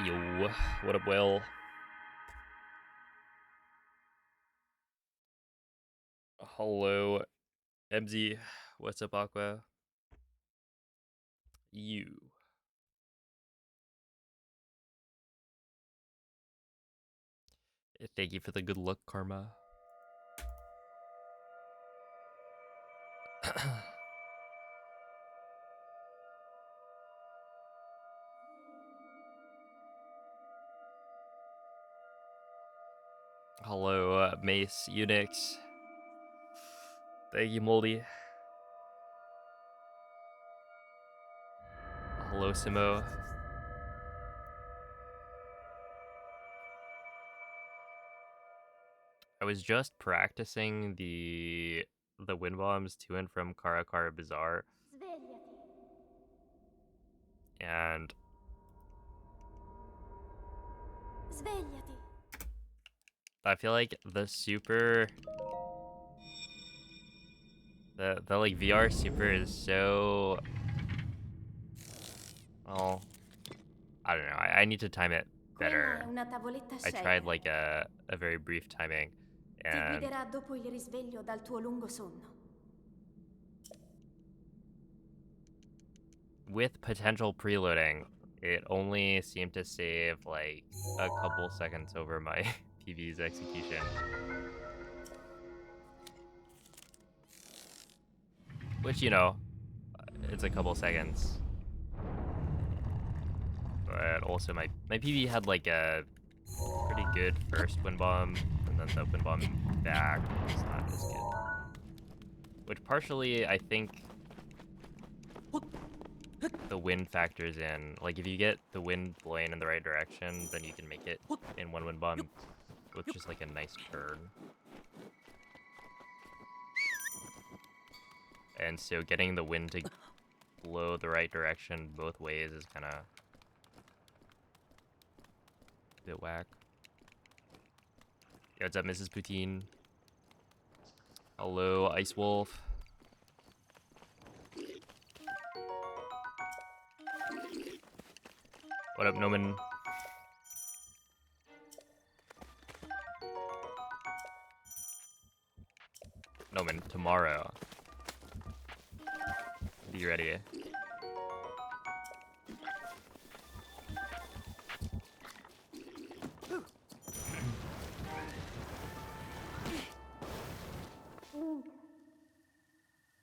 Yo, what up, Will? Hello, MZ. What's up, Aqua? You. Thank you for the good luck, Karma. Hello, Mace, Unix. Thank you, Moldy. Hello, Simo. I was just practicing the wind bombs to and from Kara Kara Bazaar, Svegliati. and Svegliati. I feel like the like VR super is so, well, I don't know. I need to time it Quella è better. una tavoletta I tried shaker. like a very brief timing, Ti and guiderà dopo il risveglio dal tuo lungo sonno. with potential preloading, it only seemed to save like a couple seconds over my PV's execution, which, you know, it's a couple seconds. But also my PV had like a pretty good first wind bomb, and then the wind bomb back was not as good. Which partially I think the wind factors in. Like, if you get the wind blowing in the right direction, then you can make it in one wind bomb with just like a nice turn. And so getting the wind to blow the right direction both ways is kind of a bit whack. Yo, what's up, Mrs. Poutine? Hello, Ice Wolf. What up, Noman? Noman, tomorrow. Be ready.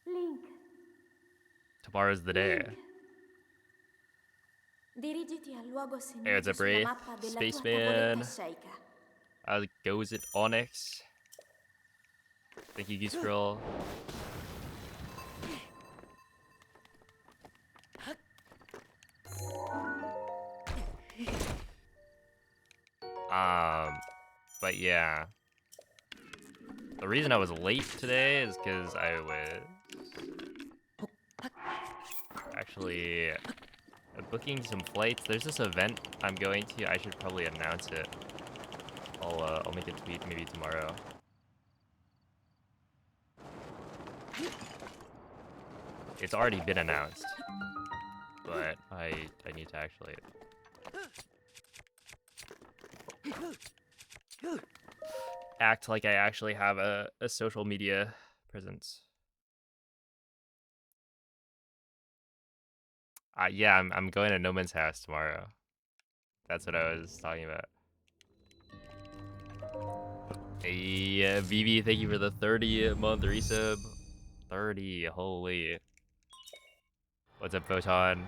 Link. Tomorrow's the day. Link. Dirigiti al luogo Hey, what's segnato up, sulla Wraith? mappa della tua tavoletta Spaceman. shaker. How goes it, Onyx? Thank you, Goose Girl. But yeah. The reason I was late today is because I was actually booking some flights. There's this event I'm going to. I should probably announce it. I'll make a tweet maybe tomorrow. It's already been announced, but I need to actually act like I actually have a social media presence. Yeah, I'm going to No Man's house tomorrow. That's what I was talking about. Hey, Vivi, thank you for the 30-month resub. 30, holy. What's up, Photon?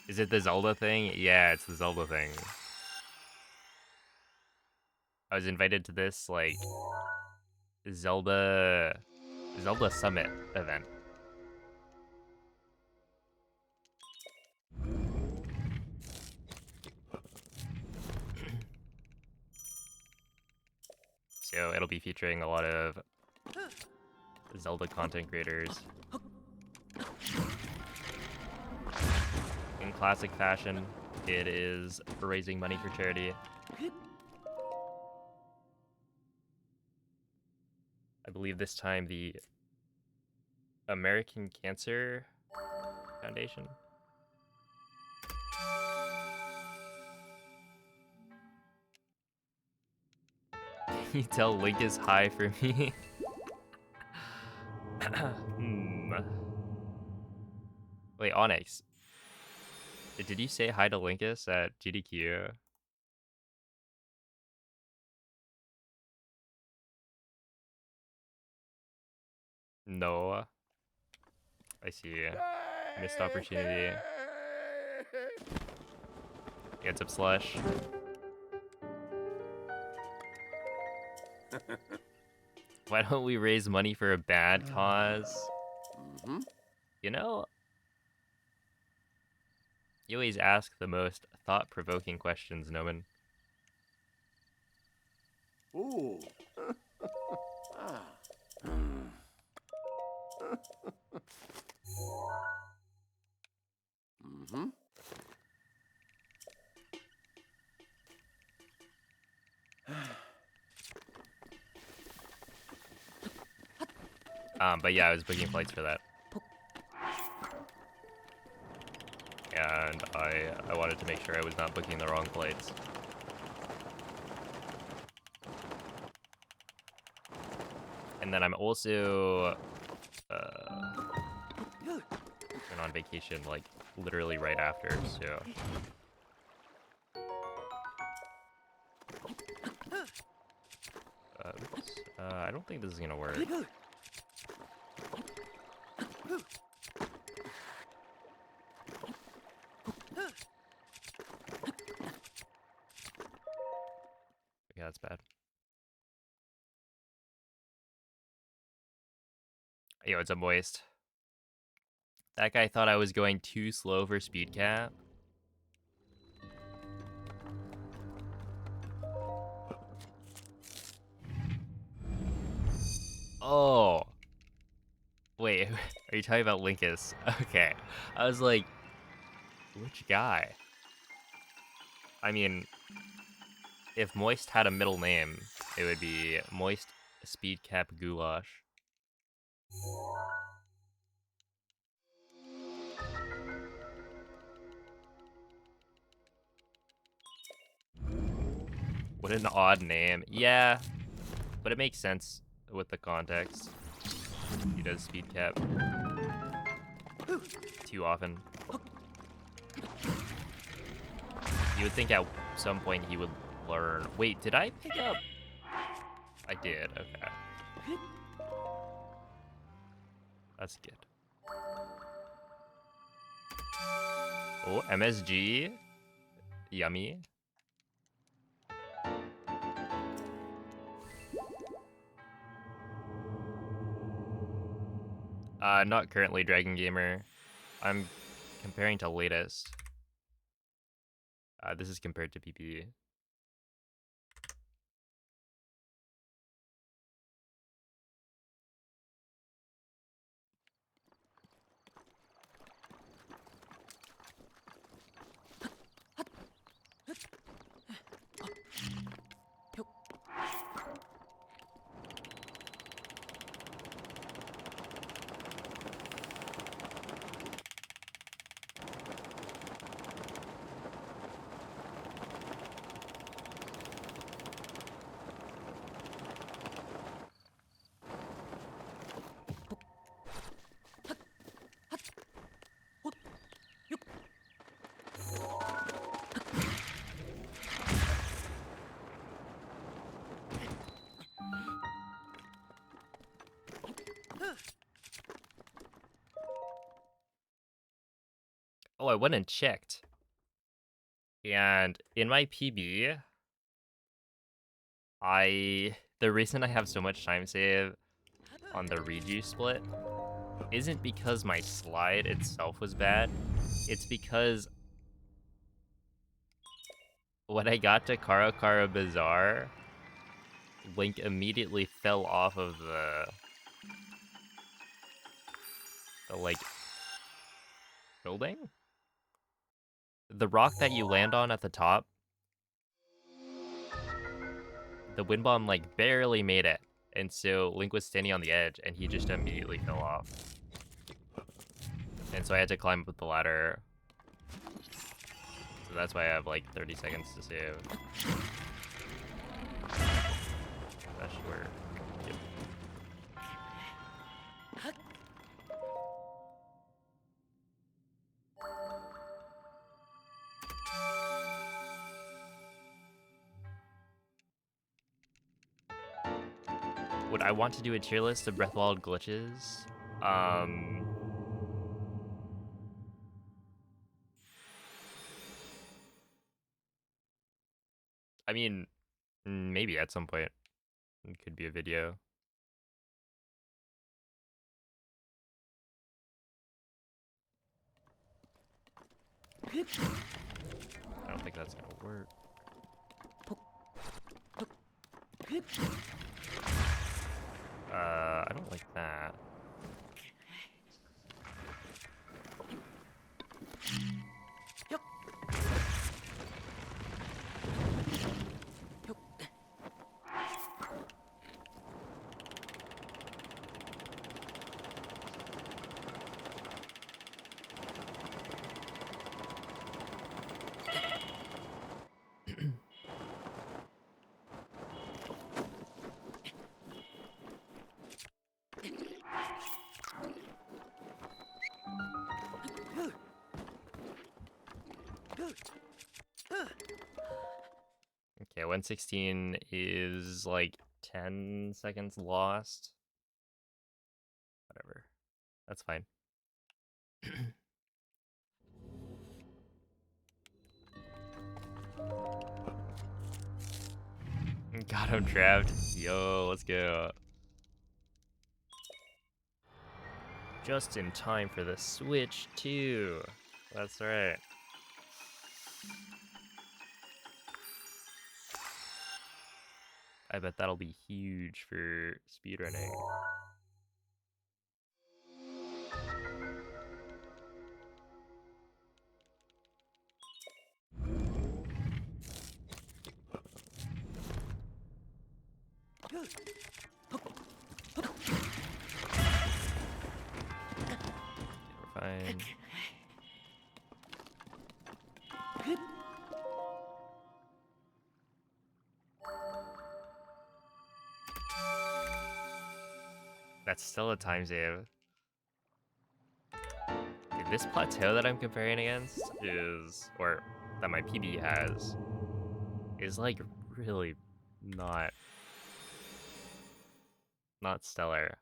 Is it the Zelda thing? Yeah, it's the Zelda thing. I was invited to this, like, Zelda Summit event. So it'll be featuring a lot of Zelda content creators. In classic fashion, it is raising money for charity. I believe this time the American Cancer Foundation. Can you tell Link is high for me? Wait, Onyx. Did you say hi to Linkus at GDQ? No. I see. Missed opportunity. Gets up slush. Why don't we raise money for a bad cause? You know, you always ask the most thought-provoking questions, Noman. Ooh. But yeah, I was booking flights for that. And I wanted to make sure I was not booking the wrong flights. And then I'm also going on vacation like literally right after, so oops. I don't think this is gonna work. Yeah, that's bad. Yo, it's a moist. That guy thought I was going too slow for speed cap. Oh. Wait, are you talking about Linkus? Okay. I was like, which guy? I mean, if Moist had a middle name, it would be Moist Speed Cap Goulash. What an odd name. Yeah, but it makes sense with the context. He does speed cap too often. You would think at some point he would learn. Wait, did I pick up? I did, okay. That's good. Oh, MSG. Yummy. Not currently Dragon Gamer. I'm comparing to latest. This is compared to PPE. Oh, I went and checked. And in my PB, the reason I have so much time save on the rejuice split isn't because my slide itself was bad. It's because when I got to Kara Kara Bazaar, Link immediately fell off of the like building. The rock that you land on at the top, the wind bomb like barely made it. And so Link was standing on the edge and he just immediately fell off. And so I had to climb up the ladder. So that's why I have like 30 seconds to save. That should work. Yep. Would I want to do a tier list of Breath of the Wild glitches? I mean, maybe at some point. It could be a video. I don't think that's gonna work. I don't like that. Okay, 116 is like 10 seconds lost. Whatever. That's fine. Got him trapped. Yo, let's go. Just in time for the Switch, too. That's right. I bet that'll be huge for speedrunning. We're fine. That's still a time save. Dude, this plateau that I'm comparing against is, or that my PB has, is like really not stellar.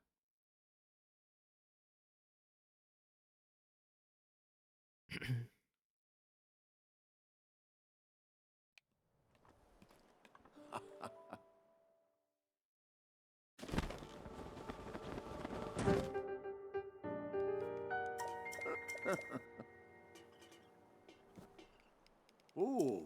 Ooh.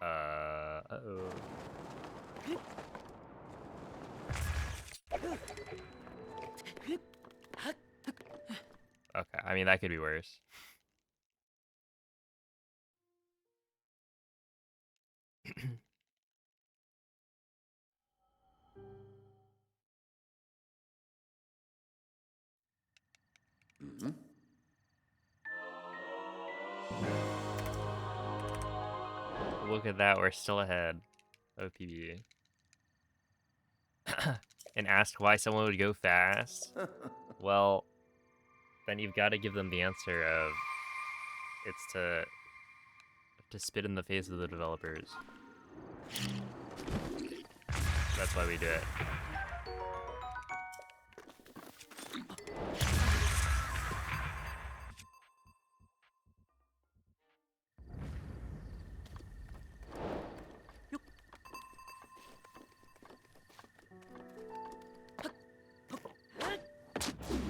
Uh-oh. Okay, I mean, that could be worse. Mm-hmm. Look at that, we're still ahead of PB. And asked why someone would go fast? Well, then you've got to give them the answer of it's to spit in the face of the developers. That's why we do it.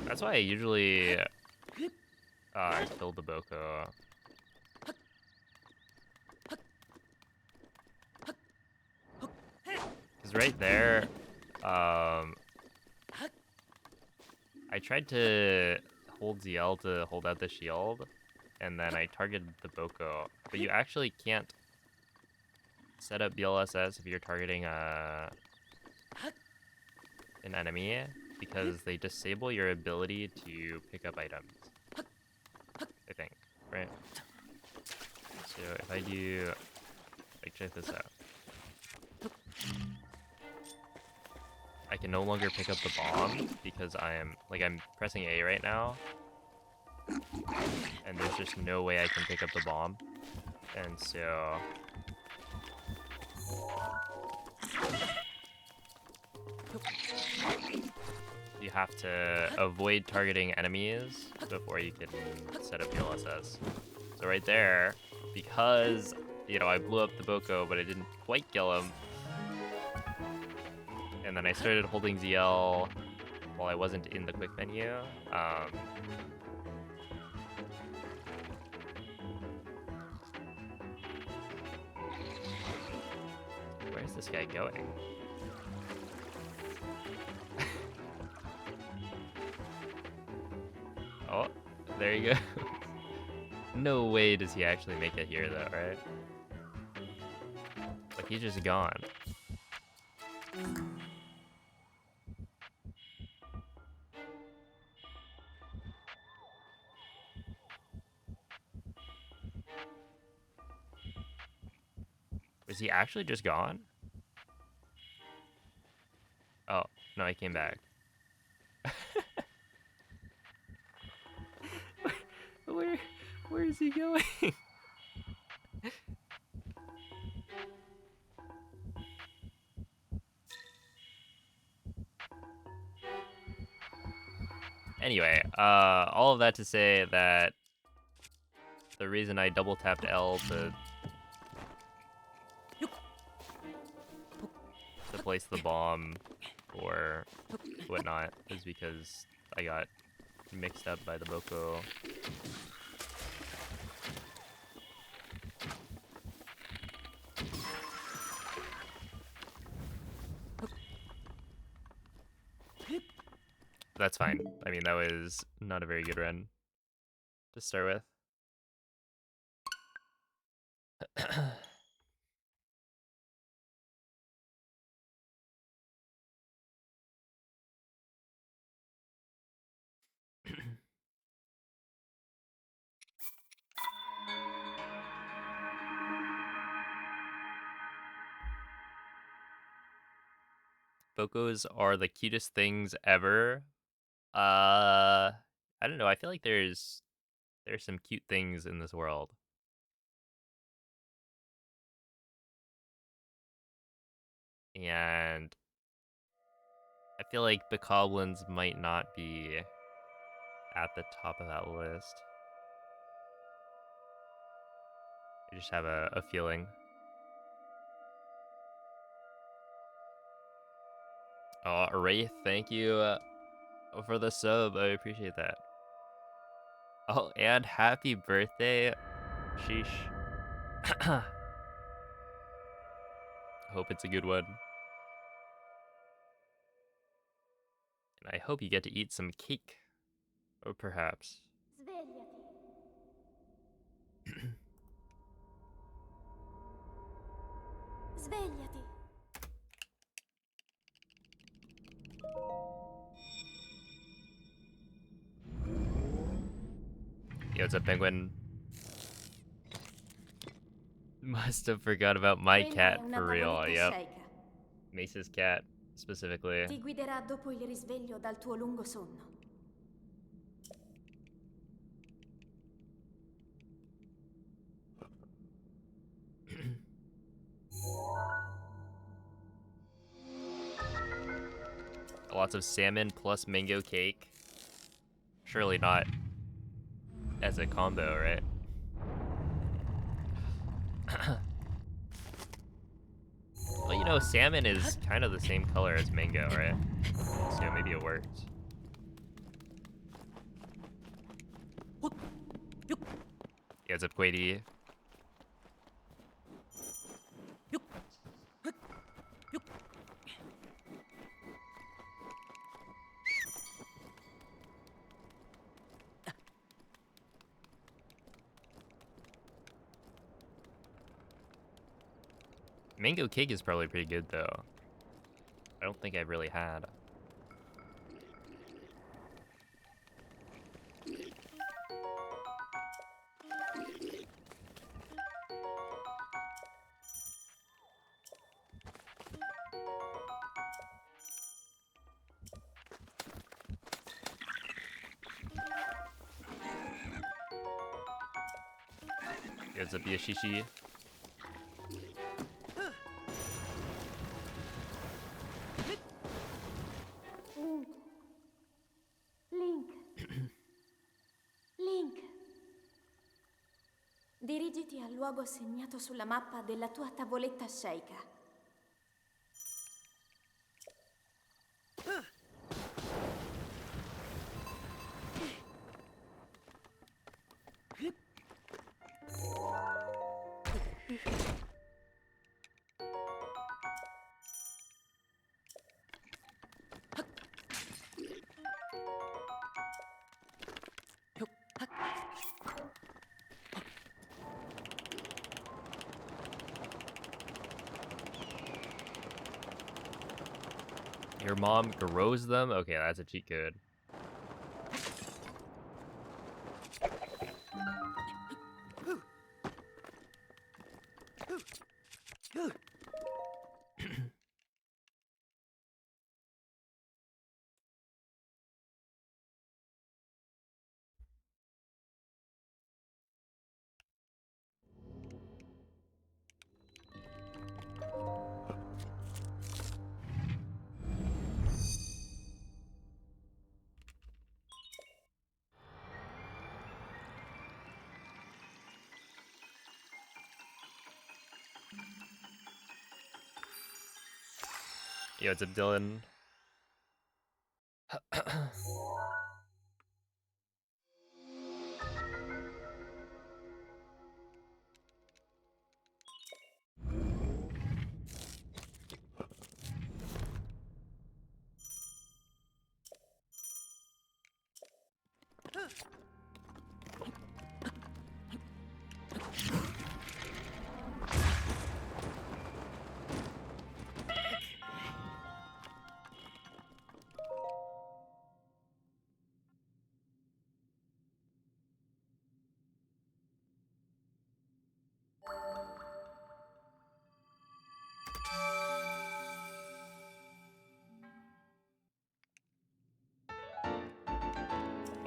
That's why I usually kill the Boko. Because right there, I tried to hold ZL to hold out the shield, and then I targeted the Boko. But you actually can't set up BLSS if you're targeting an enemy, because they disable your ability to pick up items, I think, right? So if I do, like, check this out. I can no longer pick up the bomb because I'm pressing A right now, and there's just no way I can pick up the bomb. And so you have to avoid targeting enemies before you can set up your LSS. So right there, because, you know, I blew up the Boko, but I didn't quite kill him. And then I started holding ZL while I wasn't in the quick menu. Where's this guy going? Oh, there you go. No way does he actually make it here, though, right? Like, he's just gone. Was he actually just gone? Oh, no, he came back. Where is he going? Anyway, all of that to say that the reason I double tapped L to place the bomb or whatnot is because I got mixed up by the Boko. That's fine. I mean, that was not a very good run to start with. Bokos are the cutest things ever. I don't know. I feel like there's some cute things in this world. And I feel like bokoblins might not be at the top of that list. I just have a feeling. Oh, Wraith, thank you for the sub. I appreciate that. Oh, and happy birthday. Sheesh. Hope it's a good one. And I hope you get to eat some cake. Or perhaps. Svegliati. Svegliati. Yo, what's up, penguin? Must have forgot about my Quella cat è una for real. tavoletta Yep. sceicca. Mace's cat, specifically. Ti guiderà dopo il risveglio dal tuo lungo sonno. Lots of salmon plus mango cake. Surely not as a combo, right? Well, you know, salmon is kind of the same color as mango, right? So maybe it works. Yeah, it's up, Quady. Mango cake is probably pretty good though. I don't think I've really had. Here's a Biashishi. Link. Link. Dirigiti al luogo segnato sulla mappa della tua tavoletta sceicca. Your mom grows them? Okay, that's a cheat code. Yo, what's up, Dylan?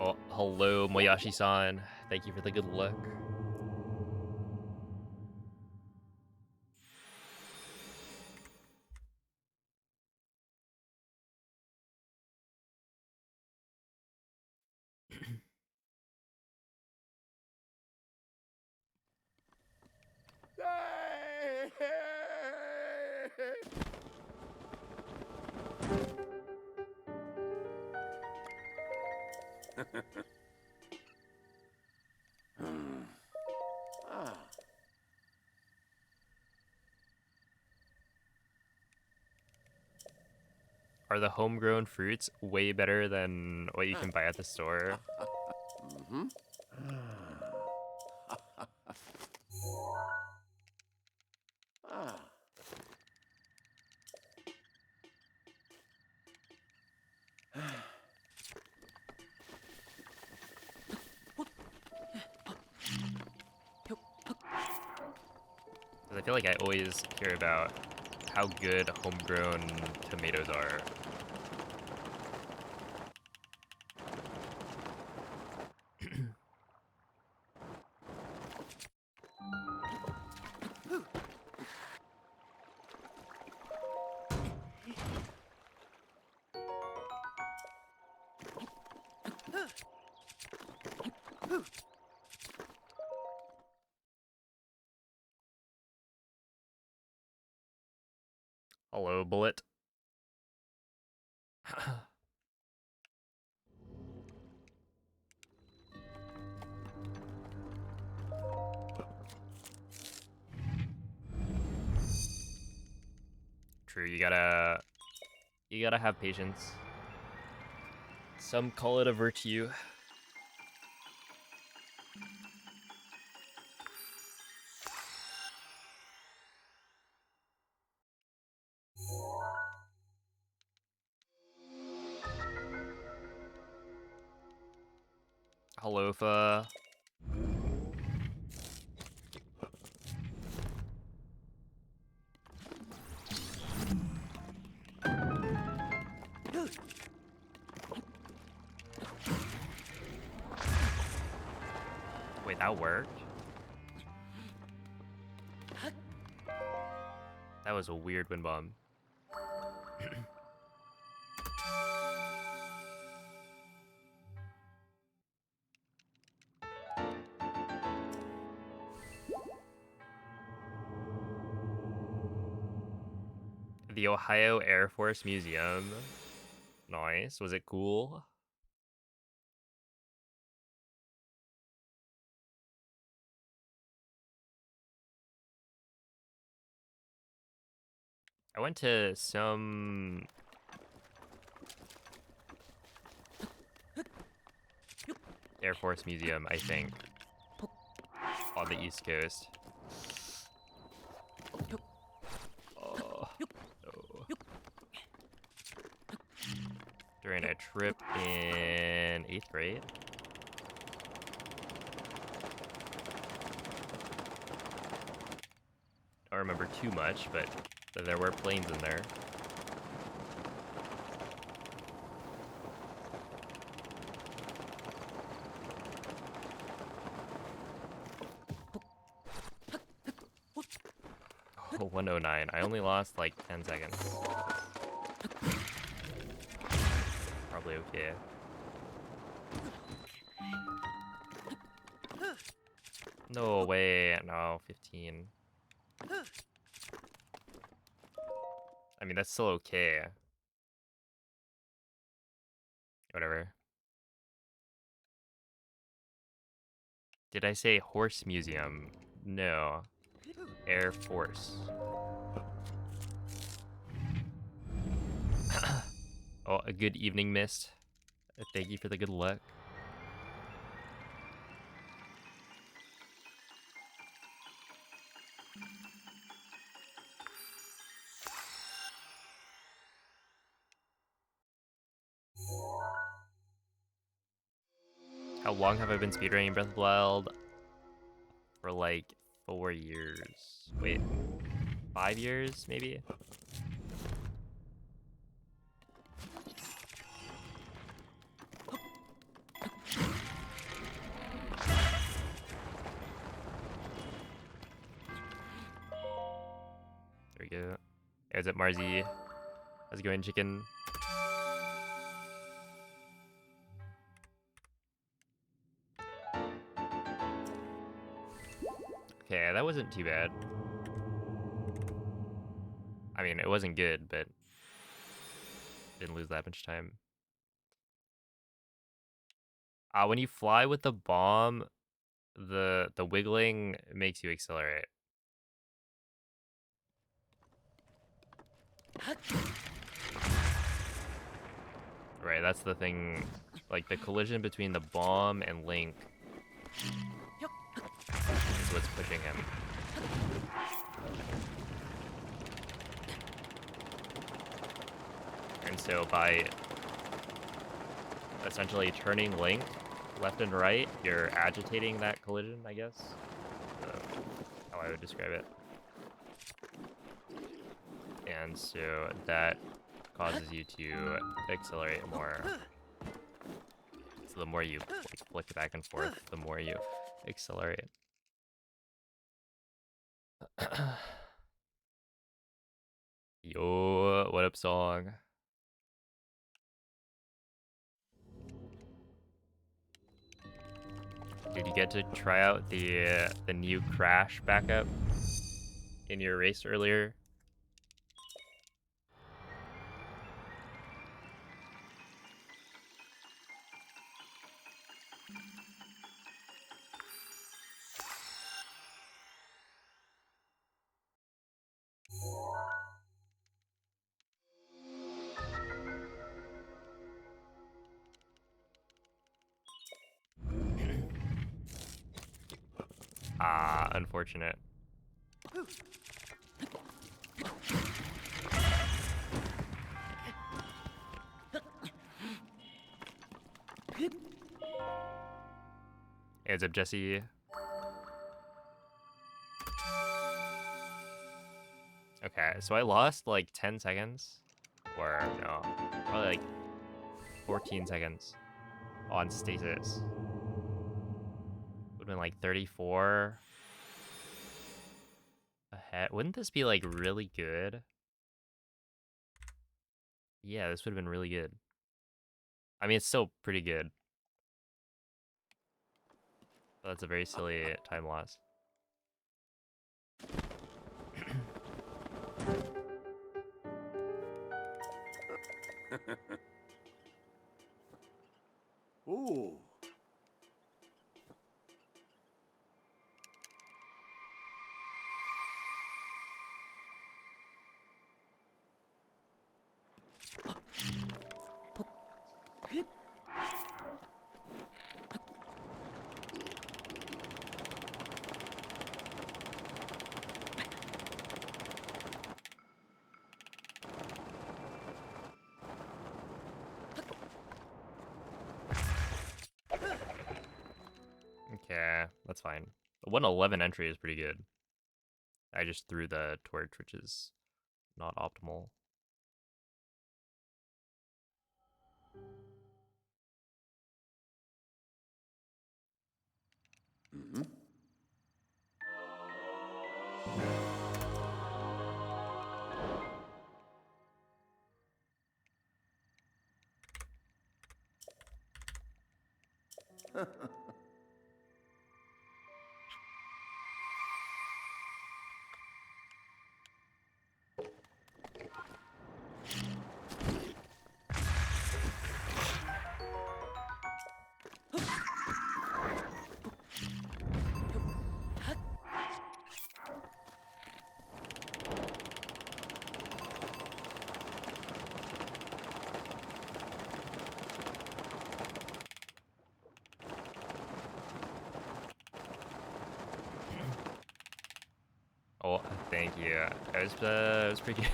Oh, hello, Moyashi-san. Thank you for the good luck. Are the homegrown fruits way better than what you can buy at the store? Mm-hmm. Ah. Because I feel like I always hear about how good homegrown tomatoes are. Hello, Bullet. True, you gotta have patience. Some call it a virtue. Halofa. Wait, that worked? That was a weird wind bomb. The Ohio Air Force Museum. Nice. Was it cool? I went to some Air Force Museum, I think, on the East Coast. Oh, no. During a trip in 8th grade. I don't remember too much, but there were planes in there. Oh, 109. I only lost like 10 seconds. Probably okay. No way. No, 15. I mean, that's still okay. Whatever. Did I say horse museum? No. Air Force. Oh, a good evening mist. Thank you for the good luck. How long have I been speedrunning Breath of the Wild? For like 4 years. Wait, 5 years maybe? There we go. Hey, what's up, Marzi? How's it going, chicken? Okay, that wasn't too bad. I mean, it wasn't good, but didn't lose that much time. When you fly with the bomb, the wiggling makes you accelerate. Right, that's the thing. Like, the collision between the bomb and Link is what's pushing him. And so by essentially turning Link left and right, you're agitating that collision, I guess. How I would describe it. And so that causes you to accelerate more. So the more you like, flick back and forth, the more you accelerate. Yo, what up, song? Did you get to try out the new crash backup in your race earlier? Ah, unfortunate. Hey, what's up, Jesse? Okay, so I lost like 10 seconds. Or no, probably like 14 seconds on stasis. Would've been like 34 ahead. Wouldn't this be like really good? Yeah, this would've been really good. I mean, it's still pretty good. But that's a very silly time loss. Ooh. Okay, that's fine. A 111 entry is pretty good. I just threw the torch, which is not optimal. Mm-hmm. Oh, thank you. It was pretty good.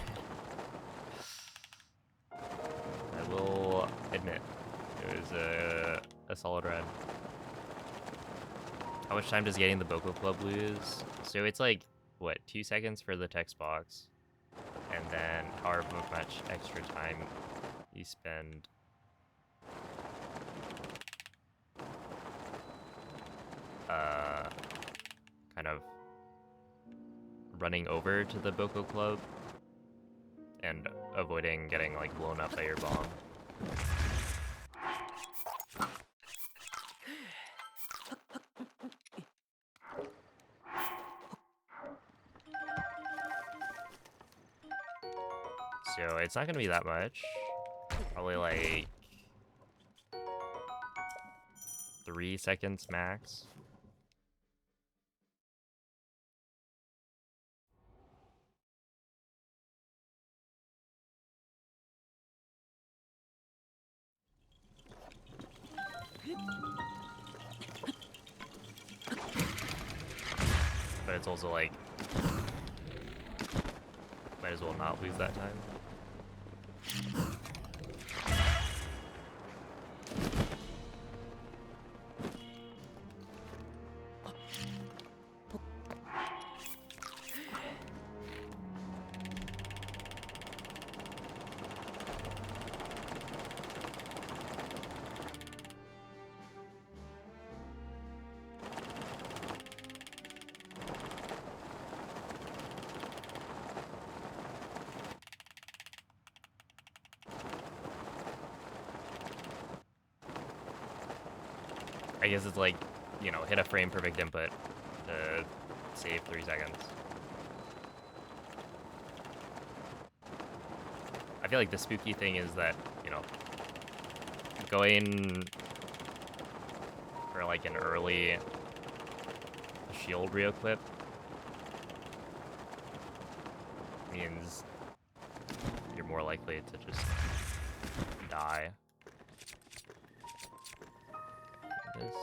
I will admit, it was a solid run. How much time does getting the Boko Club lose? So it's like, what, 2 seconds for the text box, and then however much extra time you spend. Kind of running over to the Boko Club and avoiding getting like blown up by your bomb. So it's not gonna be that much. Probably like 3 seconds max. But it's also like, might as well not lose that time. I guess it's like, you know, hit a frame perfect input to save 3 seconds. I feel like the spooky thing is that, you know, going for like an early shield re-equip means you're more likely to just die. This.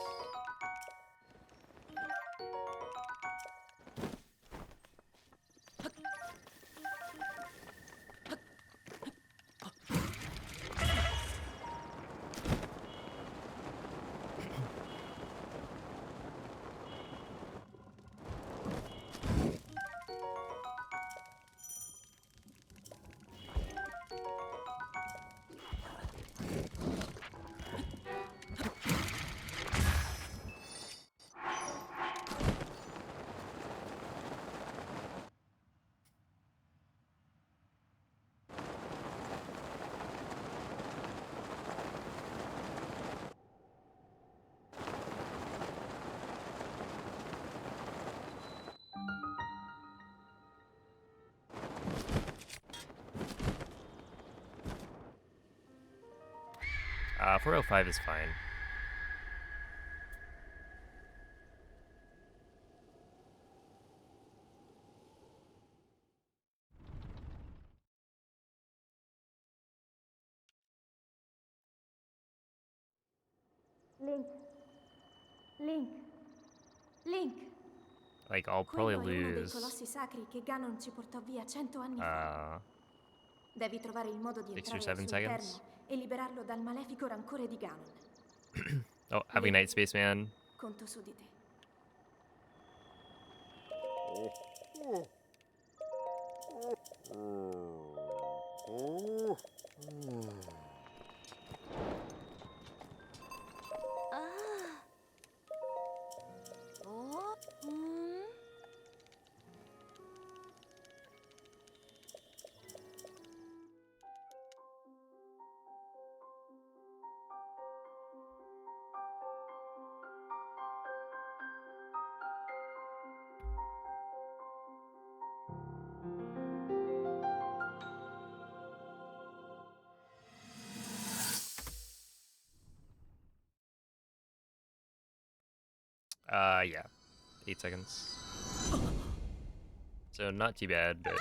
405 is fine. Link. Link. Link. Like, I'll probably Quello è uno dei lose, colossi sacri che Ganon ci portò via 100 anni fa. uh, Devi trovare il modo di 6 or entrare al 7 suo seconds. interno e liberarlo dal malefico rancore di Ganon. Oh, have a Link, night, spaceman. conto su di te. Yeah. 8 seconds. So not too bad, but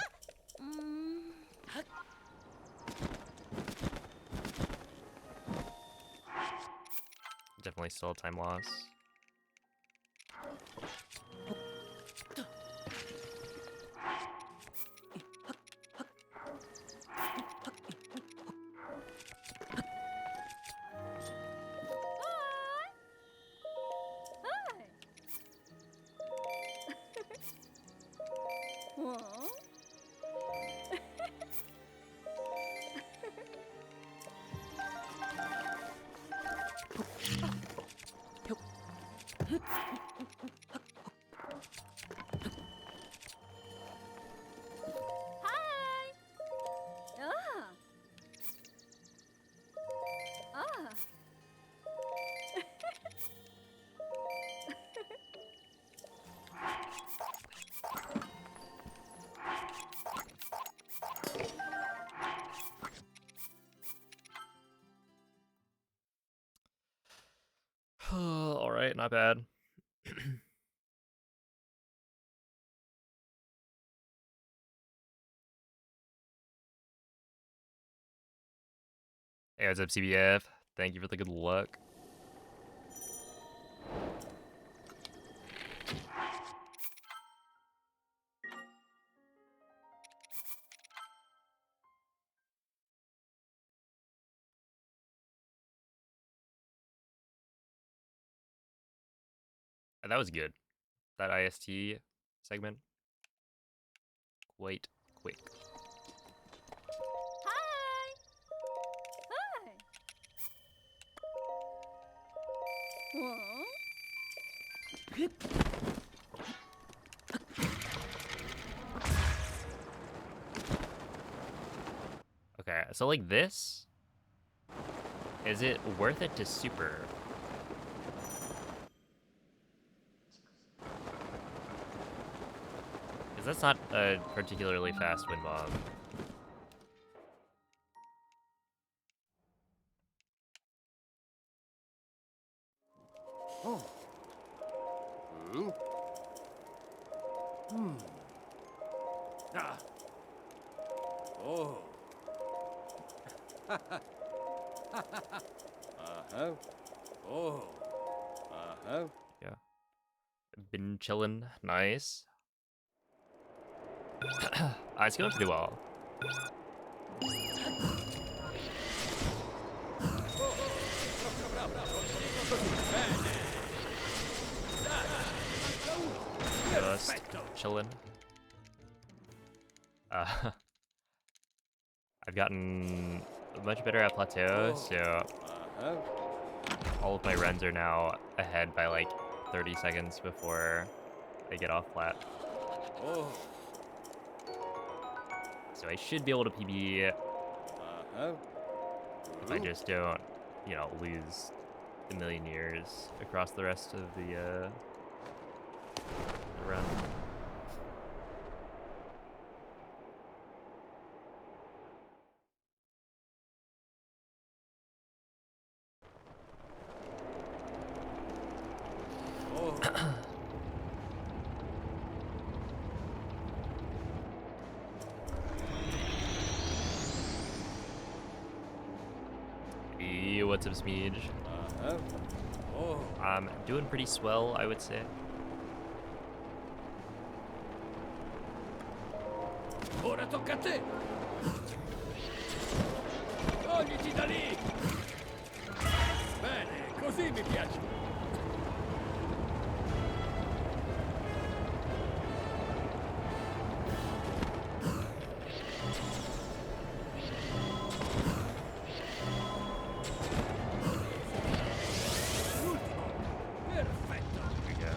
definitely still a time loss. All right, not bad. Hey, what's up, CBF? Thank you for the good luck. That was good. That IST segment, quite quick. Okay, so like this, is it worth it to super? Because that's not a particularly fast wind bomb. Oh. Hmm? Hmm. Ah. Oh. Uh-huh. Oh. Uh-huh. Yeah, been chilling, nice. It's going pretty well. Just chilling. I've gotten much better at plateau, so Uh-huh. all of my runs are now ahead by like 30 seconds before I get off plat. Oh. So I should be able to PB Uh-huh. if I just don't, lose a million years across the rest of the run. Hey, what's up, Smeej? Uh-huh. Oh. Doing pretty swell, I would say. Ora tocca a te. Togliti da lì. Bene, così mi piace. L'ultimo. Perfetto. There we go.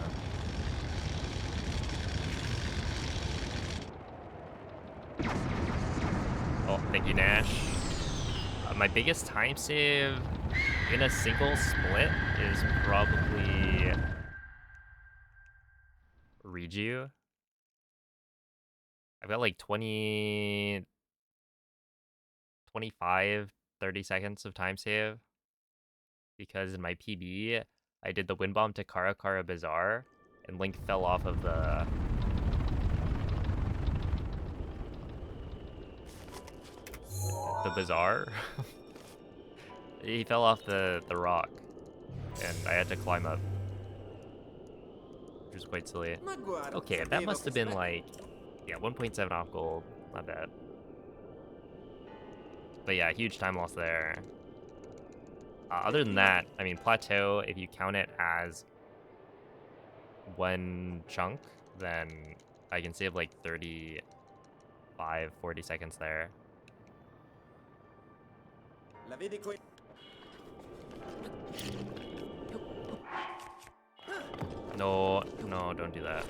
Oh, thank you, Nash. My biggest time save in a single split is probably Reju. I've got like 20, 25, 30 seconds of time save because in my PB, I did the wind bomb to Kara Kara Bazaar and Link fell off of the bazaar. He fell off the rock and I had to climb up, which was quite silly. Ma guarda, Okay, that sapevo must che have been like, yeah, 1.7 off gold. Not bad. But yeah, huge time loss there. Other than that, I mean, plateau, if you count it as one chunk, then I can save like 35, 40 seconds there. la vedi qui. No, no, don't do that.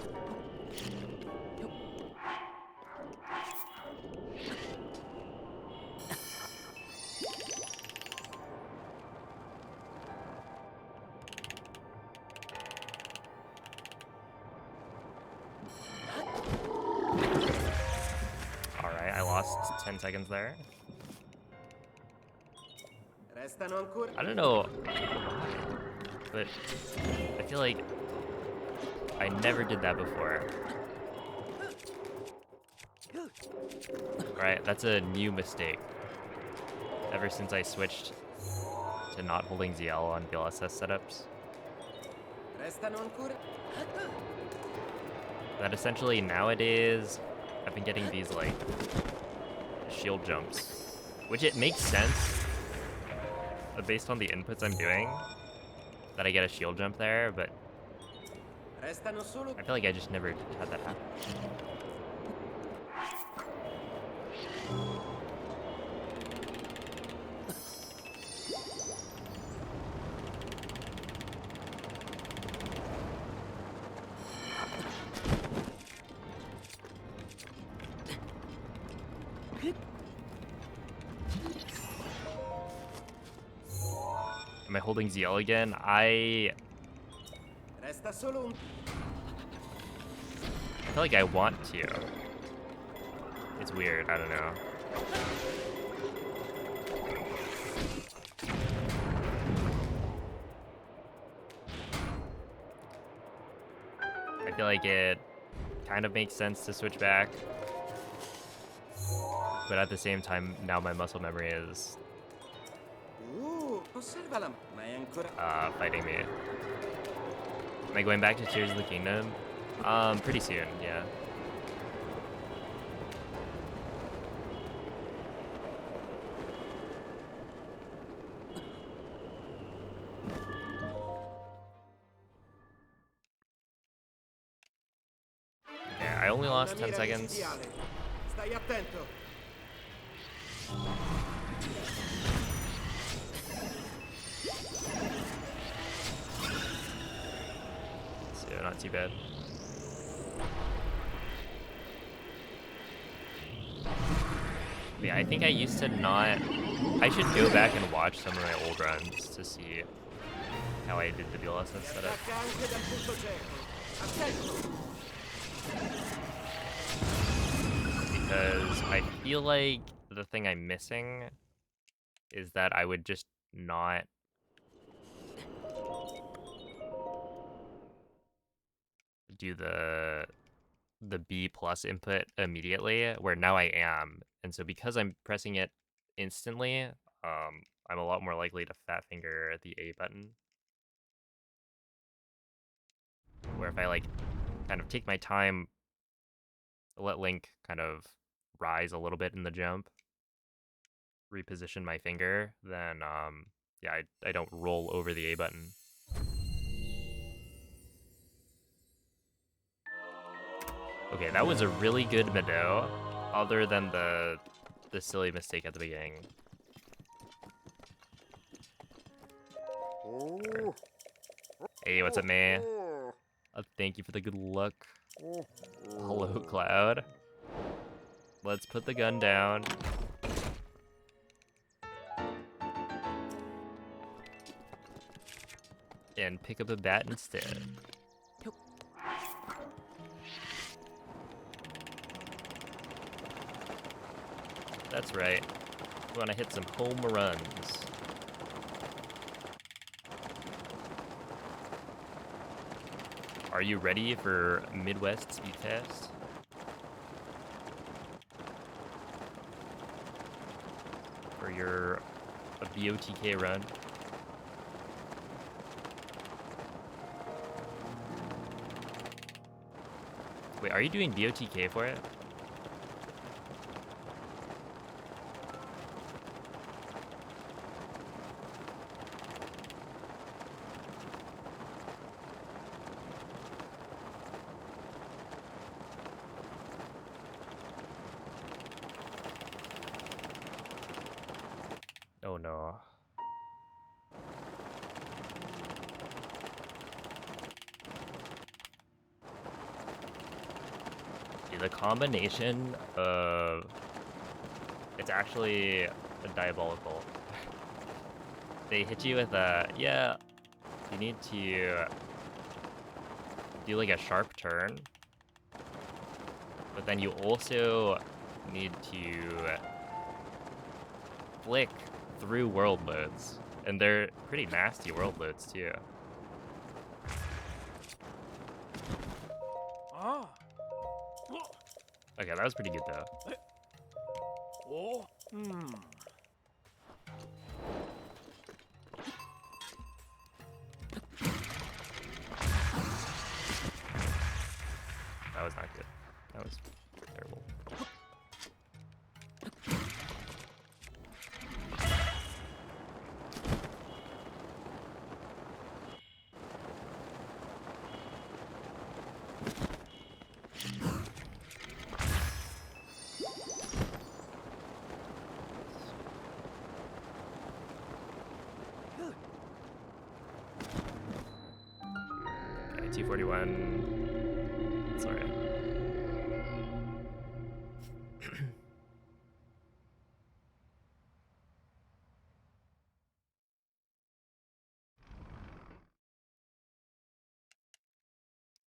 Alright, I lost 10 seconds there. Restano ancora. I don't know, but I feel like I never did that before. Alright, that's a new mistake. Ever since I switched to not holding ZL on VLSS setups. Restano ancora. That essentially nowadays, I've been getting these like shield jumps, which it makes sense based on the inputs I'm doing that I get a shield jump there, but Restano solo. I feel like I just never had that happen. Am I holding ZL again? I Resta solo un. feel like I want to. It's weird, I don't know. I feel like it kind of makes sense to switch back. But at the same time, now my muscle memory is Osservala, ma è ancora. fighting me. Am I going back to Tears of the Kingdom? Pretty soon, yeah. Okay, I only lost 10 seconds. Stai attento. So not too bad. Yeah, I think I used to not. I should go back and watch some of my old runs to see how I did the DLSS setup. Attacca anche dal punto cieco. Attento. Because I feel like the thing I'm missing is that I would just not do the B plus input immediately, where now I am. And so because I'm pressing it instantly, I'm a lot more likely to fat finger the A button. Where if I like kind of take my time, let Link kind of rise a little bit in the jump, reposition my finger, then yeah, I don't roll over the A button. Okay, that was a really good Mado, other than the silly mistake at the beginning. Right. Hey, what's up, man? Thank you for the good luck. Hello, Cloud. Let's put the gun down. And pick up a bat instead. That's right. We want to hit some home runs. Are you ready for Midwest Speed Test? For your BOTK run? Wait, are you doing BOTK for it? Oh no. The combination of... It's actually diabolical. They hit you with a... Yeah, you need to do like a sharp turn. But then you also need to flick through world loads. And they're pretty nasty world loads too. Okay, that was pretty good though. That was not good. That was terrible. Okay, 241. Sorry.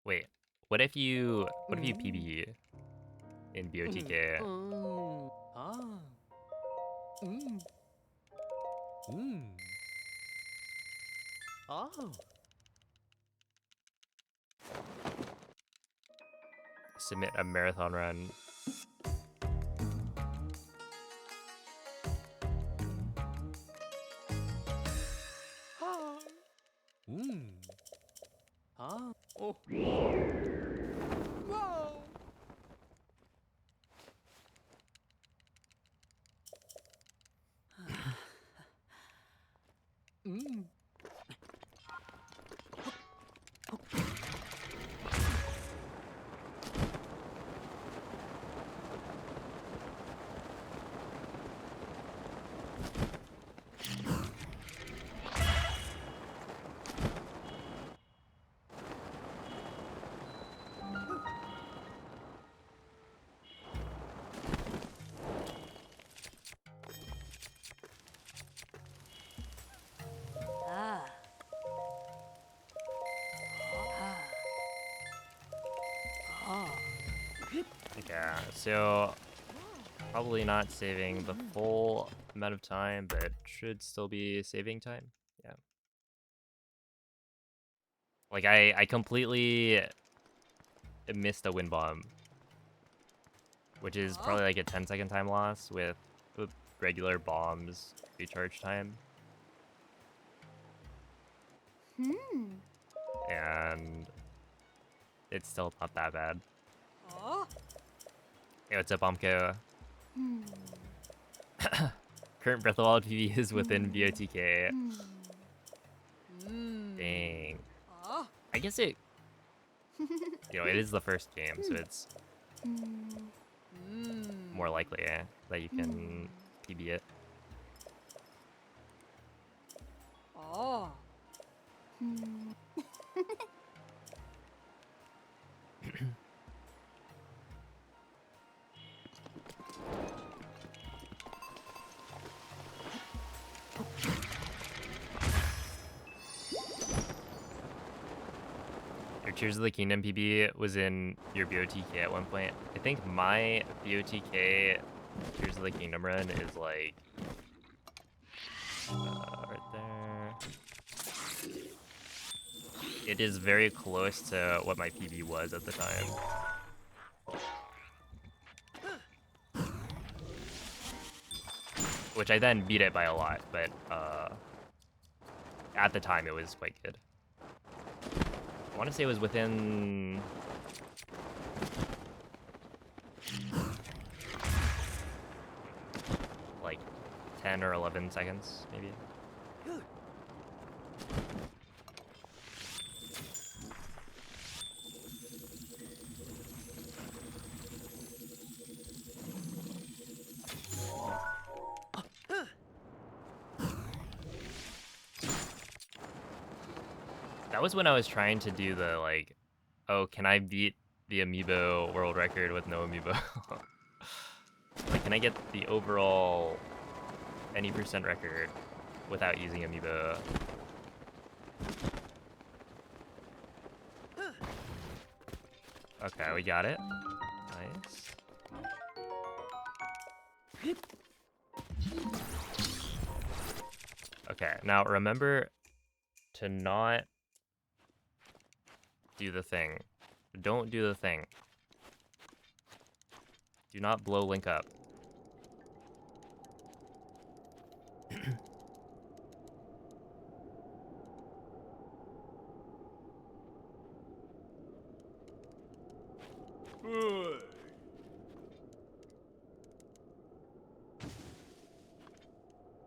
Wait, what if you PB in BOTK? Submit a marathon run. Yeah, so probably not saving the full amount of time, but should still be saving time. Yeah. Like I completely missed a wind bomb, which is probably like a 10-second time loss with regular bombs recharge time. And it's still not that bad. Hey, what's up, Omko? Current Breath of the Wild PB is within BOTK. Dang. I guess it, it is the first game, so it's more likely that you can PB it. Your Tears of the Kingdom PB was in your BOTK at one point. I think my BOTK Tears of the Kingdom run is like right there. It is very close to what my PB was at the time. Which I then beat it by a lot, but at the time it was quite good. I want to say it was within like 10 or 11 seconds, maybe. That was when I was trying to do the, like, oh, can I beat the amiibo world record with no amiibo? Like, can I get the overall any percent record without using amiibo? Okay, we got it. Nice. Okay, now remember to not do the thing. Don't do the thing. Do not blow Link up.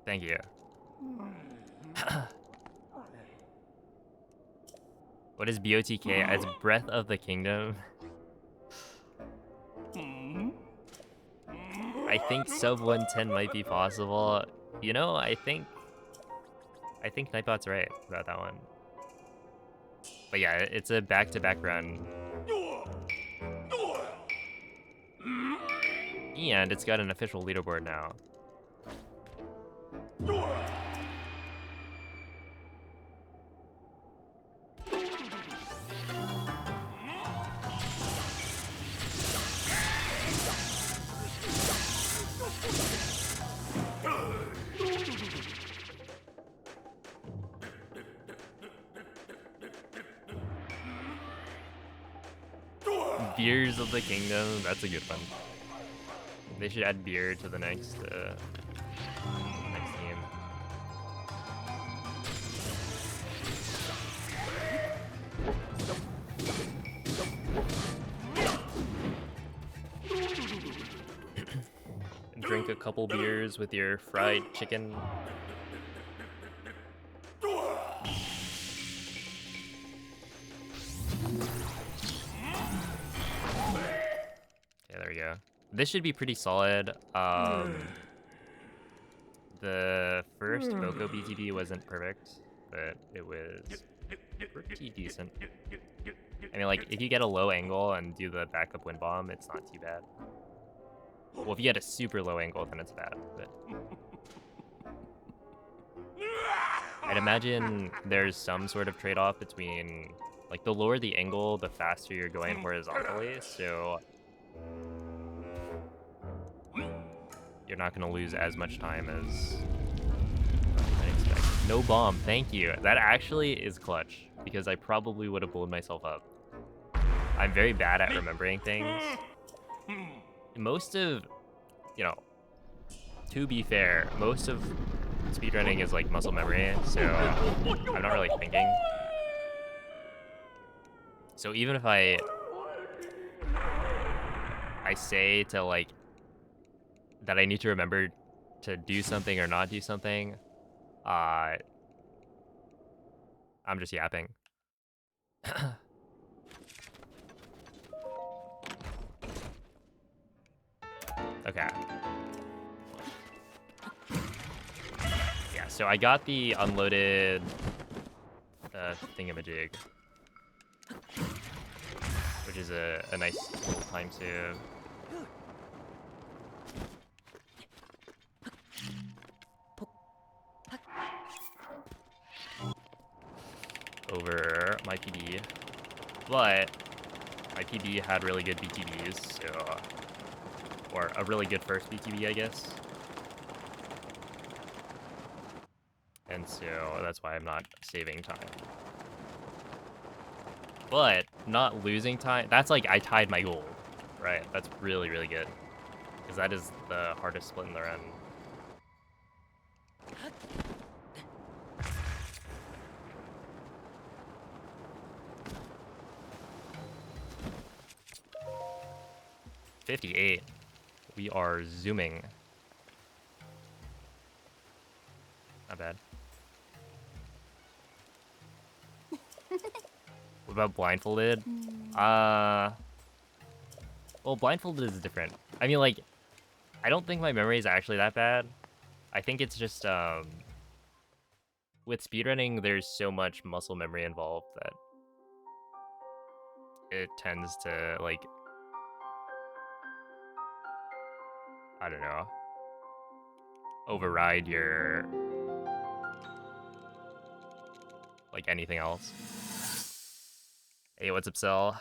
Thank you. What is BOTK? It's Breath of the Kingdom. I think sub 110 might be possible. You know, I think Nightbot's right about that one. But yeah, it's a back-to-back run. And it's got an official leaderboard now. Beers of the Kingdom, that's a good one. They should add beer to the next game. Drink a couple beers with your fried chicken. There we go. This should be pretty solid. The first Boko BTB wasn't perfect, but it was pretty decent. I mean, like, if you get a low angle and do the backup wind bomb, it's not too bad. Well, if you get a super low angle, then it's bad, but... I'd imagine there's some sort of trade-off between, like, the lower the angle, the faster you're going horizontally, so... you're not going to lose as much time as I expect. No bomb, thank you. That actually is clutch, because I probably would have blown myself up. I'm very bad at remembering things. Most of, to be fair, most of speedrunning is like muscle memory, so I'm not really thinking. So even if I say to like that I need to remember to do something or not do something, I'm just yapping. Okay. Yeah, so I got the unloaded thingamajig, which is a nice little time save. Over my PD, but my PD had really good BTBs, so, or a really good first BTB, I guess. And so that's why I'm not saving time. But not losing time, that's like I tied my goal, right? That's really, really good. Because that is the hardest split in the run. $58. We are zooming. Not bad. What about blindfolded? Well, blindfolded is different. I mean, like, I don't think my memory is actually that bad. I think it's just, with speedrunning, there's so much muscle memory involved that it tends to, like, I don't know, override your, like, anything else. Hey, what's up, Cell?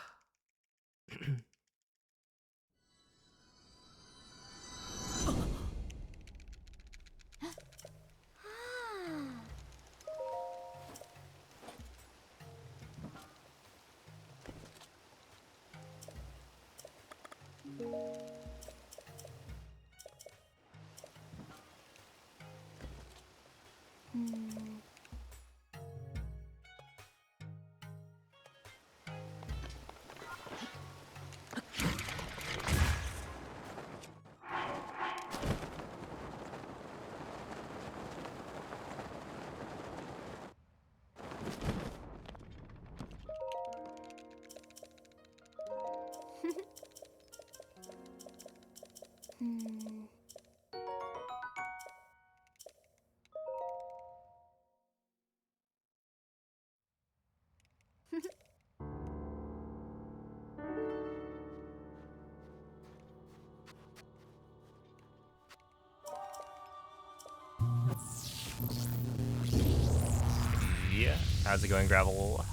Yeah, how's it going, Gravel?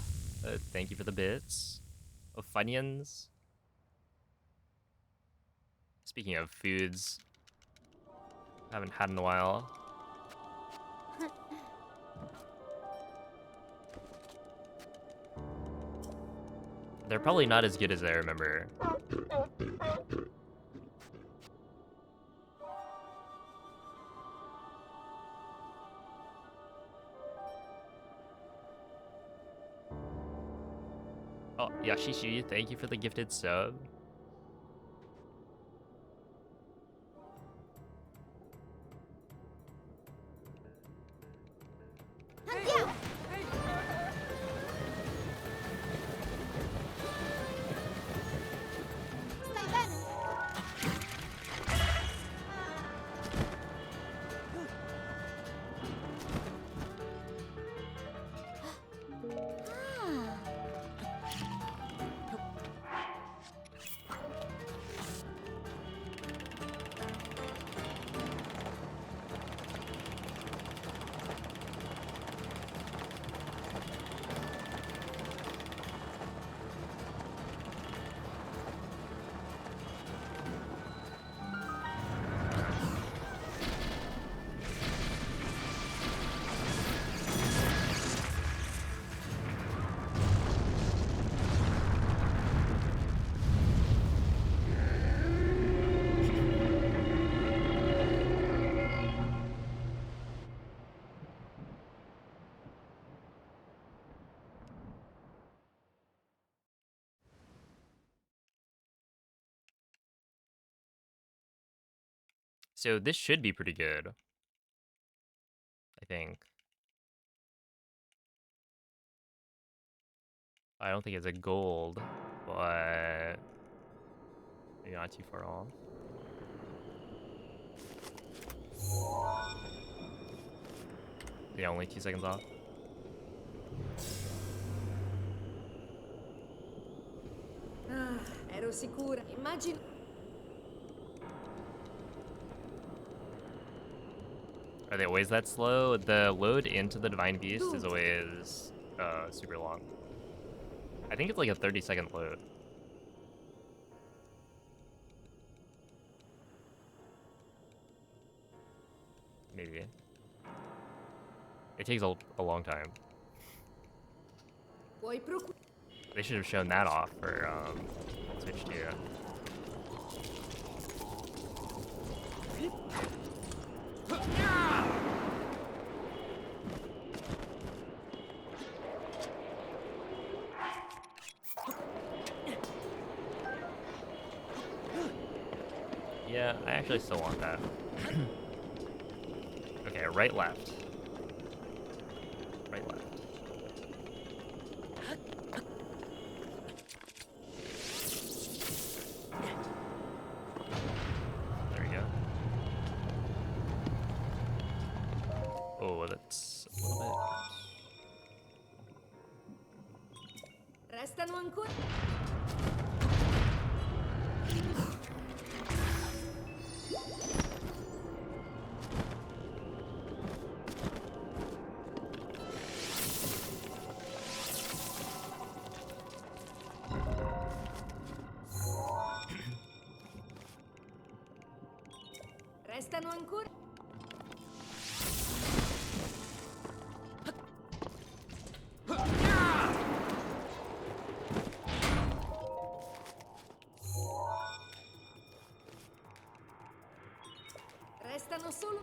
Thank you for the bits of Funyuns. Speaking of foods, haven't had in a while. They're probably not as good as I remember. Oh, Yashishi, thank you for the gifted sub. So this should be pretty good. I think. I don't think it's a gold, but maybe not too far off. Yeah, only 2 seconds off. Ah, ero sicura. Immagino. Are they always that slow? The load into the Divine Beast is always super long. I think it's like a 30-second load. Maybe. It takes a long time. They should have shown that off for Switch 2. Yeah, I actually still want that. Okay, right, left. Right, left. There we go. Oh, that's a little bit. Restano ancora. Restano ancora. Restano solo.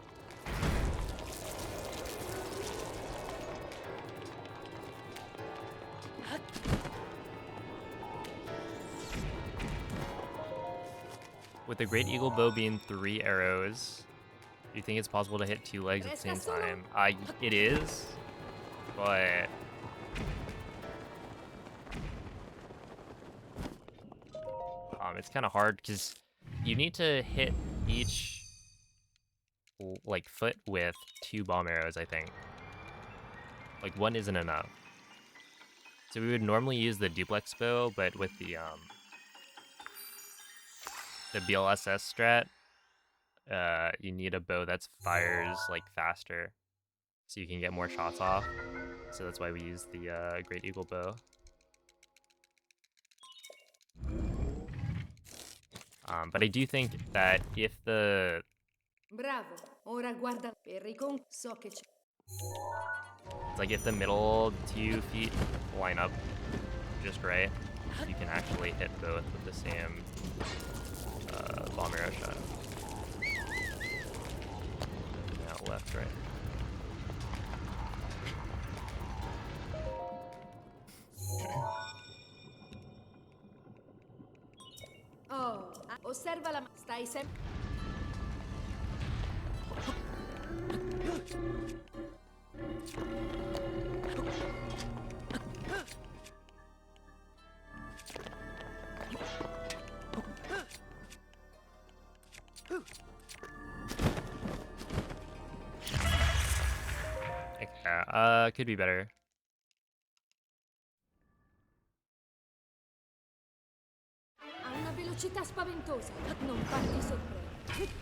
With the Great Eagle Bow being 3 arrows, do you think it's possible to hit 2 legs at the same time? It is, but it's kind of hard because you need to hit each like foot with 2 bomb arrows, I think. Like 1 isn't enough. So we would normally use the duplex bow, but with the BLSS strat, you need a bow that fires like faster, so you can get more shots off. So that's why we use the Great Eagle Bow. But I do think that if the Bravo. Ora guarda per so che c'è. it's like if the middle 2 feet line up just right, you can actually hit both with the same bomb arrow shot. Now left, right. Oh, osserva la stai sempre. Okay, could be better. Ha una velocità spaventosa. Non farti sorprendere.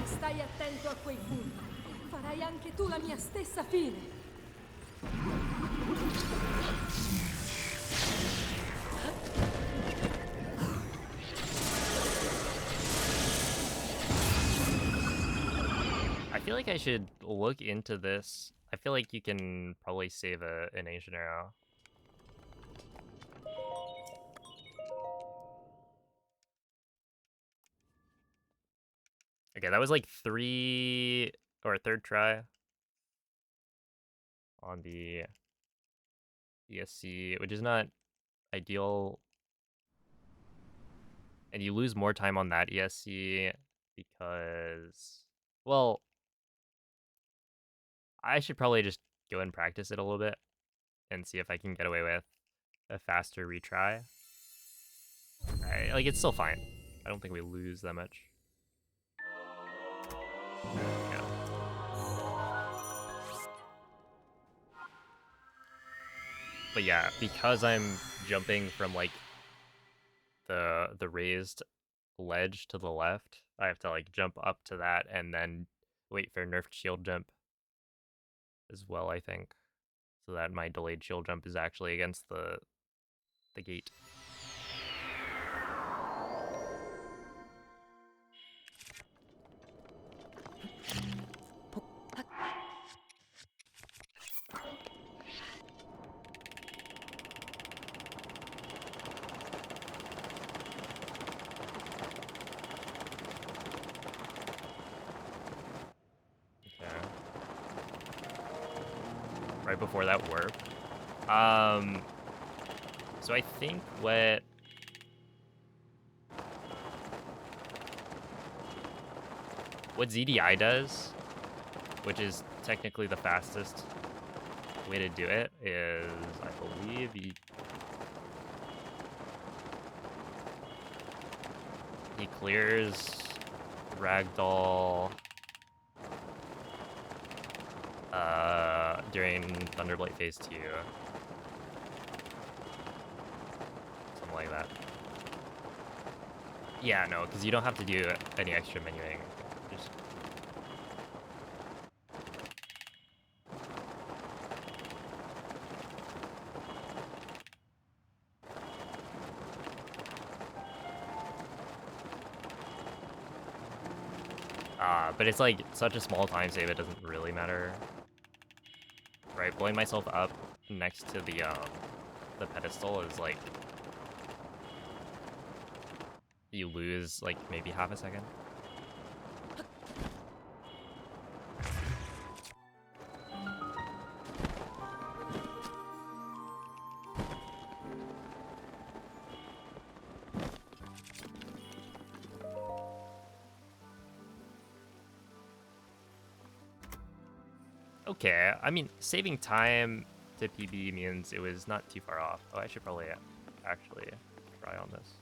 Stai attento a quei fulmini. Farai anche tu la mia stessa fine. I feel like I should look into this. I feel like you can probably save an ancient arrow. Okay, that was like 3 or third try on the ESC, which is not ideal. And you lose more time on that ESC because, well, I should probably just go and practice it a little bit and see if I can get away with a faster retry. Like, it's still fine. I don't think we lose that much. Yeah. But yeah, because I'm jumping from like the raised ledge to the left, I have to like jump up to that and then wait for nerfed shield jump as well, I think. So that my delayed shield jump is actually against the gate. Okay. Right before that warp. So I think what ZDI does, which is technically the fastest way to do it, is I believe he clears Ragdoll during Thunderblight Phase 2. Something like that. Yeah, no, because you don't have to do any extra menuing. Just... but it's like such a small time save, it doesn't really matter. Right, blowing myself up next to the pedestal is like you lose like maybe half a second. Okay, I mean, saving time to PB means it was not too far off. Oh, I should probably actually try on this.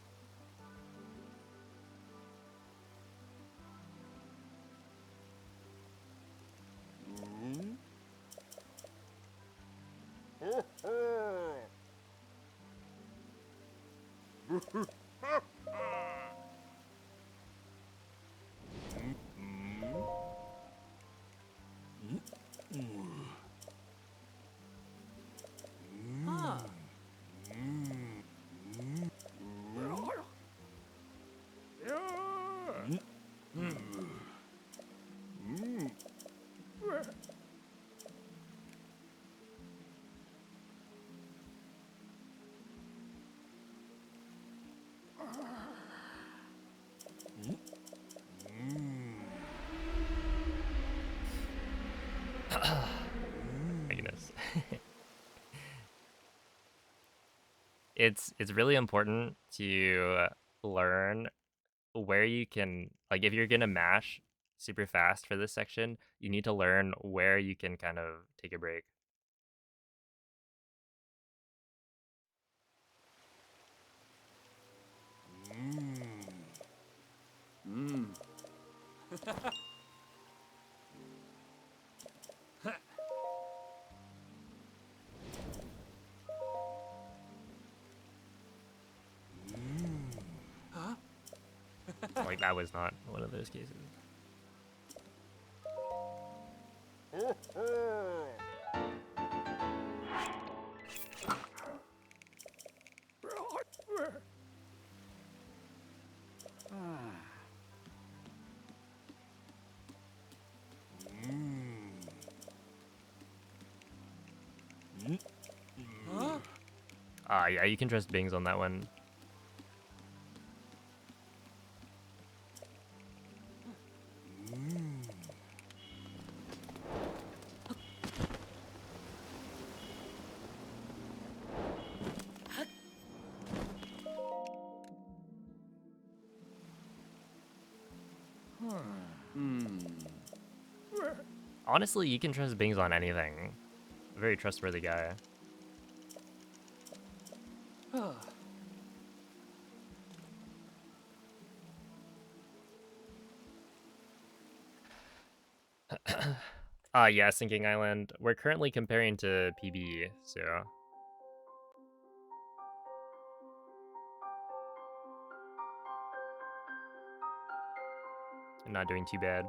My goodness. It's really important to learn where you can, like, if you're gonna mash super fast for this section, you need to learn where you can kind of take a break. Like, that was not one of those cases. Yeah, you can trust Bings on that one. Honestly, you can trust Bings on anything. A very trustworthy guy. Yeah, Sinking Island. We're currently comparing to PB, so not doing too bad.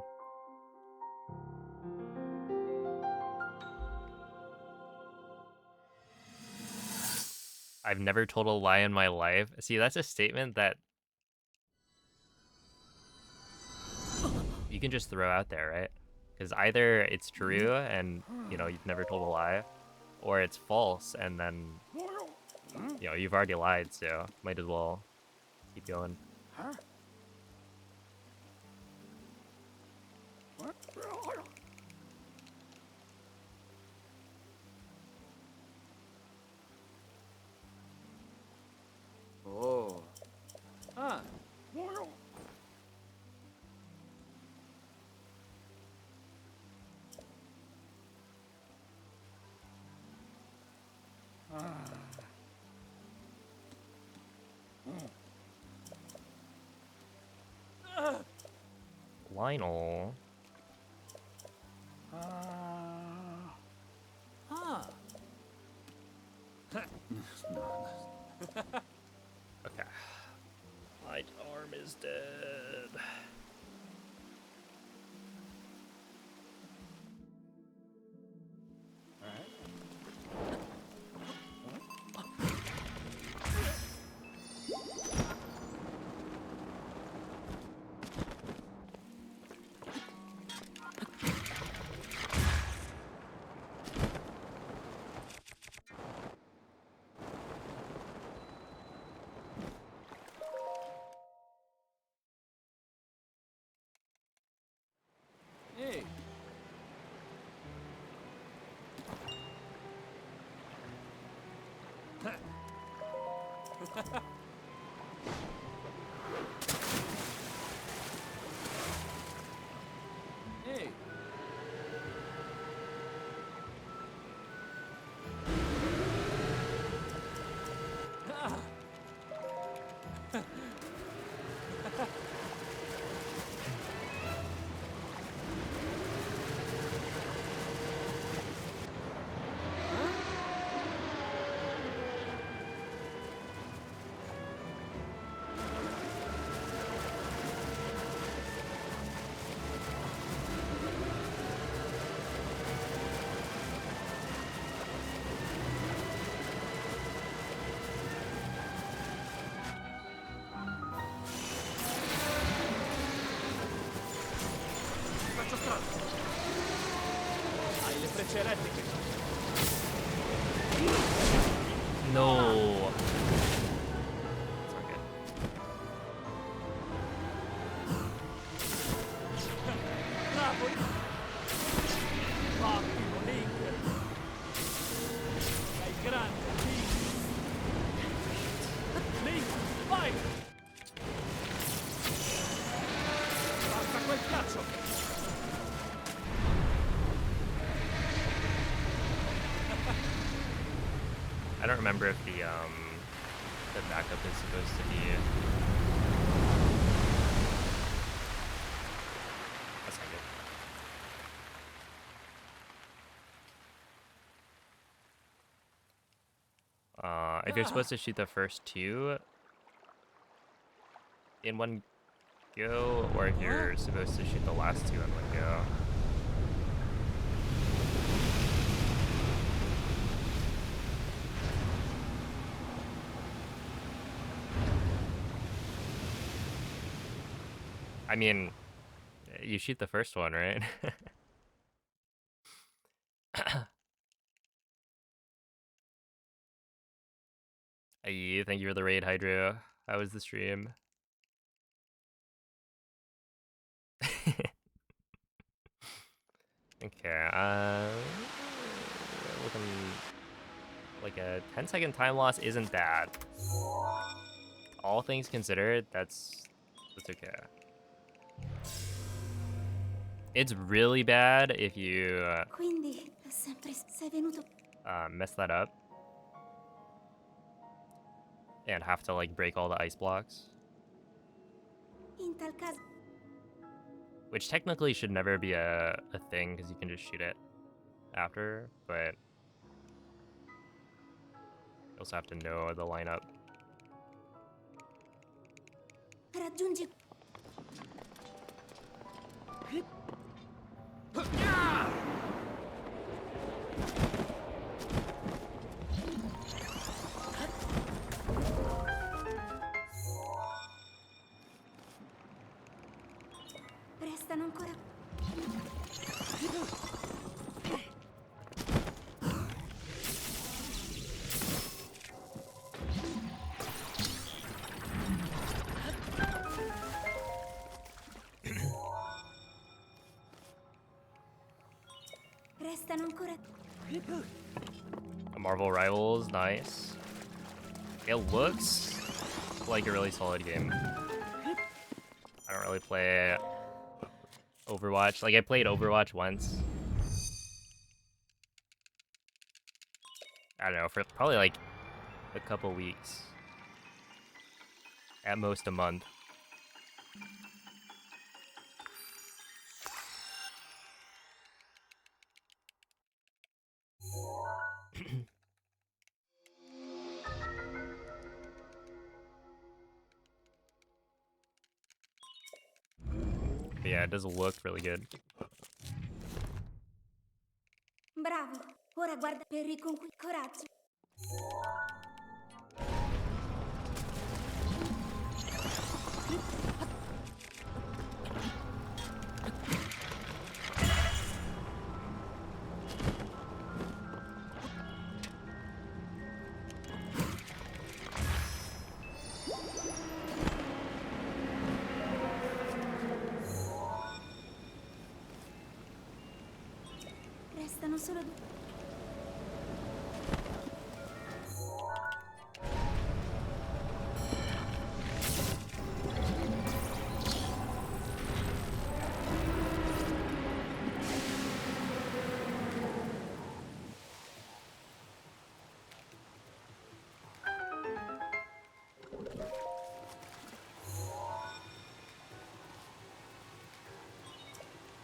I've never told a lie in my life. See, that's a statement that you can just throw out there, right? Because either it's true and, you know, you've never told a lie, or it's false and then, you know, you've already lied, so might as well keep going. Oh. Ah. Lionel. Okay. My arm is dead. Hey. Hey. Faccio strada. Hai le frecce elettriche. No. It's okay. Bravo! Ottimo, Link! Sei grande, Link! Link, vai! Basta quel cazzo! I don't remember if the backup is supposed to be. That's not good. If you're supposed to shoot the first two in one go, or if you're supposed to shoot the last two in one go. I mean, you shoot the first one, right? Hey, thank you for the raid, Hydro. How was the stream? Okay, looking like a 10-second time loss isn't bad. All things considered, that's okay. It's really bad if you Quindi è sempre sei venuto mess that up and have to like break all the ice blocks, in tal caso. which technically should never be a thing because you can just shoot it after, but you also have to know the lineup. Raggiungi. Restano ancora. Restano ancora. Marvel Rivals, nice. It looks like a really solid game. I don't really play Overwatch. Like, I played Overwatch once. I don't know, for probably like a couple weeks. At most a month. But yeah, it does look really good. Bravo. Ora guarda per riconquistare coraggio. Restano solo due.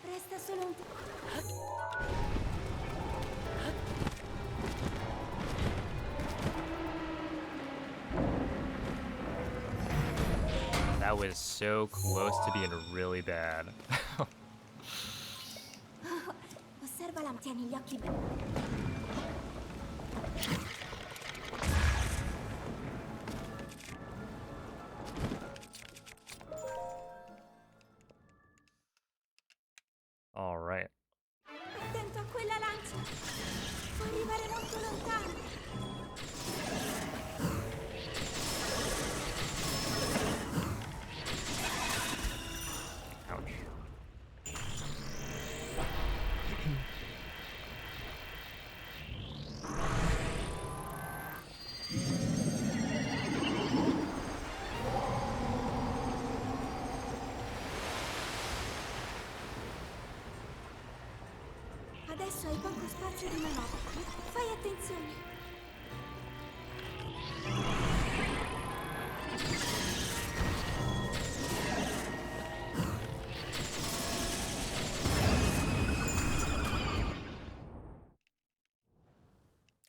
Resta solo un. That was so close to being really bad. Osservala, tieni gli occhi bene. All right. Attento a quella lancia. Può arrivare molto lontano. Ouch. Adesso hai poco spazio di manovra. Fai attenzione.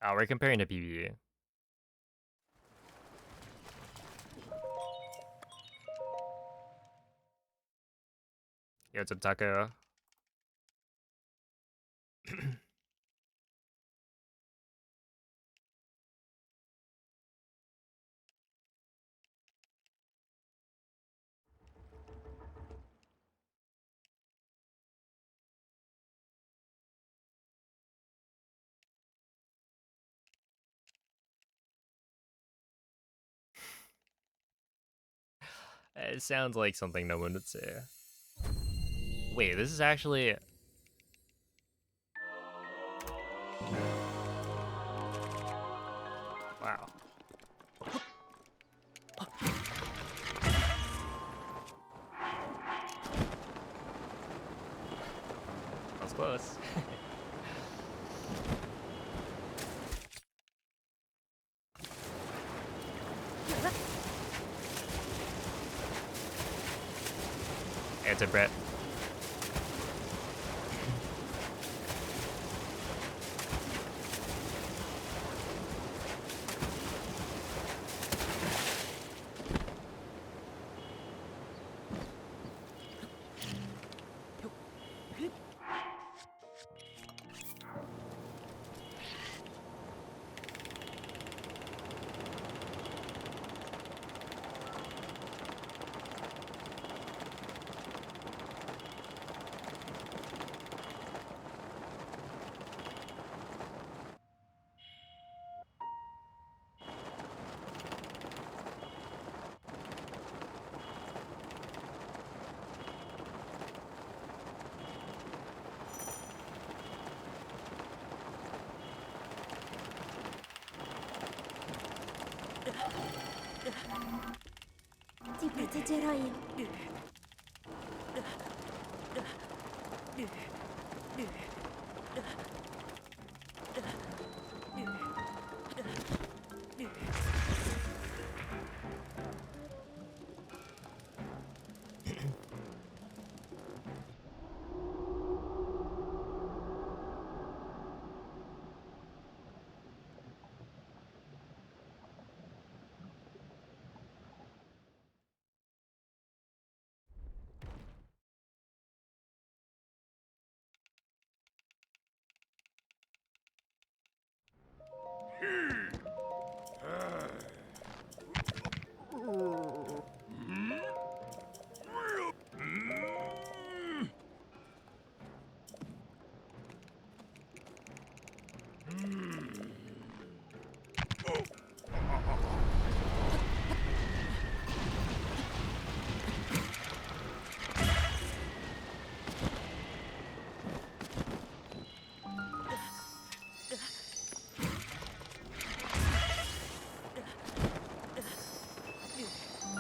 Oh, we're comparing to PvE. Yo, what's up, Taco? It sounds like something no one would say. Wait, this is actually... Wow. close. Answer, Brett. Ti proteggerò io.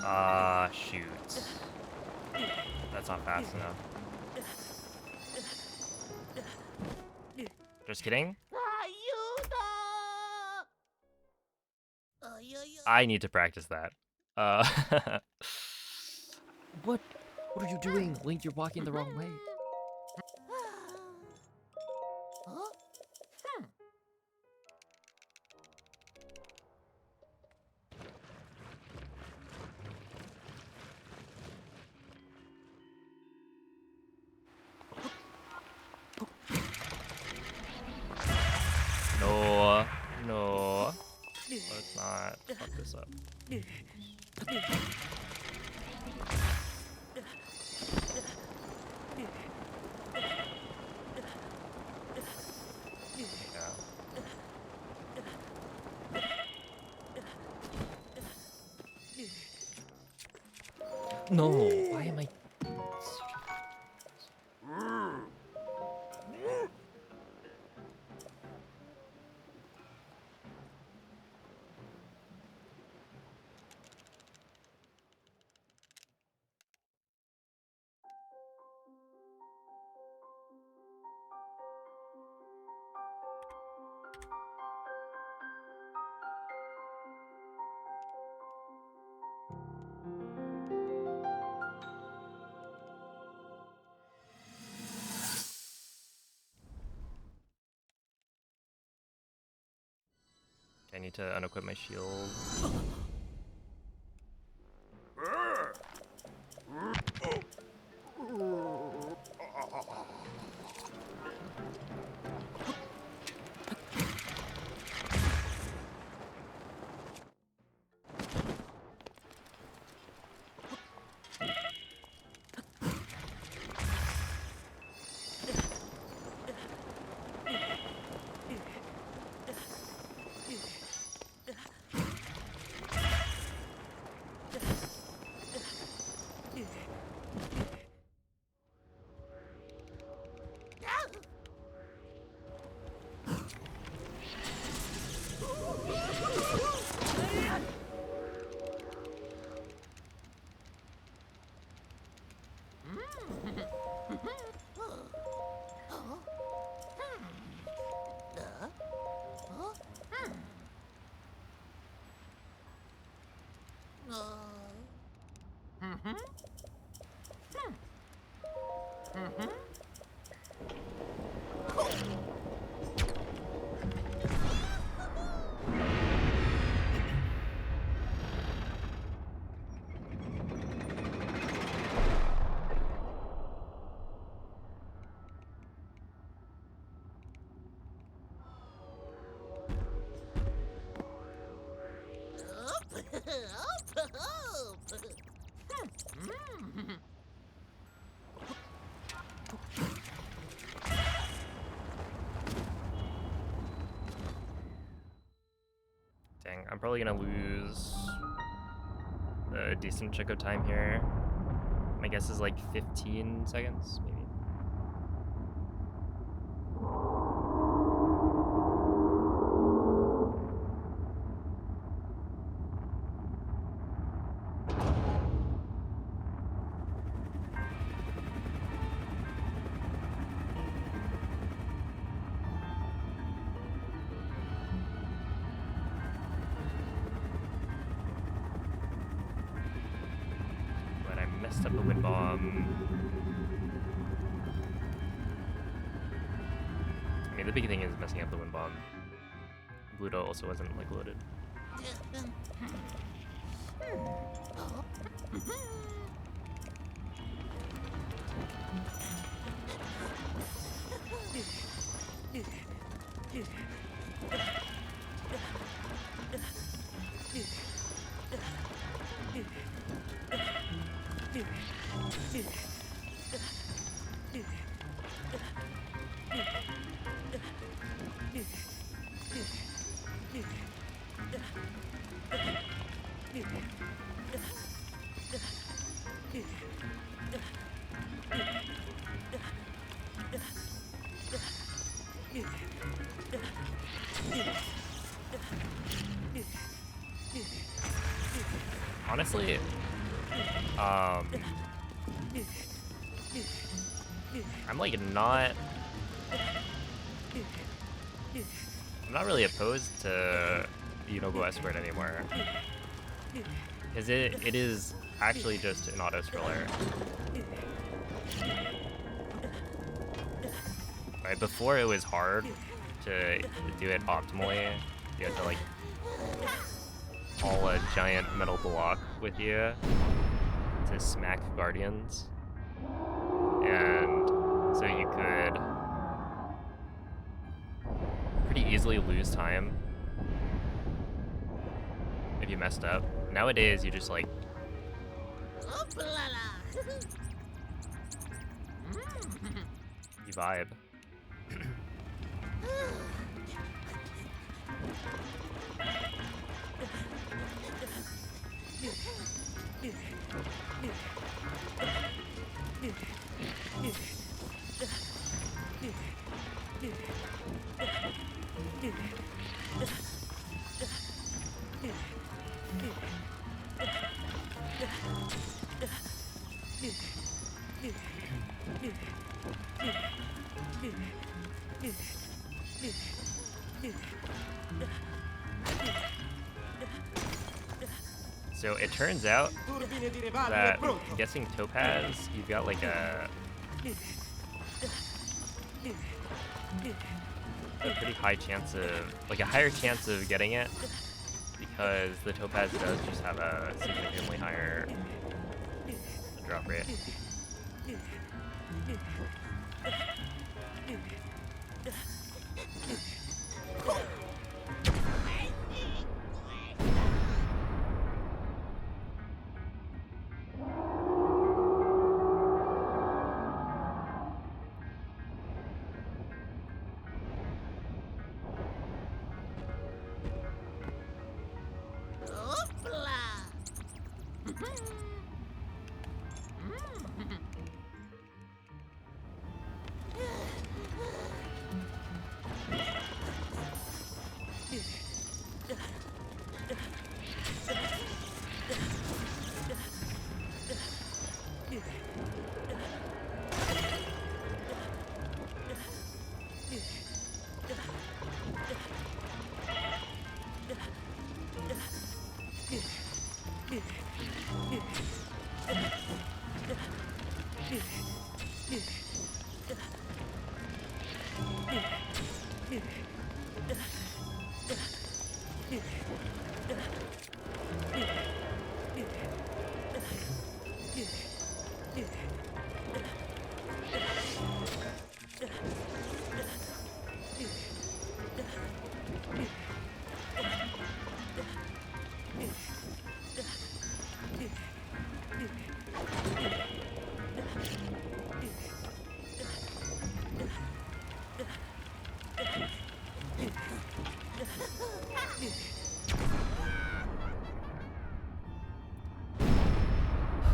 Ah, shoot. That's not fast enough. Just kidding. I need to practice that. Uh, What? What are you doing? Link, you're walking the wrong way. no, no. Let's not fuck this up. Yeah. No, why am I? I need to unequip my shield. Dang, I'm probably gonna lose a decent chunk of time here. My guess is like 15 seconds, maybe. But I messed up the wind bomb. I mean, the big thing is messing up the wind bomb. Bluto also wasn't like loaded. Honestly, I'm like not. I'm not really opposed to Yunobo Escort anymore, because it is actually just an auto scroller. Right before it was hard to do it optimally. You had to like haul a giant metal block with you to smack guardians, and so you could pretty easily lose time if you messed up. Nowadays, you just like you vibe. So it turns out that I'm guessing Topaz, you've got like a pretty high chance of, like a higher chance of getting it, because the Topaz does just have a significantly higher drop rate.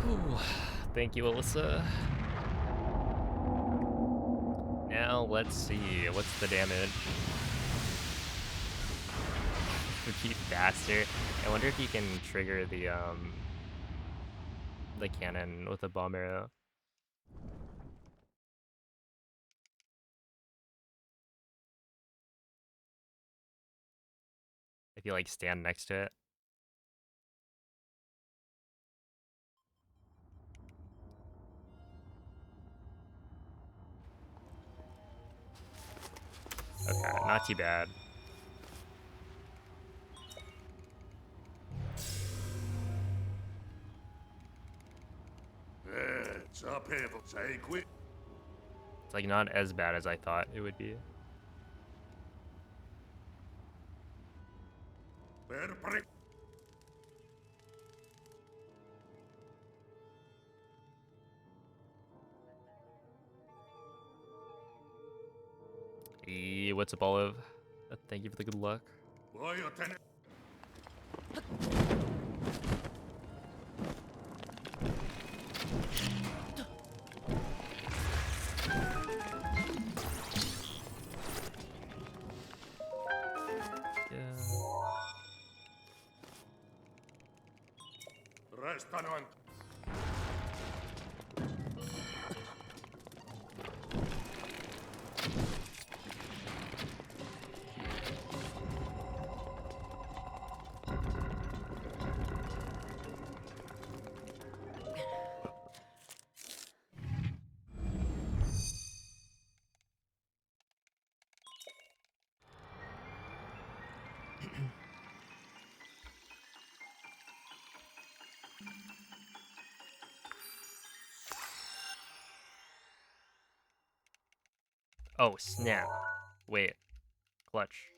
Whew. Thank you, Alyssa. Now let's see. What's the damage? Repeat faster. I wonder if you can trigger the cannon with a bomb arrow. If you like stand next to it. Okay, not too bad. Sapevo, sei qui. It's like not as bad as I thought it would be. Per pre... What's up, Olive? Thank you for the good luck. Voglio tenere... Yeah. Restano ancora. Oh, snap. Wait. Clutch.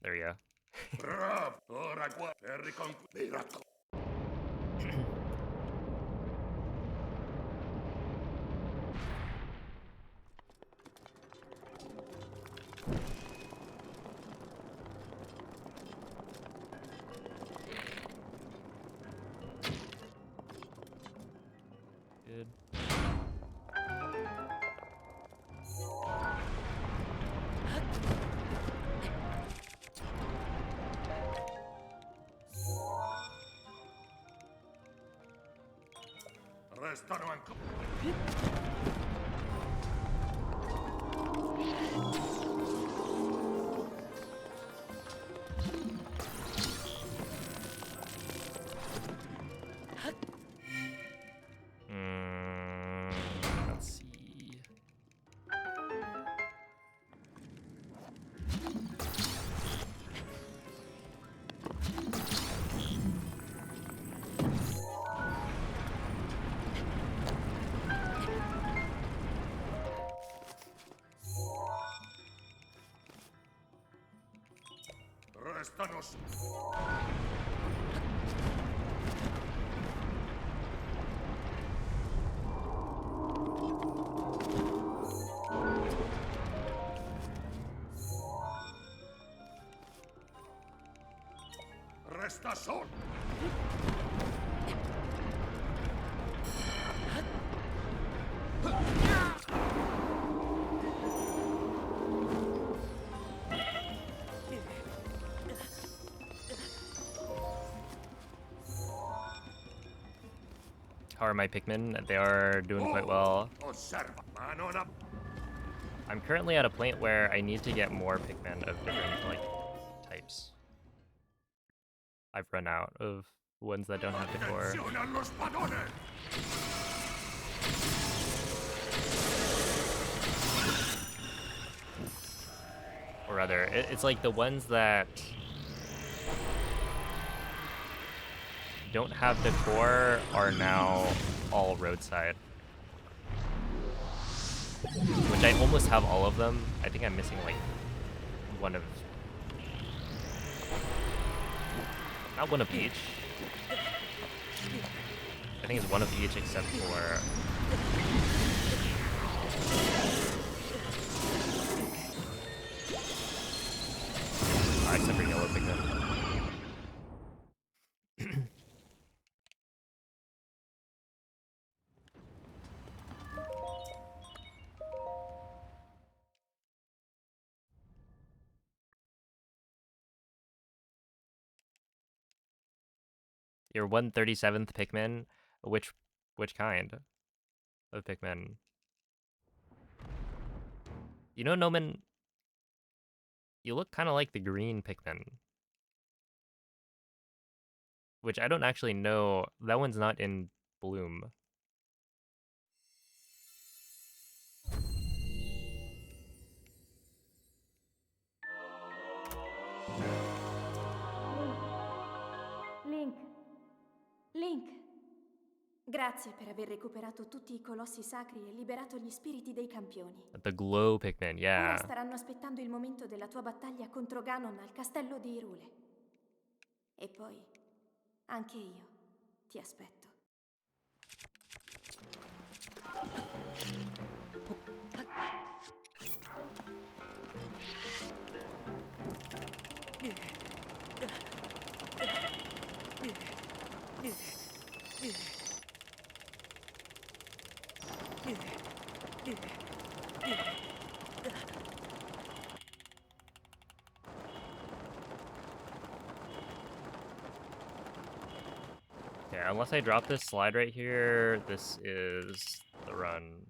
There we go. Bravo! Ora qua per riconquistare. Good. Restano ancora. Let's see. Restano su. Resta solo. How are my Pikmin? They are doing quite well. Osserva, ma non ha... I'm currently at a point where I need to get more Pikmin of different, like, types. I've run out of ones that don't have the core. Attenzione allo spadone! Or rather, it's like the ones that don't have the core are now all roadside. Which I almost have all of them. I think I'm missing like one of... Not one of each. I think it's one of each except for... except for yellow Pikmin. Your 137th Pikmin? Which kind of Pikmin? You know, Noman, you look kind of like the green Pikmin. Which I don't actually know. That one's not in bloom. Link. Link. Grazie per aver recuperato tutti i colossi sacri e liberato gli spiriti dei campioni. The glow Pikmin, Ora yeah. staranno aspettando il momento della tua battaglia contro Ganon al castello di Hyrule. E poi, anche io ti aspetto. Okay, unless I drop this slide right here, this is the run.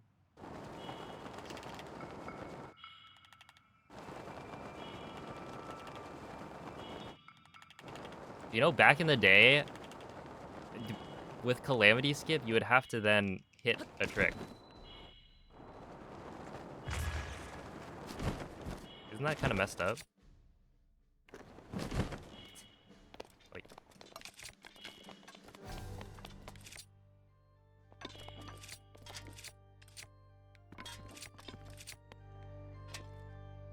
You know, back in the day, with Calamity Skip, you would have to then hit a trick. Isn't that kind of messed up? Like,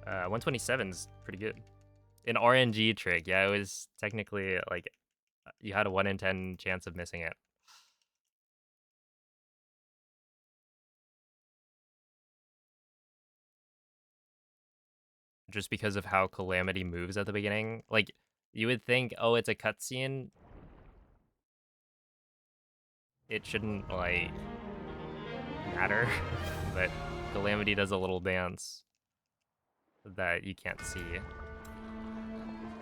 uh, 127's pretty good. An RNG trick, yeah, it was technically like you had a 1 in 10 chance of missing it. Just because of how Calamity moves at the beginning. Like, you would think, oh, it's a cutscene. It shouldn't, like, matter. But Calamity does a little dance that you can't see.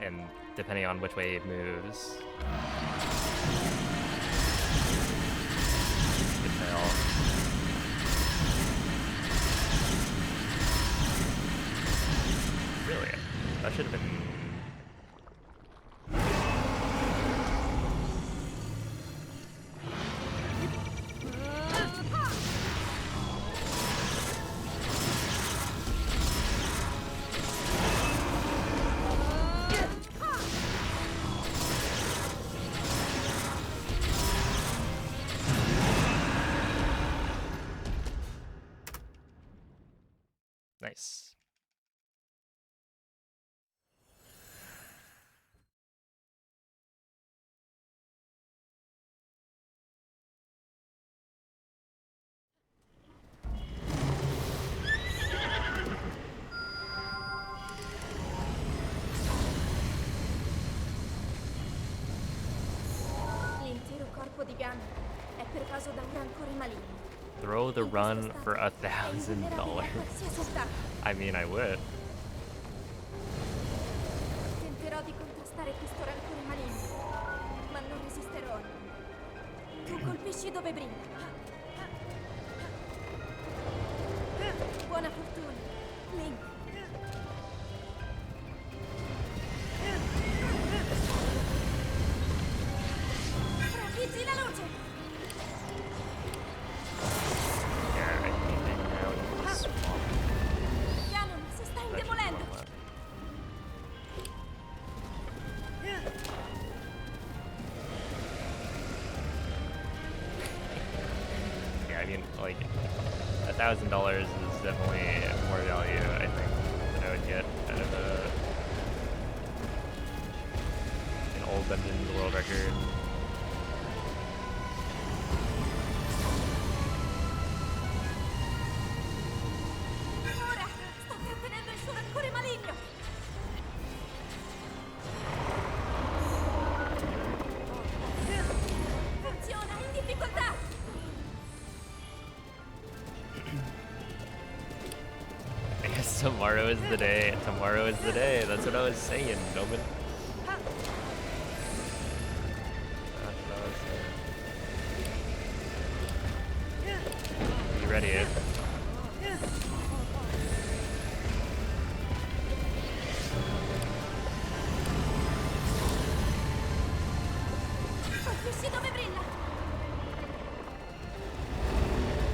And depending on which way it moves. Good tell. Really? That should have been... Nice. L'intero corpo di Ganon è pervaso da un rancore maligno. Throw the In questo run stato for è $1,000. invulnerabile a qualsiasi attacco. I mean, I would. Tenterò di contrastare questo rancore maligno, ma non resisterò. Tu colpisci dove brinda. Buona fortuna. like $1,000 is definitely more value, I think, than I would get out of an old Dungeons World Record. Ora sta trattenendo il suo rancore maligno. Funziona, in difficoltà. I guess tomorrow is the day. Tomorrow is the day. That's what I was saying, Noman. That's what I was saying. You ready? Colpisci dove brilla.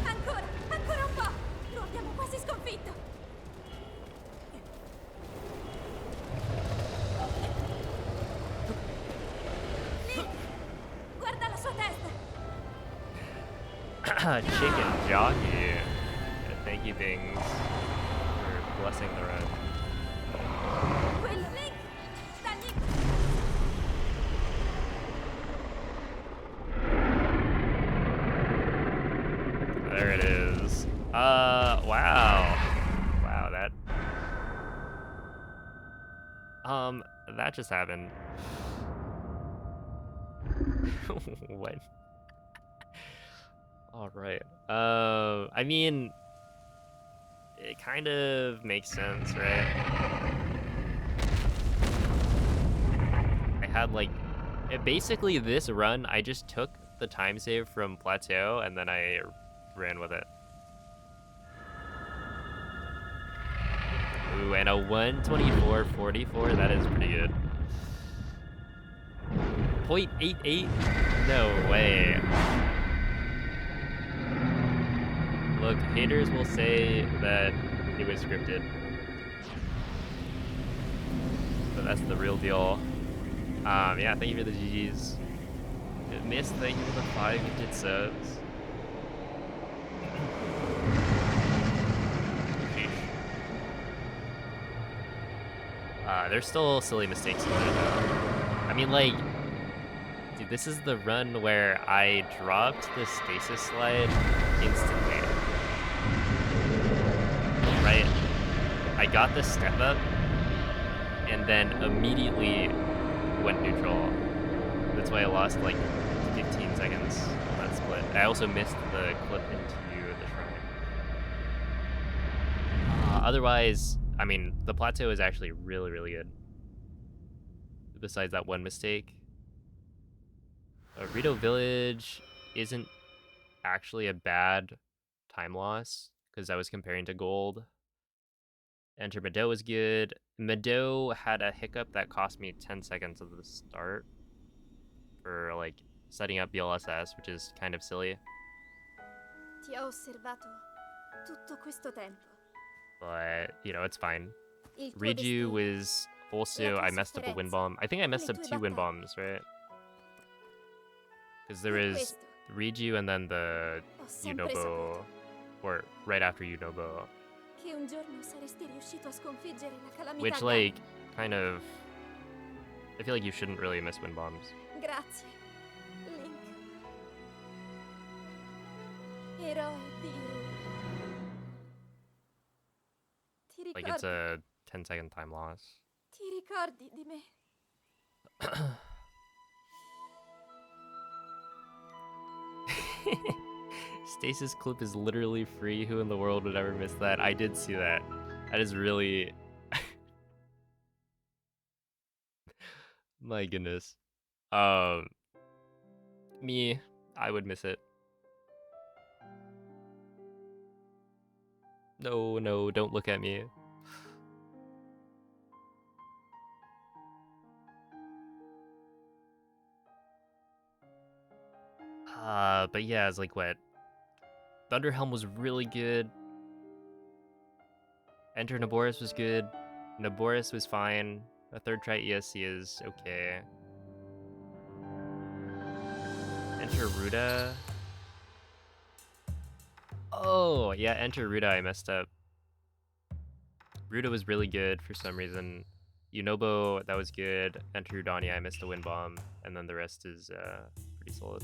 Ancora, ancora un po'. Lo abbiamo quasi sconfitto. Link, guarda la sua testa. Chicken jockey. Thank you, things, for blessing the run. Quello, Link. Dagli. There it is. Wow. Wow, that just happened. What? All right. I mean, it kind of makes sense, right? I had like, basically this run, I just took the time save from Plateau and then I ran with it. Ooh, and a 124.44, that is pretty good. 0.88? No way. Look, haters will say that it was scripted. But that's the real deal. Yeah, thank you for the GGs. Missed, thank you for the 5 gifted subs. There's still silly mistakes in there though. I mean, like, dude, this is the run where I dropped the stasis slide instantly. Right? I got the step up and then immediately went neutral. That's why I lost like 15 seconds on that split. I also missed the clip into the shrine. Otherwise, I mean, the plateau is actually really, really good. Besides that one mistake. Rito Village isn't actually a bad time loss because I was comparing to gold. Enter Mado is good. Mado had a hiccup that cost me 10 seconds of the start for like setting up BLSS, which is kind of silly. Ti ho osservato tutto questo tempo. But, you know, it's fine. Il tuo Riju destino, was also, la tua I messed up a wind sofferenza, bomb. I think I messed le up tue 2 wind battaglie. bombs, right? Because there Per was questo Riju and then the ho sempre Yunobo, saputo or right after Yunobo, che un giorno saresti riuscito a sconfiggere la calamità. which like kind of, I feel like you shouldn't really miss wind bombs. Grazie, Link. Eroe di... Ti Like ricordi, it's a 10-second time loss. ti ricordi di me? Stasis clip is literally free. Who in the world would ever miss that? I did see that. That is really... My goodness. Me, I would miss it. No, no, don't look at me. But yeah, it's like what? Thunderhelm was really good. Enter Naboris was good. Naboris was fine. A third try ESC is okay. Enter Ruda. Oh, yeah, enter Ruda, I messed up. Ruda was really good for some reason. Unobo, that was good. Enter Udani, I missed a wind bomb. And then the rest is pretty solid.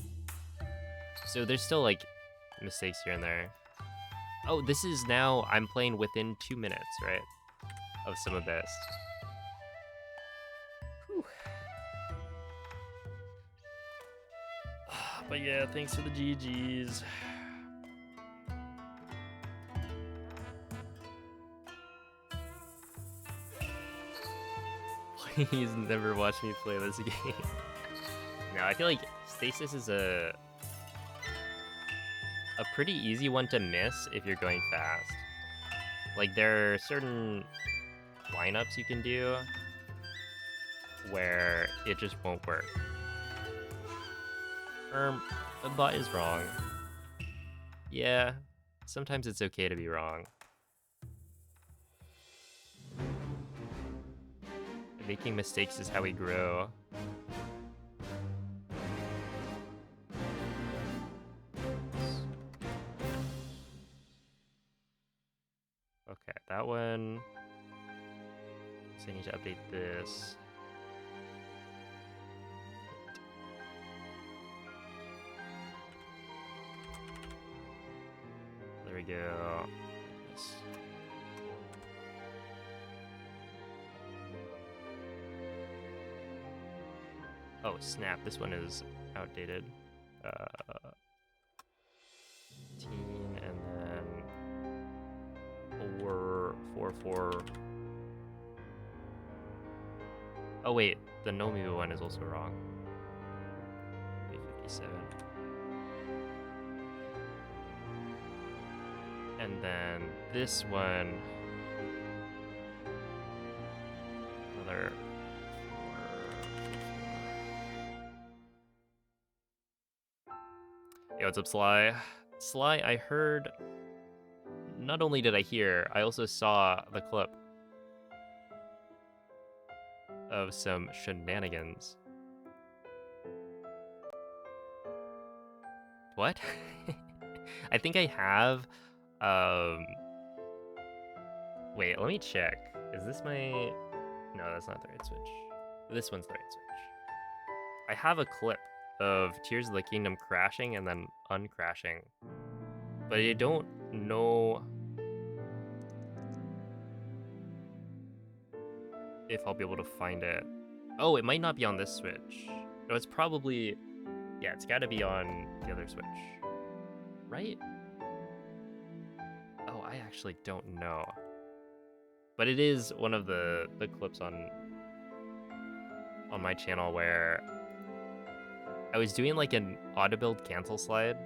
So there's still like mistakes here and there. Oh, this is now, I'm playing within 2 minutes, right? Of some of best. But yeah, thanks for the GGs. Please never watch me play this game. No, I feel like Stasis is a pretty easy one to miss if you're going fast. Like, there are certain lineups you can do where it just won't work. The bot is wrong. Yeah, sometimes it's okay to be wrong. Making mistakes is how we grow. Okay, that one. So I need to update this. There we go. Yes. Oh snap! This one is outdated. 15 and then 4, 4, 4. Oh wait, the Nomibu one is also wrong. 57. And then this one, another 4. Yo, what's up, Sly? Sly, I heard. Not only did I hear, I also saw the clip of some shenanigans. What? I think I have. Wait, let me check. Is this my? No, that's not the right switch. This one's the right switch. I have a clip of Tears of the Kingdom crashing and then uncrashing, but I don't know if I'll be able to find it. Oh, it might not be on this switch. No, it's probably, yeah, it's got to be on the other switch, right? Oh, I actually don't know. But it is one of the clips on my channel where I was doing like an auto build cancel slide,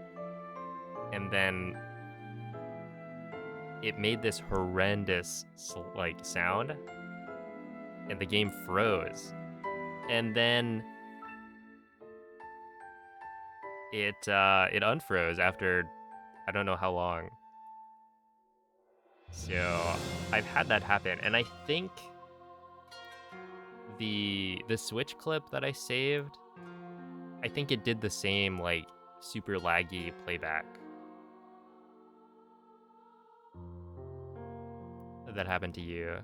and then it made this horrendous like sound, and the game froze, and then it unfroze after I don't know how long. So I've had that happen, and I think the Switch clip that I saved, I think it did the same, like super laggy playback that happened to you.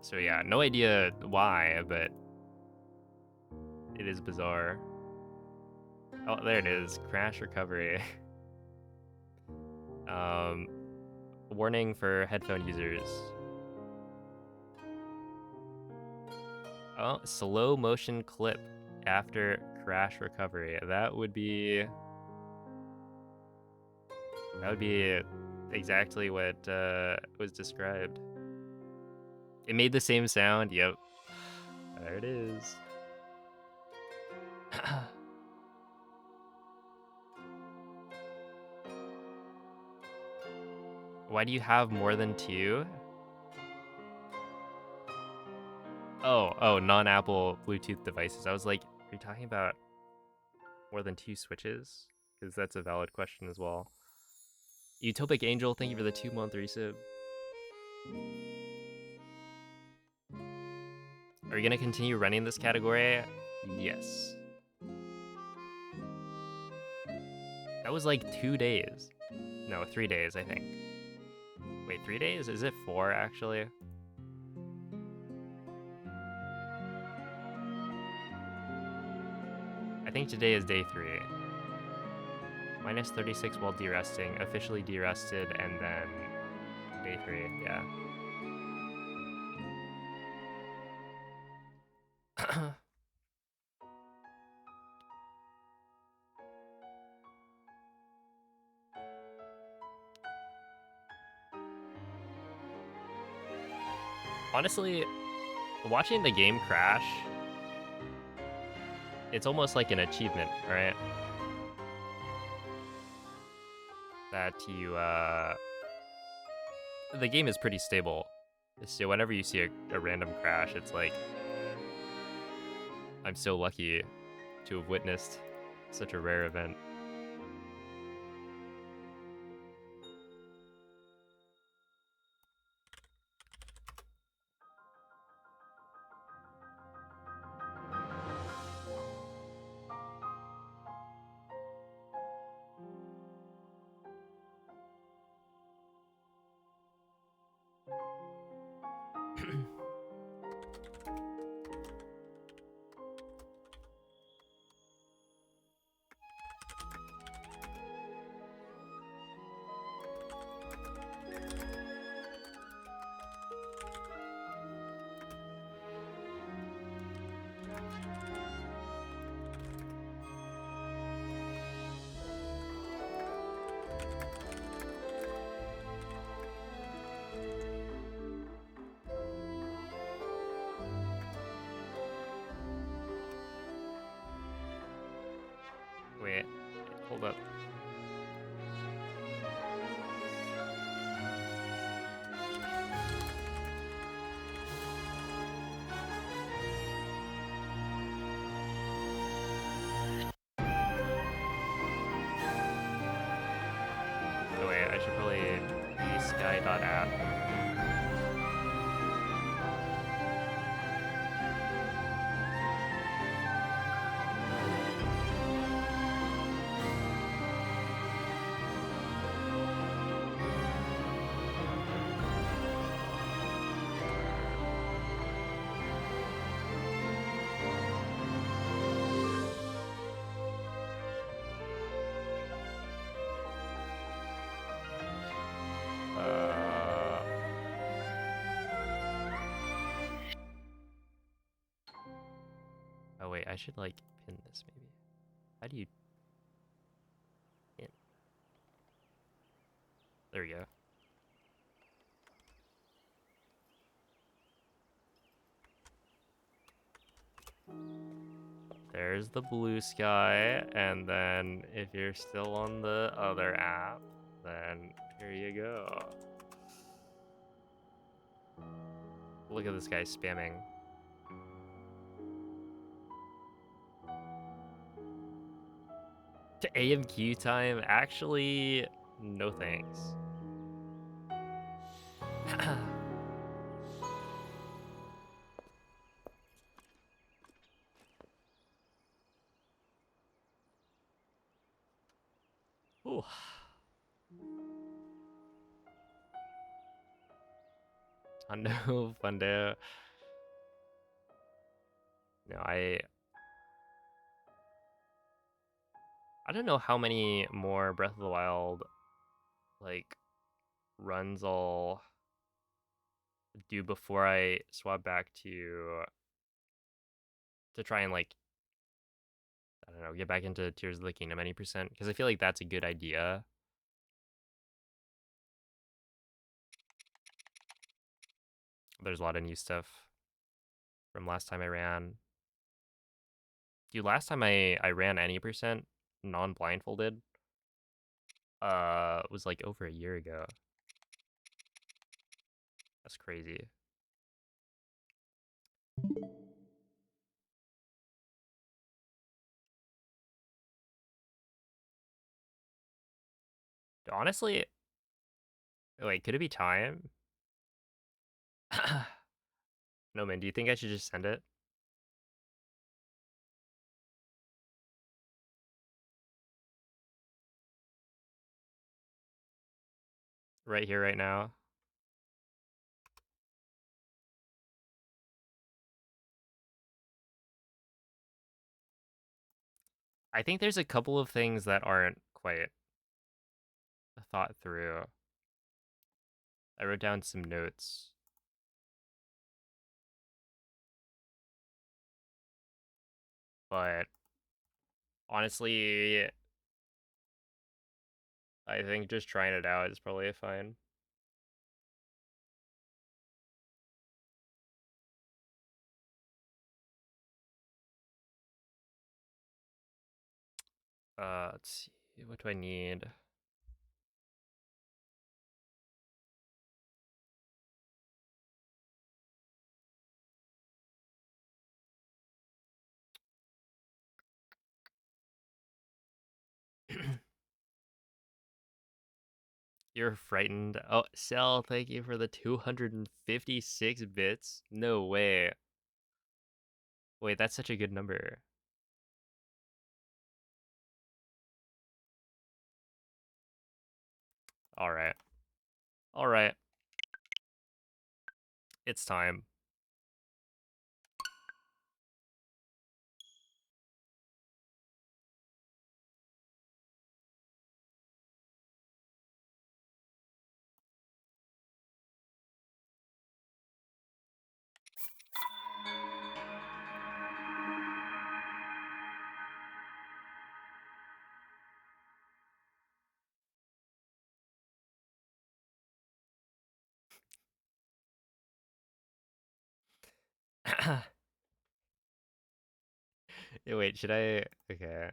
So yeah, no idea why, but it is bizarre. Oh, there it is. Crash recovery. Warning for headphone users. Oh, slow motion clip after crash recovery. That would be exactly what was described. It made the same sound. Yep. There it is. Why do you have more than 2? Oh, non-Apple Bluetooth devices. I was like, are you talking about more than 2 switches? Because that's a valid question as well. Utopic Angel, thank you for the 2-month resub. Are you gonna continue running this category? Yes. That was like 2 days. No, 3 days, I think. Wait, 3 days? Is it 4, actually? I think today is day 3. Minus 36 while de-resting, officially de-rested, and then day 3, yeah. Honestly, watching the game crash, it's almost like an achievement, right? That you, the game is pretty stable. So whenever you see a random crash, it's like, I'm so lucky to have witnessed such a rare event. Wait, hold up. Oh wait, I should probably use sky.app. Oh wait, I should like pin this maybe. How do you pin? There we go. There's the blue sky, and then if you're still on the other app, then here you go. Look at this guy spamming. To AMQ time? Actually, no thanks. Ooh. Hundo, Fundo. No, I don't know how many more Breath of the Wild like runs I'll do before I swap back to try and like I don't know, get back into Tears of the Kingdom any percent because I feel like that's a good idea. There's a lot of new stuff from last time I ran. Dude, last time I ran any percent non-blindfolded was like over a year ago. That's crazy. Honestly, wait, could it be time? No, man, do you think I should just send it? right here, right now. I think there's a couple of things that aren't quite thought through. I wrote down some notes. But honestly, I think just trying it out is probably fine. Let's see. What do I need? You're frightened. Oh, Cell, thank you for the 256 bits. No way. Wait, that's such a good number. All right. All right. It's time. Wait, should I? Okay.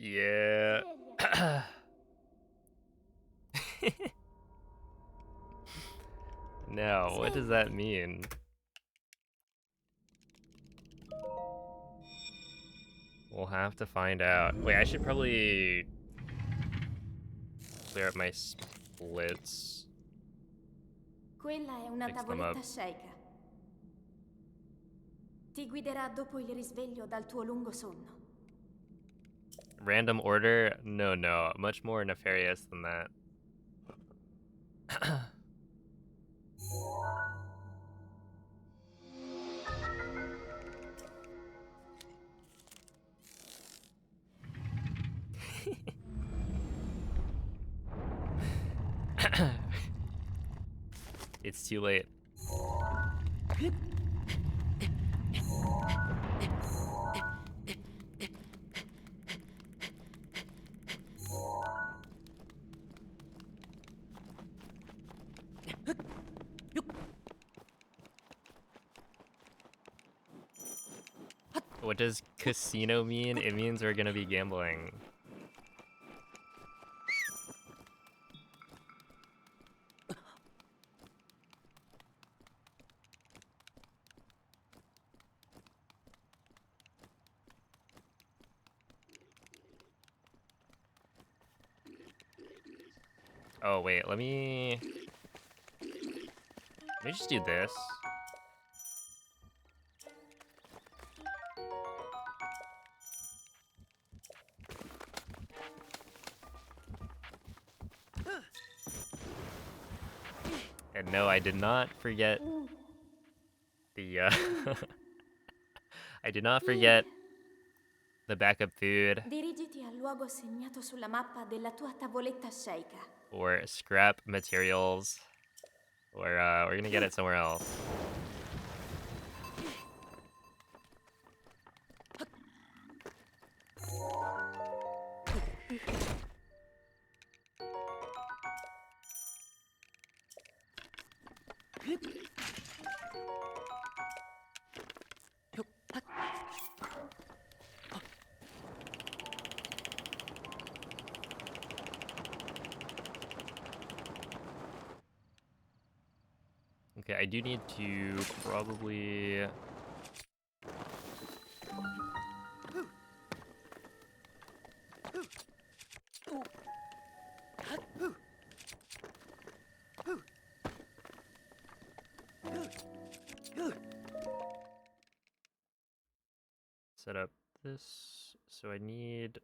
Yeah. No, what does that mean? We'll have to find out. Wait, I should probably clear up my splits. Quella è una Fix them up. tavoletta sceicca. Ti guiderà dopo il risveglio dal tuo lungo sonno. Random order? No, no. Much more nefarious than that. It's too late. What does casino mean? It means we're gonna be gambling. Oh wait, let me just do this. And no, I did not forget the I did not forget the backup food Dirigiti al luogo segnato sulla mappa della tua tavoletta sceicca. or scrap materials. Or we're gonna get it somewhere else. Okay, I do need to probably... set up this. So I need...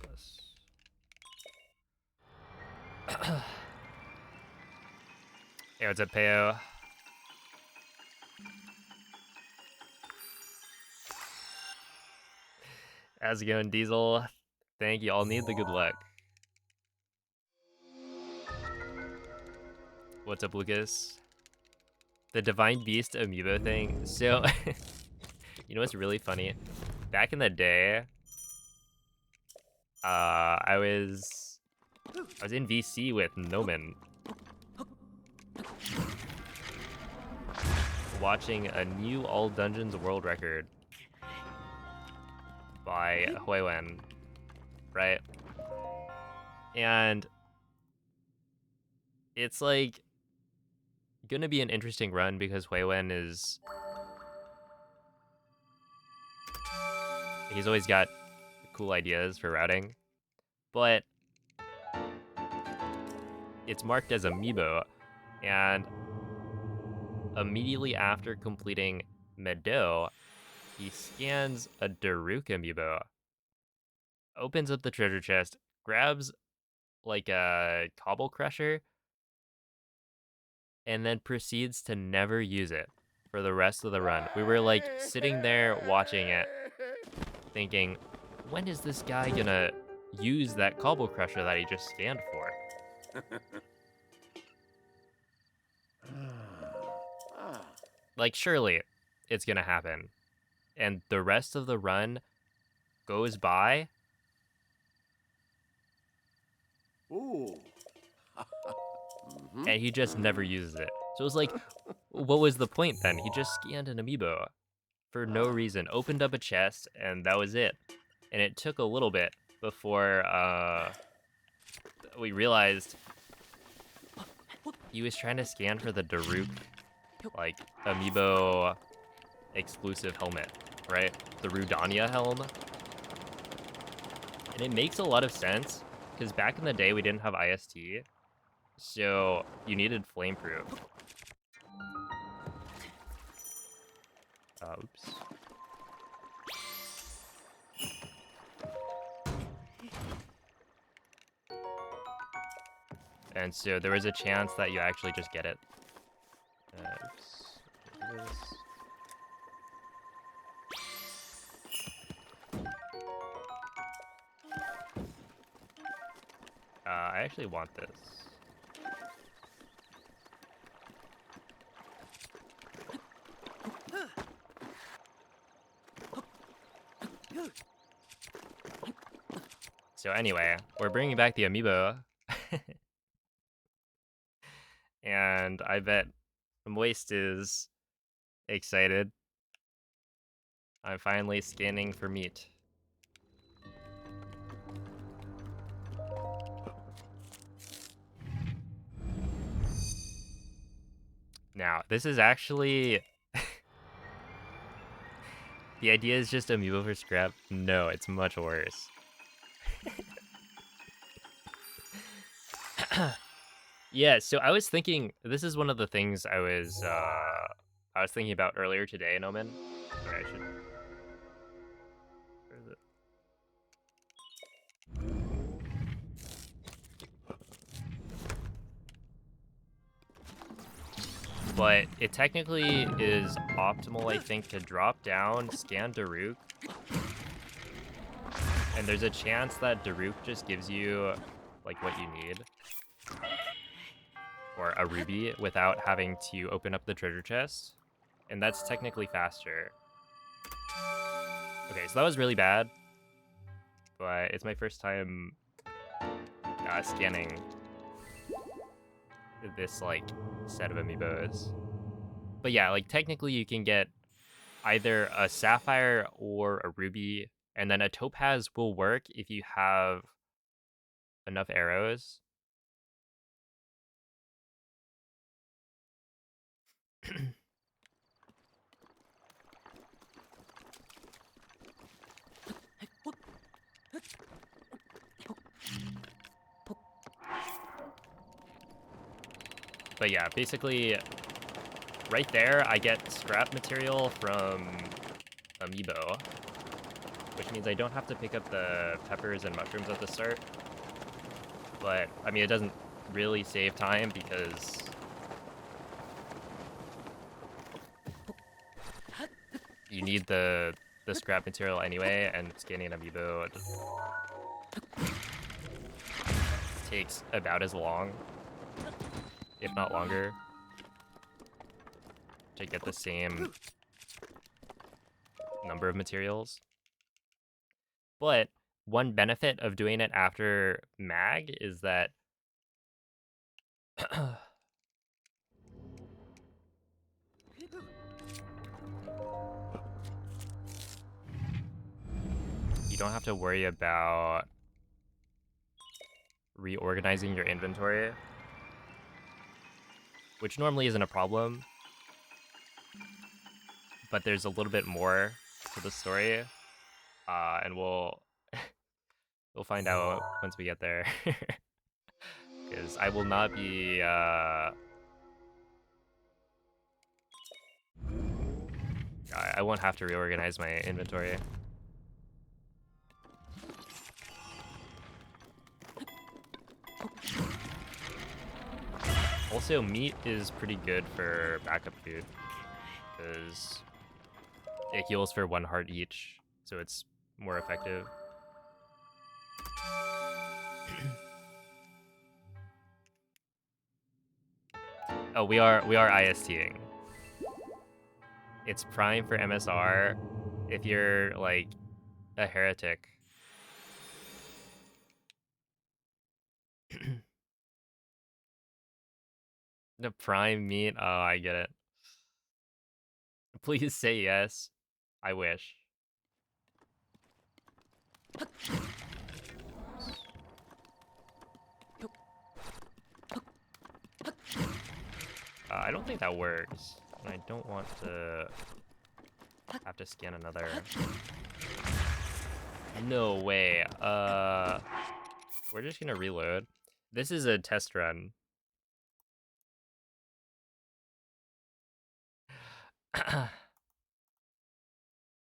this. Hey, what's up, Peo? How's it going, Diesel? Thank you. I'll need the good luck. What's up, Lucas? The Divine Beast amiibo thing. So, you know what's really funny? Back in the day, I was in VC with Nomen, watching a new All Dungeons world record by Huiwen, right? And it's like gonna be an interesting run because Huiwen is... he's always got cool ideas for routing, but it's marked as amiibo, and immediately after completing Meadow, he scans a Daruk amiibo, opens up the treasure chest, grabs like a cobble crusher, and then proceeds to never use it for the rest of the run. We were like sitting there watching it, thinking, when is this guy gonna use that cobble crusher that he just scanned for? Like, surely it's gonna happen. And the rest of the run goes by, Ooh. and he just never uses it. So it was like, what was the point then? He just scanned an amiibo for no reason, opened up a chest, and that was it. And it took a little bit before we realized he was trying to scan for the Daruk, like, amiibo exclusive helmet, right? The Rudania helm. And it makes a lot of sense, because back in the day we didn't have IST, so you needed flameproof. Oops. And so there was a chance that you actually just get it. Oops. Do this. I actually want this. So anyway, we're bringing back the amiibo. And I bet Moist is excited. I'm finally scanning for meat. Now, this is actually... the idea is just amiibo for scrap. No, it's much worse. Yeah, so I was thinking, this is one of the things I was thinking about earlier today, Nomen. Sorry, I should... where is it? But it technically is optimal, I think, to drop down, scan Daruk, and there's a chance that Daruk just gives you, like, what you need. Or a ruby without having to open up the treasure chest. And that's technically faster. Okay, so that was really bad. But it's my first time scanning this, like, set of amiibos. But yeah, like technically you can get either a sapphire or a ruby, and then a topaz will work if you have enough arrows. But yeah, basically right there I get scrap material from amiibo, which means I don't have to pick up the peppers and mushrooms at the start. But I mean, it doesn't really save time because you need the scrap material anyway, and scanning an amiibo takes about as long, if not longer, to get the same number of materials. But one benefit of doing it after mag is that you don't have to worry about reorganizing your inventory, which normally isn't a problem, but there's a little bit more to the story, and we'll find out once we get there. Because I will not be I won't have to reorganize my inventory. Also, meat is pretty good for backup food because it heals for 1 heart each, so it's more effective. Oh, we are ISTing. It's prime for MSR if you're like a heretic. The prime meat. Oh, I get it. Please say yes. I wish. I don't think that works. And I don't want to have to scan another. No way. We're just gonna reload. This is a test run.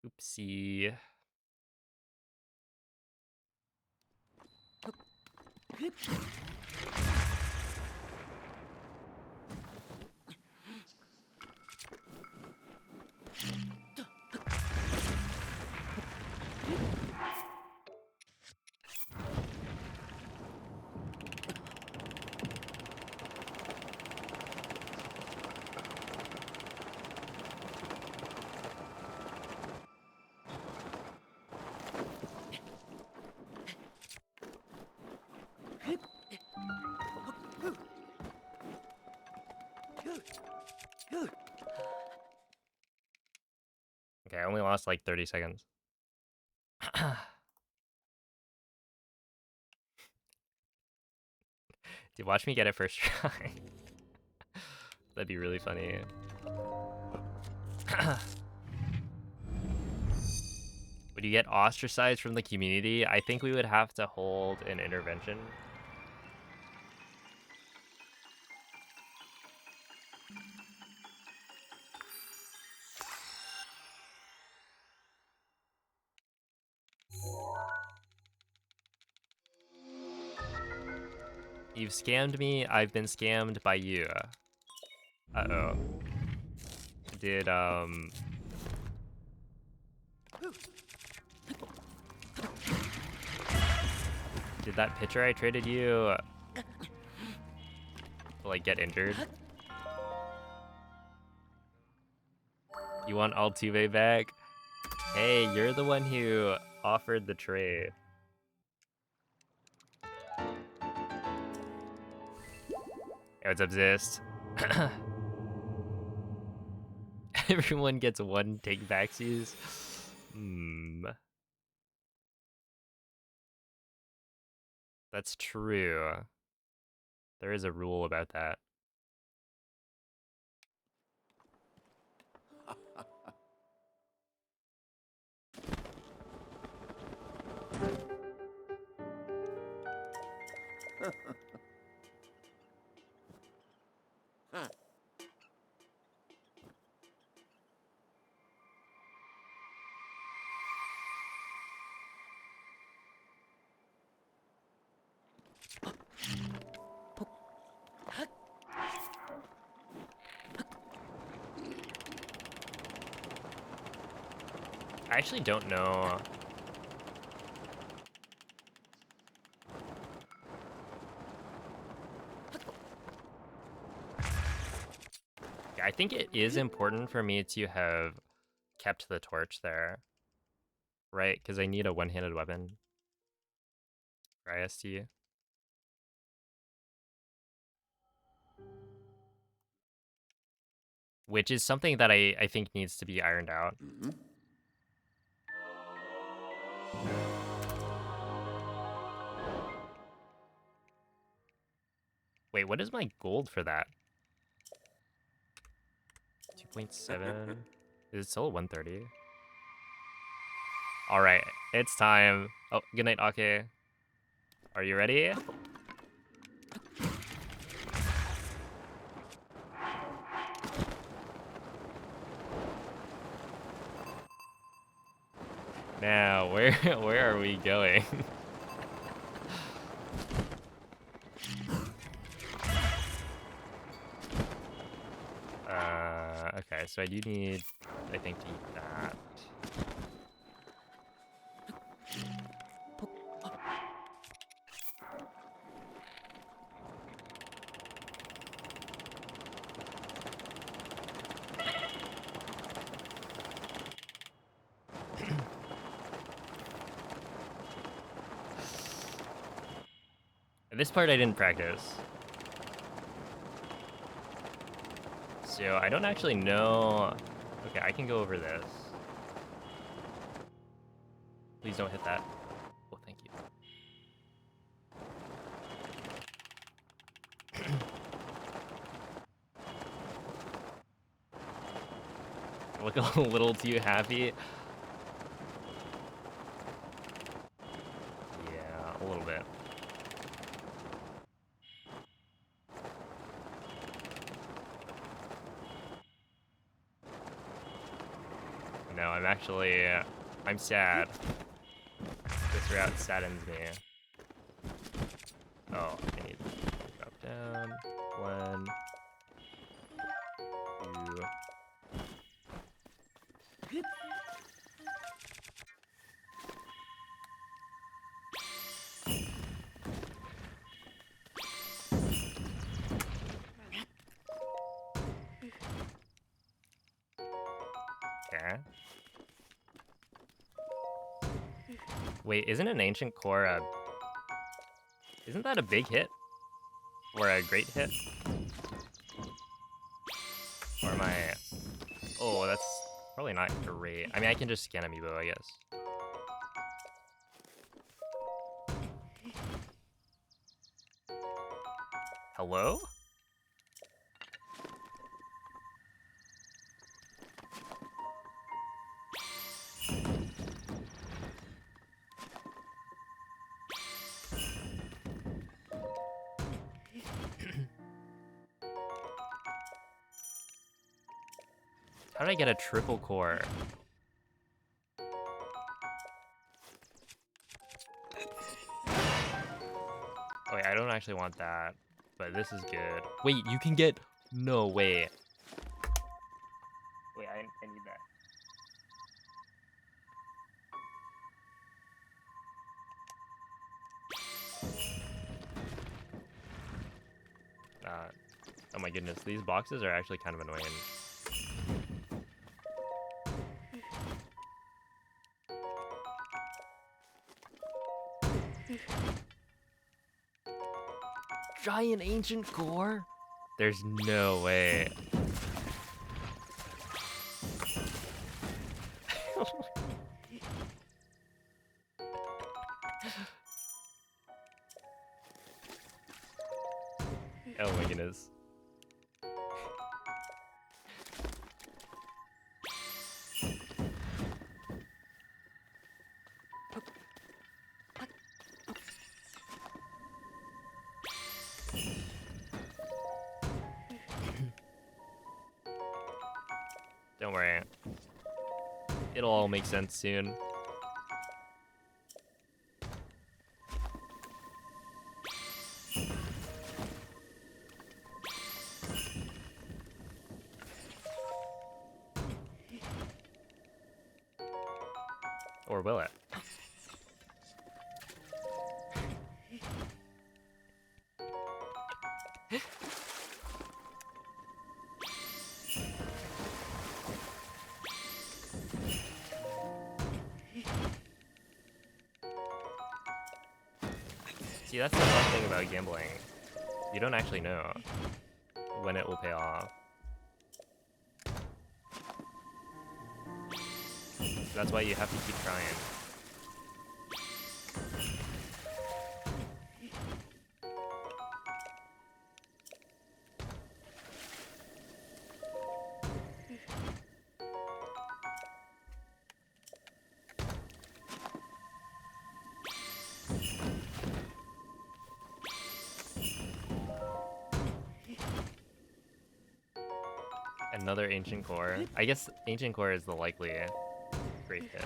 Oopsie. Okay, I only lost like 30 seconds. Dude, watch me get it first try. That'd be really funny. Would you get ostracized from the community? I think we would have to hold an intervention. You've scammed me, I've been scammed by you. Uh-oh. Did, did that pitcher I traded you, like, get injured? You want Altuve back? Hey, you're the one who offered the trade. Hey, what's up, Zist? Everyone gets one take backsies. Hmm. That's true. There is a rule about that. I actually don't know. Yeah, I think it is important for me to have kept the torch there, right? Because I need a one-handed weapon for IST. Which is something that I think needs to be ironed out. Wait, what is my gold for that? 2.7? Is it still at 130? Alright, it's time. Oh, good night, Ake. Are you ready? Now, where are we going? Okay, so I do need, I think, to eat that. This part I didn't practice. So I don't actually know. Okay, I can go over this. Please don't hit that. Oh, thank you. Look a little too happy. Yeah, a little bit. No, I'm actually, I'm sad. This route saddens me. Oh, I need to drop down. 1, 2. Okay. Wait, isn't an ancient core a... Isn't that a big hit? Or a great hit? Or am I... Oh, that's probably not great. I mean, I can just scan amiibo, I guess. Hello? How did I get a triple core? Oh, wait, I don't actually want that. But this is good. Wait, you can get... No, wait. Wait, I need that. Oh my goodness, these boxes are actually kind of annoying. Giant ancient core? There's no way. Oh my goodness. Don't worry. It'll all make sense soon. Or will it? See, that's the fun thing about gambling. You don't actually know when it will pay off. That's why you have to keep trying. Another ancient core. I guess ancient core is the likely great hit.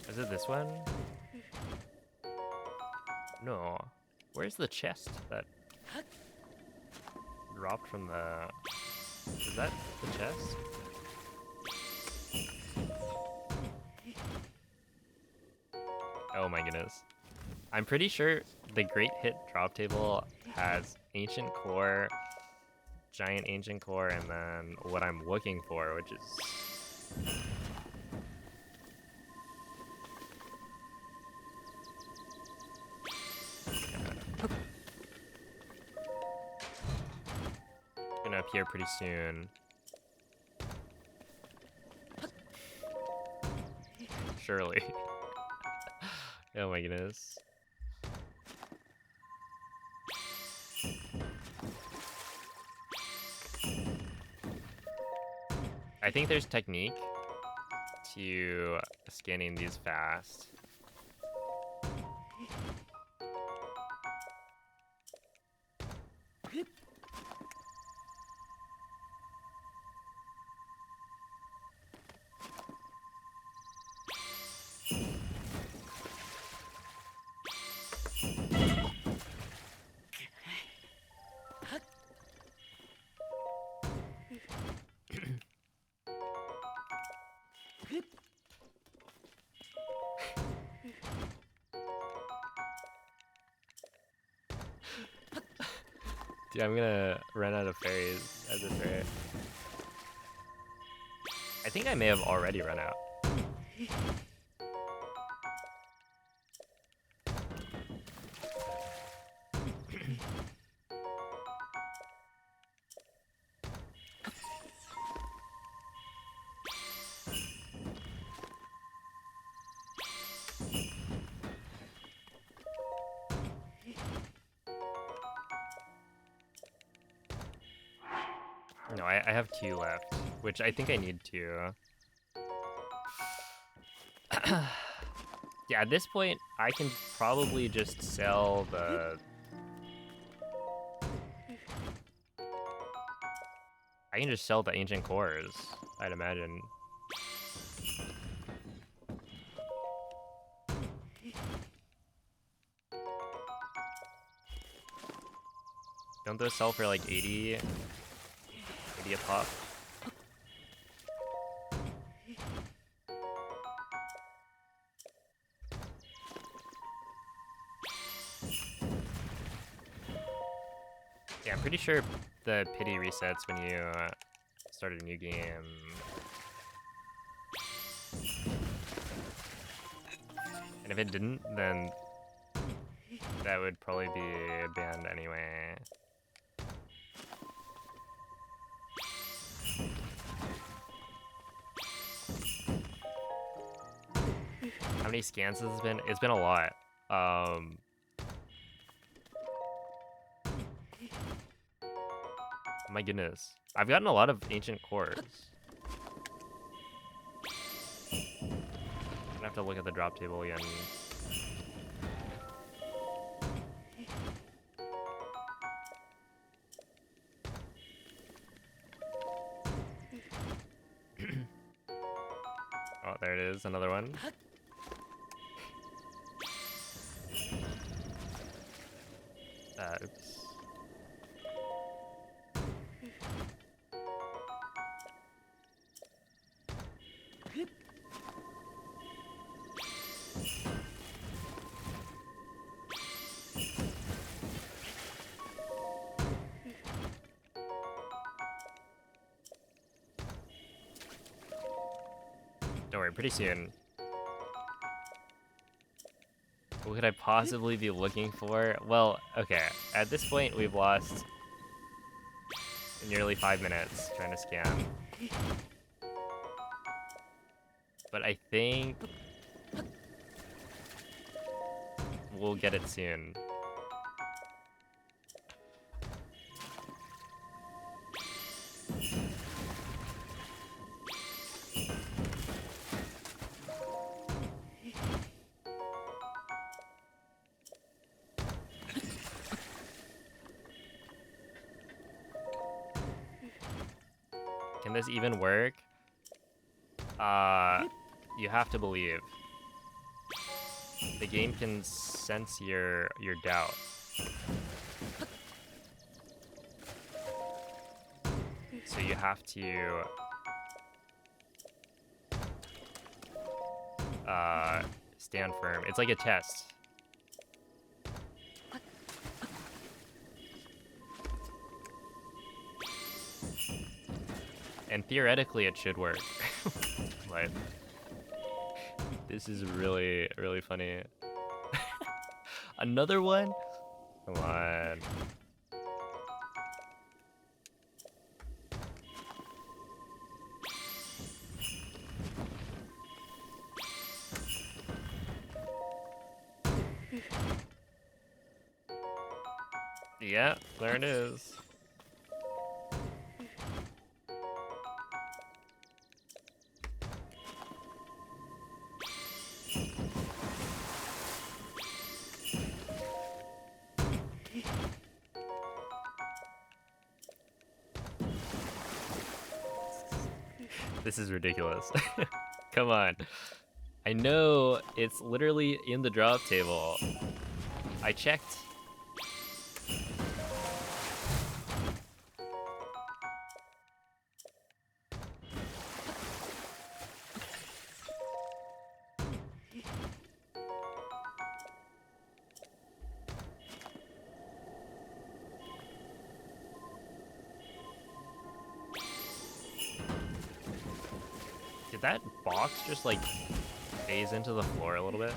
Is it this one? No. Where's the chest that dropped from the... Is that the chest? Oh my goodness. I'm pretty sure the Great Hit drop table has Ancient Core, Giant Ancient Core, and then what I'm looking for, which is... gonna appear pretty soon. Surely. Oh my goodness. I think there's technique to scanning these fast. Dude, I'm gonna run out of fairies at this rate. I think I may have already run out. No, I have 2 left, which I think I need to. Yeah, at this point, I can probably just sell the... I can just sell the ancient cores, I'd imagine. Don't those sell for like 80 a pop? Yeah, I'm pretty sure the pity resets when you start a new game. And if it didn't, then that would probably be banned anyway. How many scans has it been? It's been a lot. My goodness. I've gotten a lot of ancient cores. I'm gonna have to look at the drop table again. Oh, there it is, another one. Oops. Don't worry, pretty soon. What could I possibly be looking for? Well, okay. At this point, we've lost nearly 5 minutes trying to scan. But I think we'll get it soon. Can this even work? You have to believe. The game can sense your doubt. So you have to stand firm. It's like a test. And theoretically it should work. But this is really, really funny. Another one? Come on. Yeah, there it is. This is ridiculous. Come on. I know it's literally in the drop table. I checked. Did that box just like phase into the floor a little bit?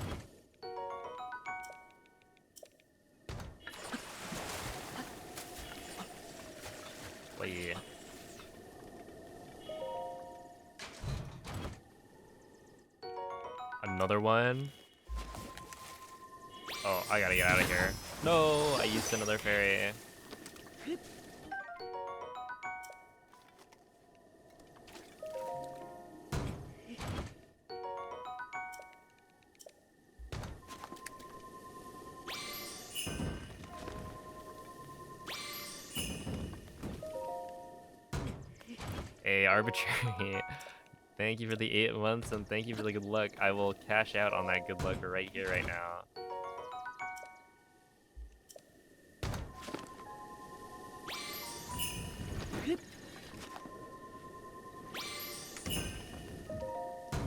Wait. Another one? Oh, I gotta get out of here. No, I used another fairy. Hey, arbitrary. Thank you for the 8 months and thank you for the good luck. I will cash out on that good luck right here, right now.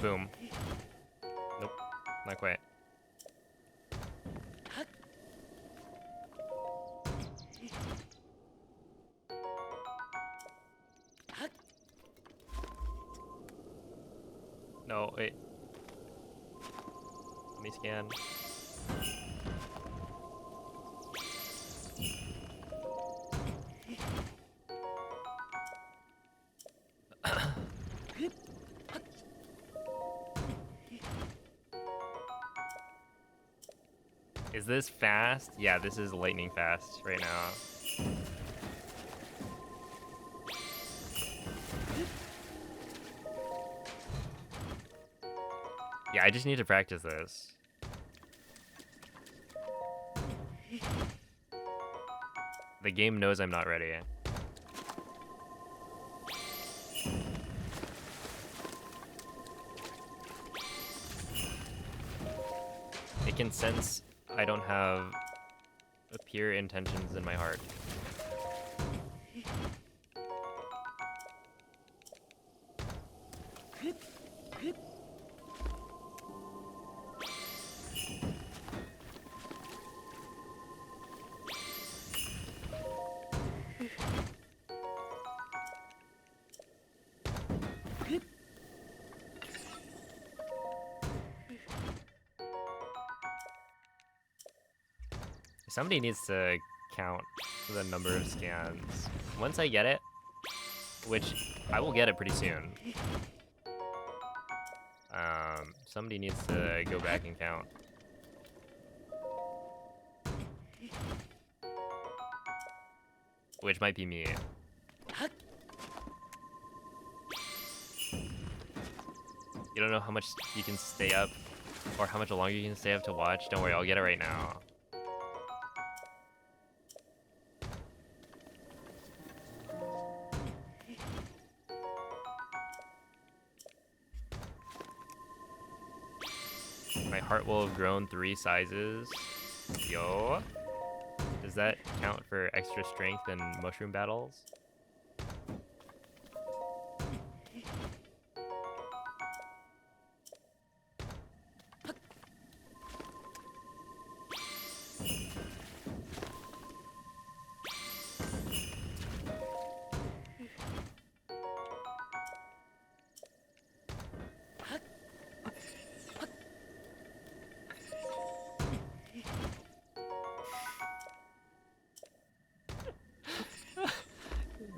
Boom. Nope, not quite. No, wait. Let me scan. Is this fast? Yeah, this is lightning fast right now. Yeah, I just need to practice this. The game knows I'm not ready. It can sense I don't have pure intentions in my heart. Somebody needs to count the number of scans. Once I get it, which I will get it pretty soon, somebody needs to go back and count. Which might be me. You don't know how much you can stay up, or how much longer you can stay up to watch? Don't worry, I'll get it right now. My heart will have grown 3 sizes. Yo. Does that count for extra strength in mushroom battles?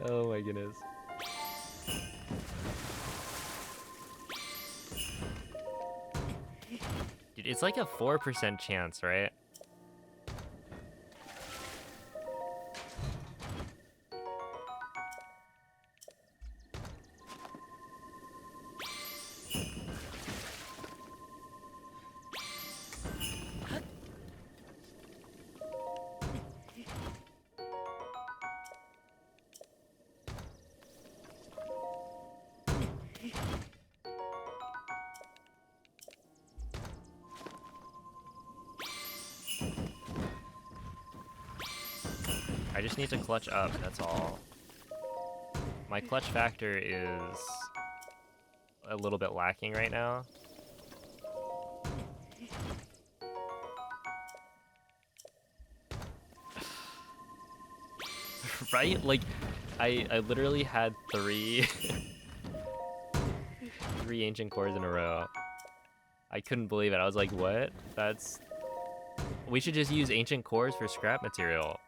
Oh my goodness. Dude, it's like a 4% chance, right? I just need to clutch up, that's all. My clutch factor is a little bit lacking right now. Right? Like, I literally had 3 3 ancient cores in a row. I couldn't believe it. I was like, what? That's... We should just use ancient cores for scrap material.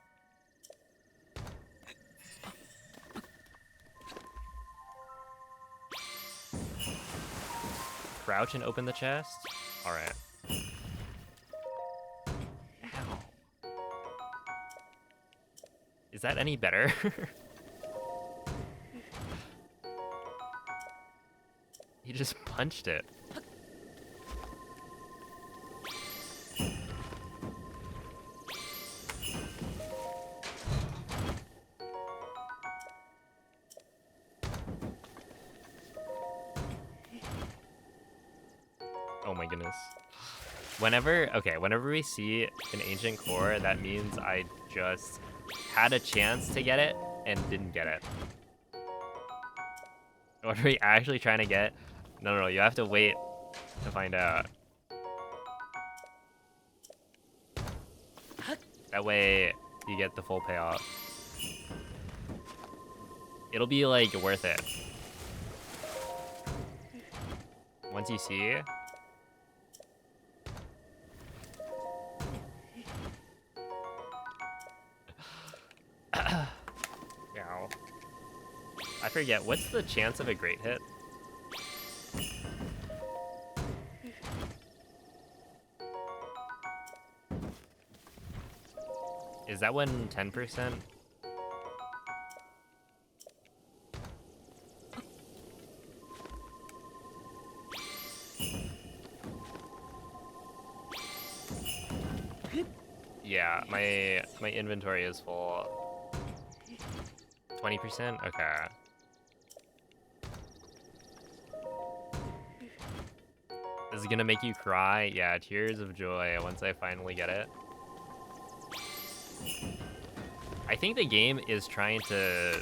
Crouch and open the chest? Alright. Ow. Is that any better? He just punched it. Oh my goodness. Whenever we see an ancient core, that means I just had a chance to get it and didn't get it. What are we actually trying to get? No, you have to wait to find out. That way you get the full payoff. It'll be like worth it. Once you see. Ow. I forget, what's the chance of a great hit? Is that one 10%? Yeah, my inventory is full. 20%? Okay. This is gonna make you cry? Yeah, tears of joy once I finally get it. I think the game is trying to...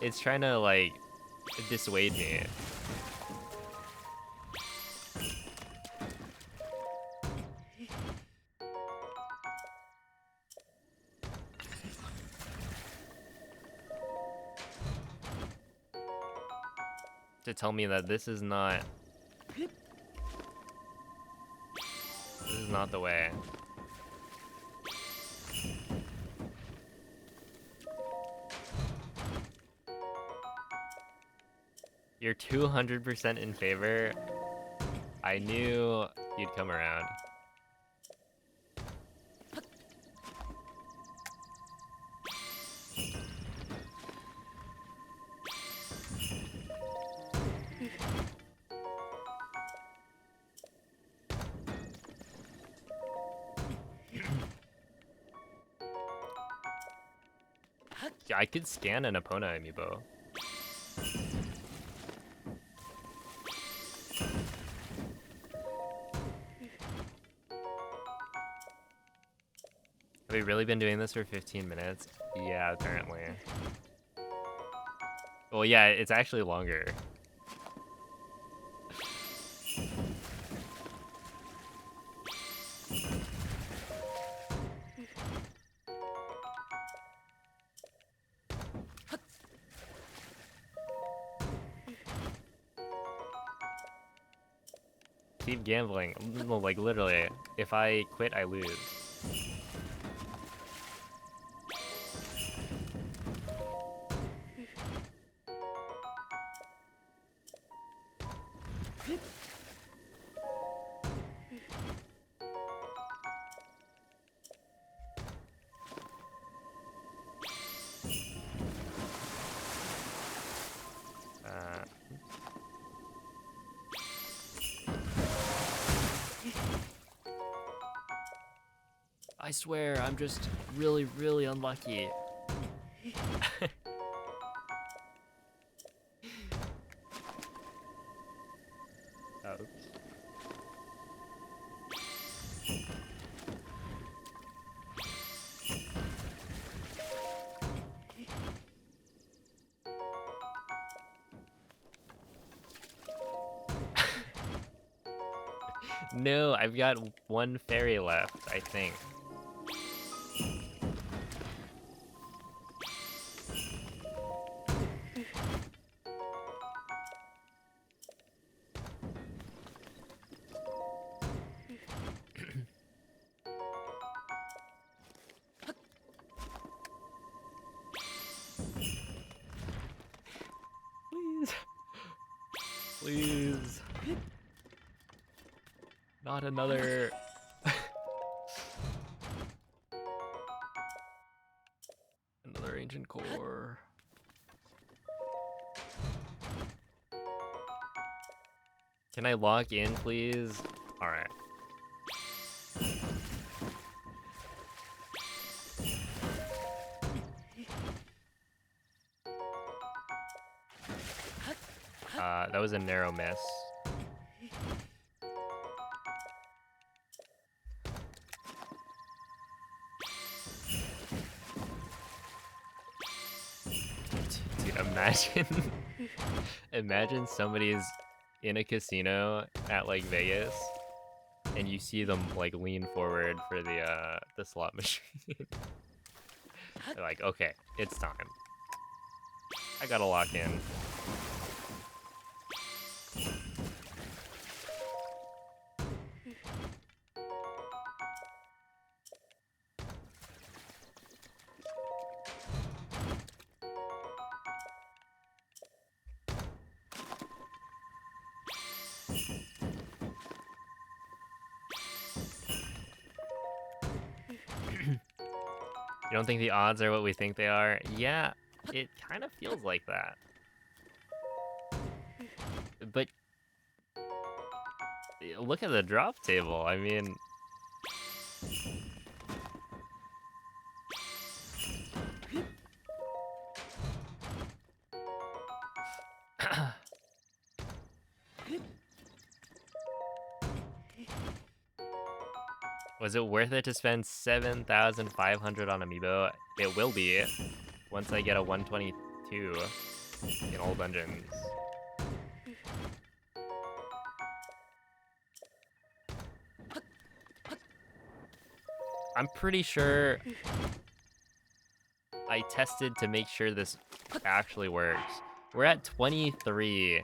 It's trying to, like, dissuade me. To tell me that this is not the way. You're 200% in favor. I knew you'd come around. Yeah, I could scan an Epona amiibo. Have we really been doing this for 15 minutes? Yeah, apparently. Well, yeah, it's actually longer. Keep gambling. No, like, literally. If I quit, I lose. I swear, I'm just really, really unlucky. Oh. No, I've got one fairy left, I think. Please. Please. Not another... another ancient core. Can I log in, please? Alright. That was a narrow miss. Dude, imagine... imagine somebody's in a casino at, like, Vegas, and you see them, like, lean forward for the slot machine. They're like, okay, it's time. I gotta lock in. You don't think the odds are what we think they are? Yeah, it kind of feels like that. But look at the drop table. I mean, was it worth it to spend 7,500 on amiibo? It will be once I get a 122 in all dungeons. I'm pretty sure I tested to make sure this actually works. We're at 23.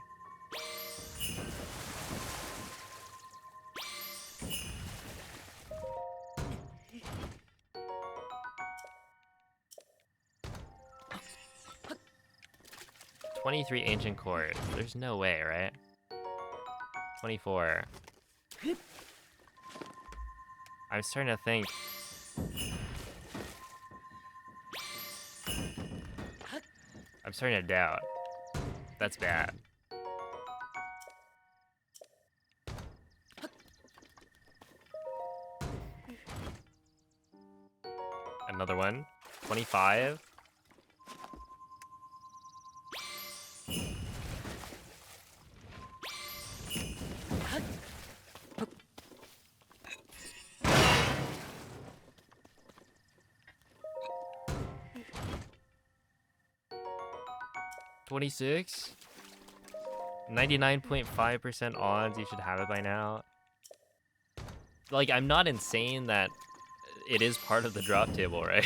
"23 ancient cores." There's no way, right? 24. I'm starting to think. I'm starting to doubt. That's bad. Another one. 25. $26. 99.5% odds you should have it by now. Like, I'm not insane that it is part of the drop table, right?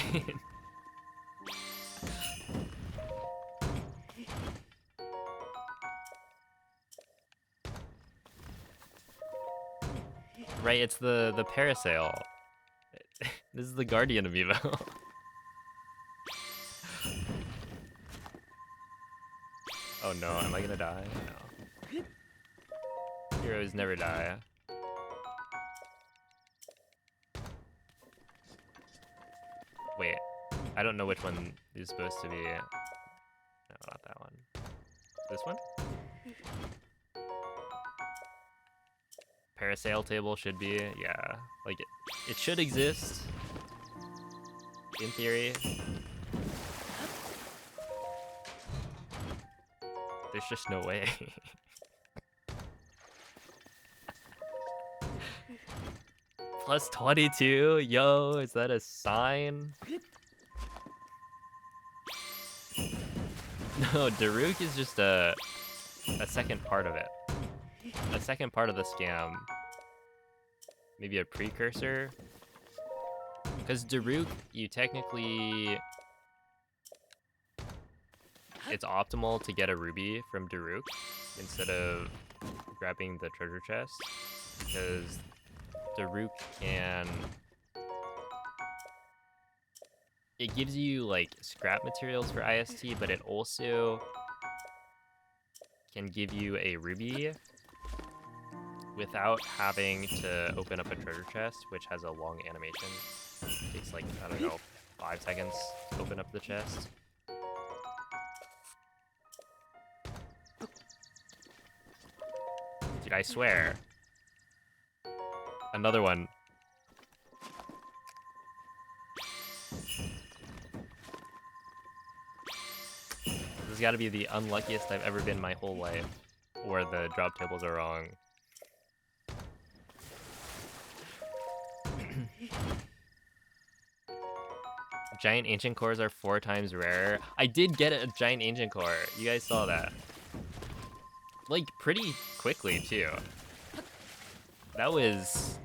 Right, it's the parasail. This is the Guardian amiibo. Oh no, am I gonna die? No. Heroes never die. Wait, I don't know which one is supposed to be. No, not that one. This one? Parasail table should be, yeah. Like, it should exist. In theory. There's just no way. Plus 22? Yo, is that a sign? No, Daruk is just a second part of it. A second part of the scam. Maybe a precursor? Because Daruk, you technically... It's optimal to get a ruby from Daruk instead of grabbing the treasure chest. Because Daruk can... It gives you, like, scrap materials for IST, but it also can give you a ruby without having to open up a treasure chest, which has a long animation. It takes, like, I don't know, 5 seconds to open up the chest. Dude, I swear. Another one. This has got to be the unluckiest I've ever been my whole life, where the drop tables are wrong. Giant ancient cores are 4 times rarer. I did get a giant ancient core. You guys saw that. Like, pretty quickly, too. That was,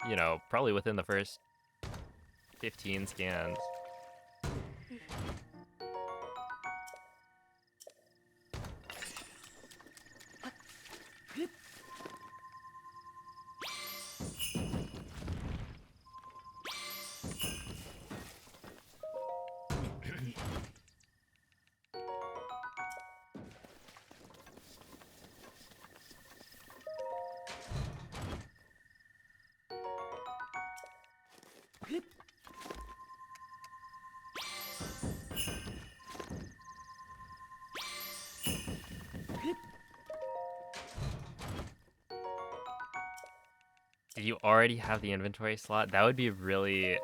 you know, probably within the first 15 scans. you already have the inventory slot, that would be really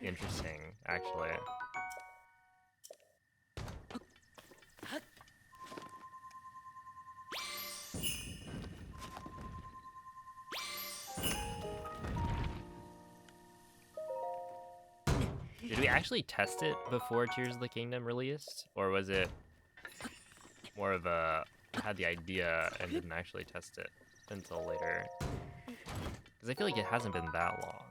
interesting, actually. Did we actually test it before Tears of the Kingdom released? Or was it more of a had the idea and didn't actually test it until later? Because I feel like it hasn't been that long.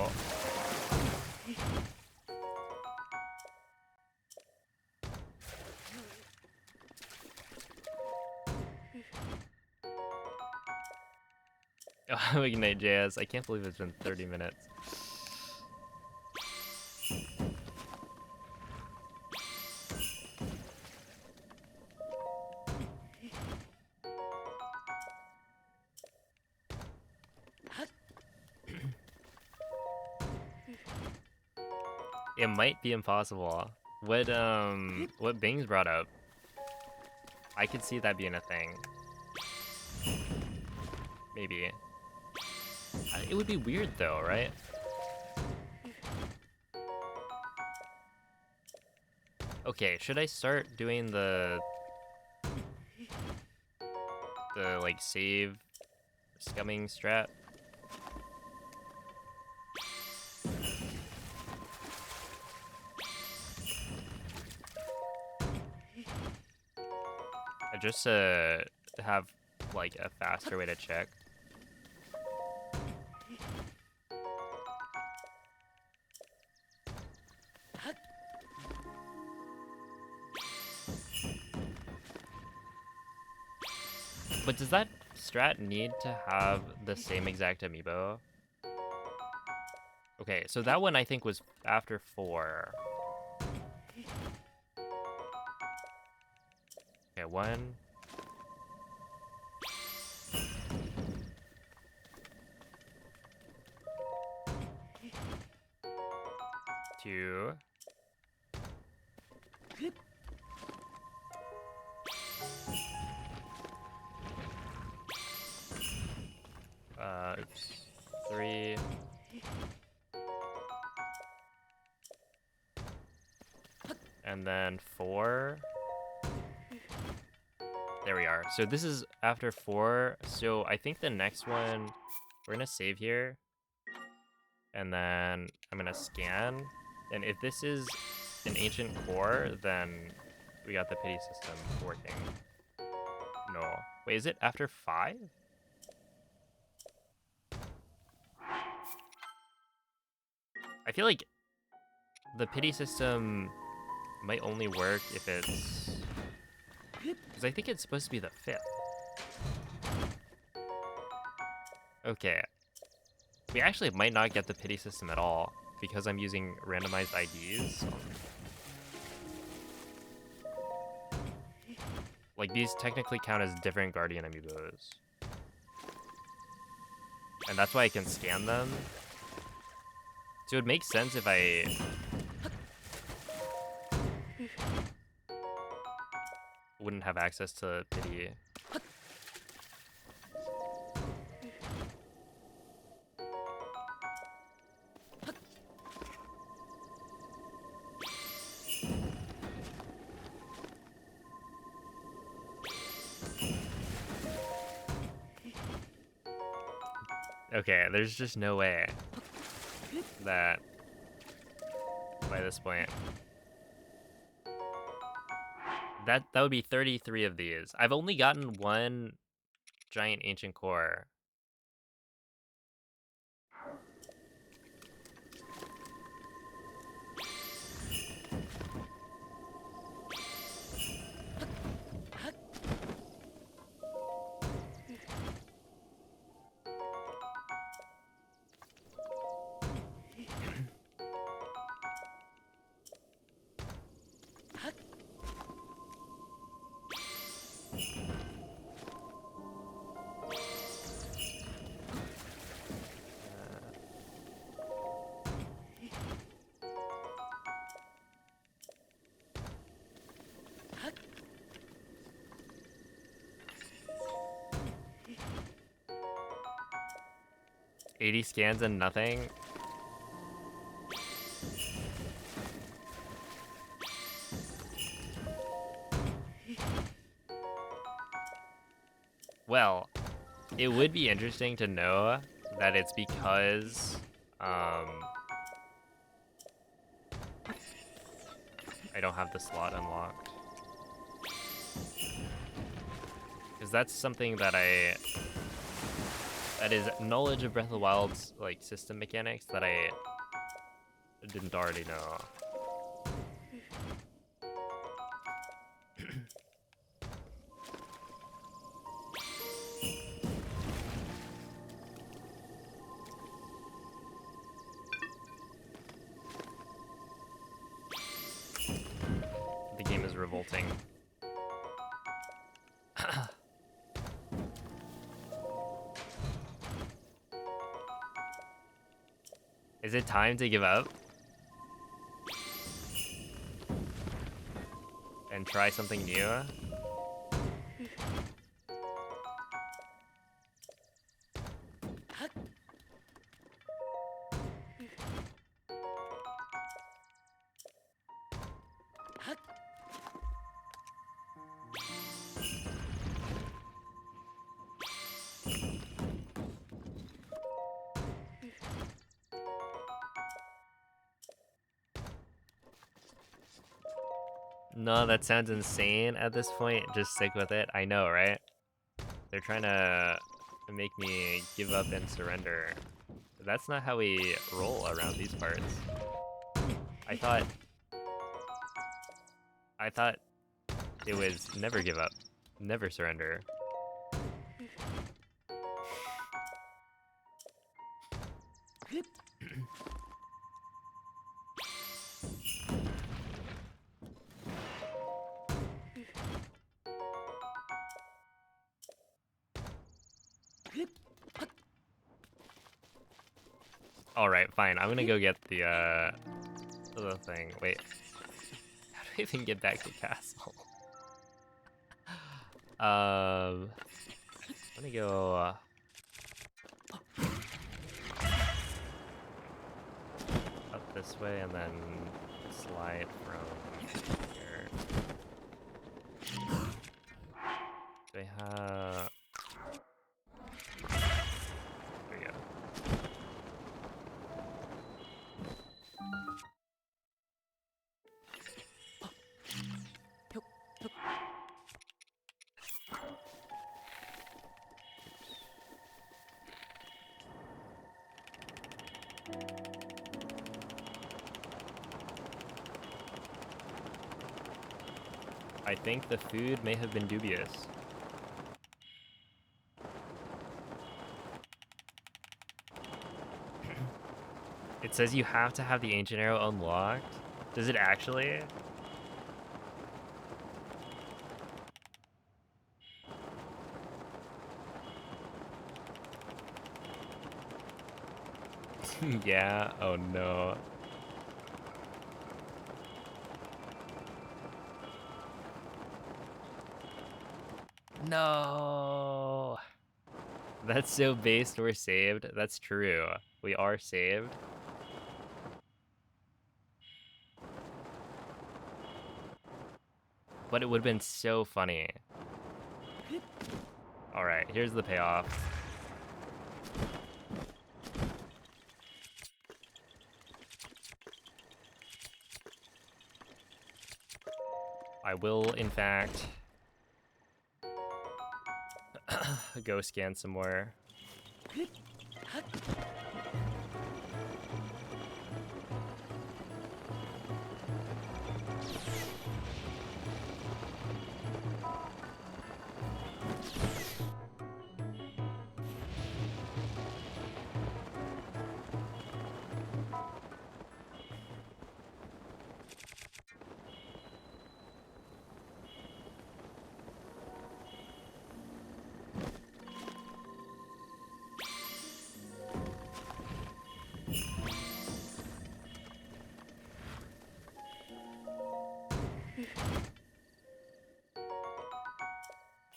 Oh. Oh, Ignite JS. I can't believe it's been 30 minutes. It might be impossible. What Bing's brought up, I could see that being a thing. Maybe. It would be weird though, right? Okay, should I start doing the like save scumming strat? Just to have like a faster way to check. But does that strat need to have the same exact amiibo? Okay, so that one I think was after 4. Okay, 1. 2. Oops. 3. And then 4. There we are. So this is after 4. So I think the next one, we're gonna save here. And then I'm gonna scan. And if this is an ancient core, then we got the pity system working. No. Wait, is it after 5? I feel like the pity system might only work if it's... Because I think it's supposed to be the 5th. Okay. We actually might not get the pity system at all because I'm using randomized IDs. Like, these technically count as different Guardian amiibos. And that's why I can scan them. So it would make sense if I... wouldn't have access to pity. Okay, there's just no way that by this point that would be 33 of these. I've only gotten 1 giant ancient core. 80 scans and nothing. Well, it would be interesting to know that it's because I don't have the slot unlocked. Because that's something that that is knowledge of Breath of the Wild's like system mechanics that I didn't already know. The game is revolting. Is it time to give up? And try something new? No, that sounds insane at this point. Just stick with it. I know, right? They're trying to make me give up and surrender. That's not how we roll around these parts. I thought it was never give up, never surrender. All right, fine. I'm gonna go get the thing. Wait, how do I even get back to castle? Let me go. Up this way and then slide from here. Do I have? There we go. I think the food may have been dubious. It says you have to have the ancient arrow unlocked. Does it actually? Yeah, oh no. No. That's so based we're saved. That's true. We are saved. But it would have been so funny. Alright, here's the payoff. I will, in fact, go scan some more.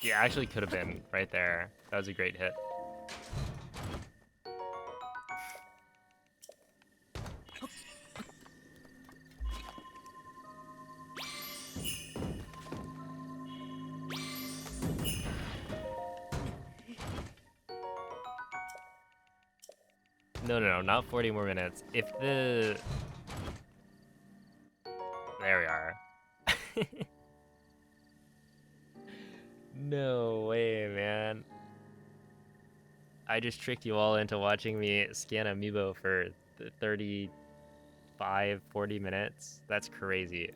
Yeah, actually could have been right there. That was a great hit. No, not 40 more minutes. If the... There we are. No way, man. I just tricked you all into watching me scan amiibo for 35, 40 minutes. That's crazy.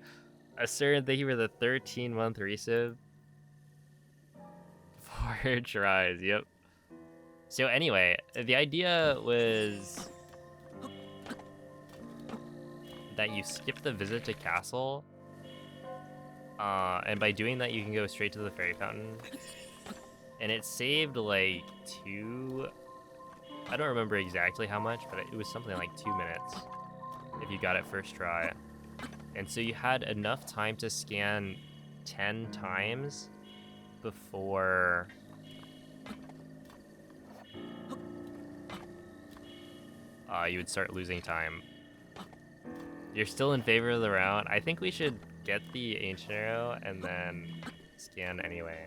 I started thank you for the 13-month resub. 4 tries, yep. So anyway, the idea was that you skip the visit to castle, and by doing that you can go straight to the fairy fountain. And it saved like 2... I don't remember exactly how much, but it was something like 2 minutes if you got it first try. And so you had enough time to scan 10 times before you would start losing time. You're still in favor of the round. I think we should get the ancient arrow and then scan anyway.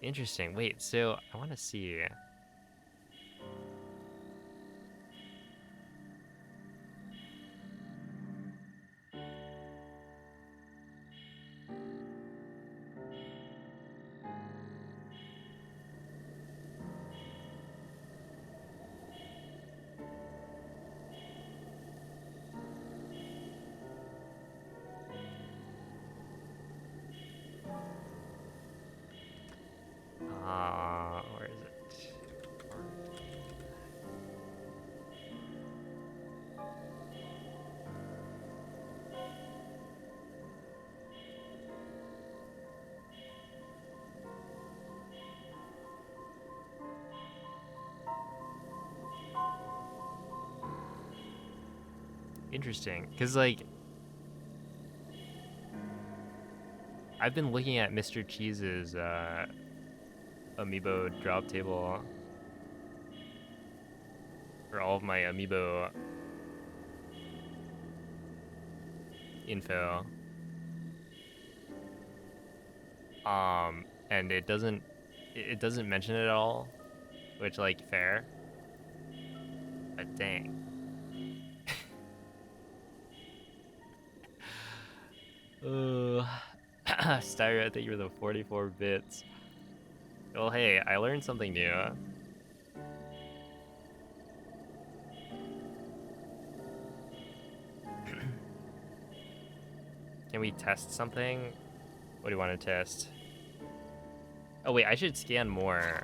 Interesting. Wait, so I want to see. Where is it? Interesting, because like I've been looking at Mr. Cheese's amiibo drop table for all of my amiibo info. And it doesn't mention it at all, which like fair. But dang. Styra, I think you're the 44 bits. Well, hey, I learned something new. Can we test something? What do you want to test? Oh wait, I should scan more.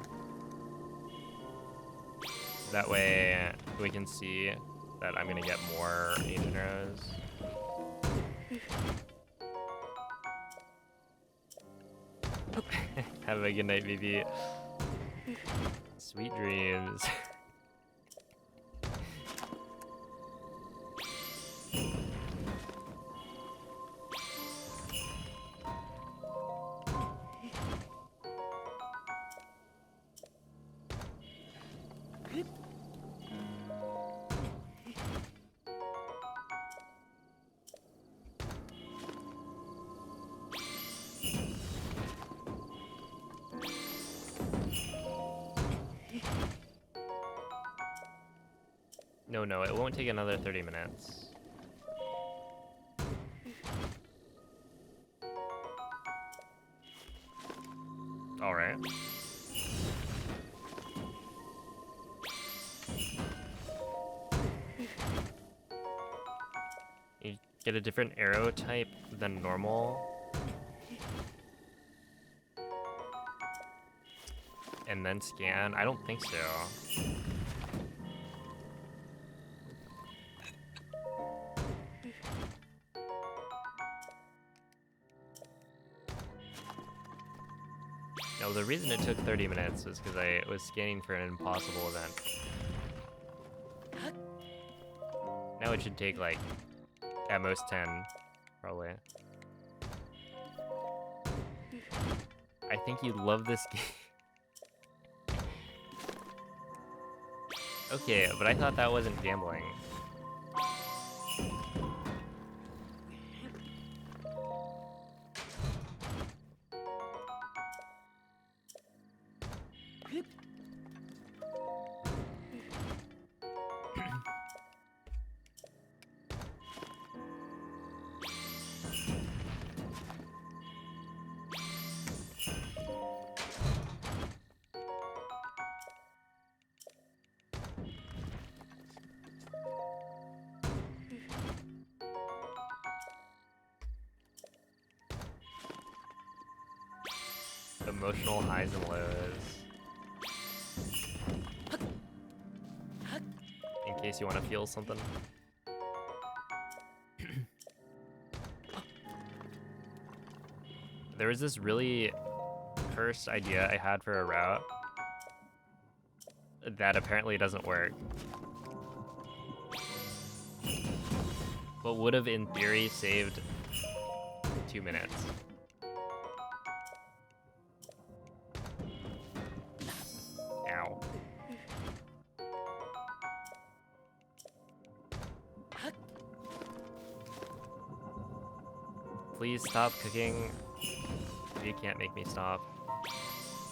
That way we can see that I'm gonna get more ancient arrows. Have a good night, BB. Sweet dreams. No, it won't take another 30 minutes. All right. You get a different arrow type than normal. And then scan? I don't think so. No, the reason it took 30 minutes was because I was scanning for an impossible event. Now it should take like, at most 10, probably. I think you'd love this game. Okay, but I thought that wasn't gambling. Emotional highs and lows. In case you want to feel something. There was this really cursed idea I had for a route that apparently doesn't work. But would have, in theory, saved 2 minutes. Ow. Please stop cooking. You can't make me stop.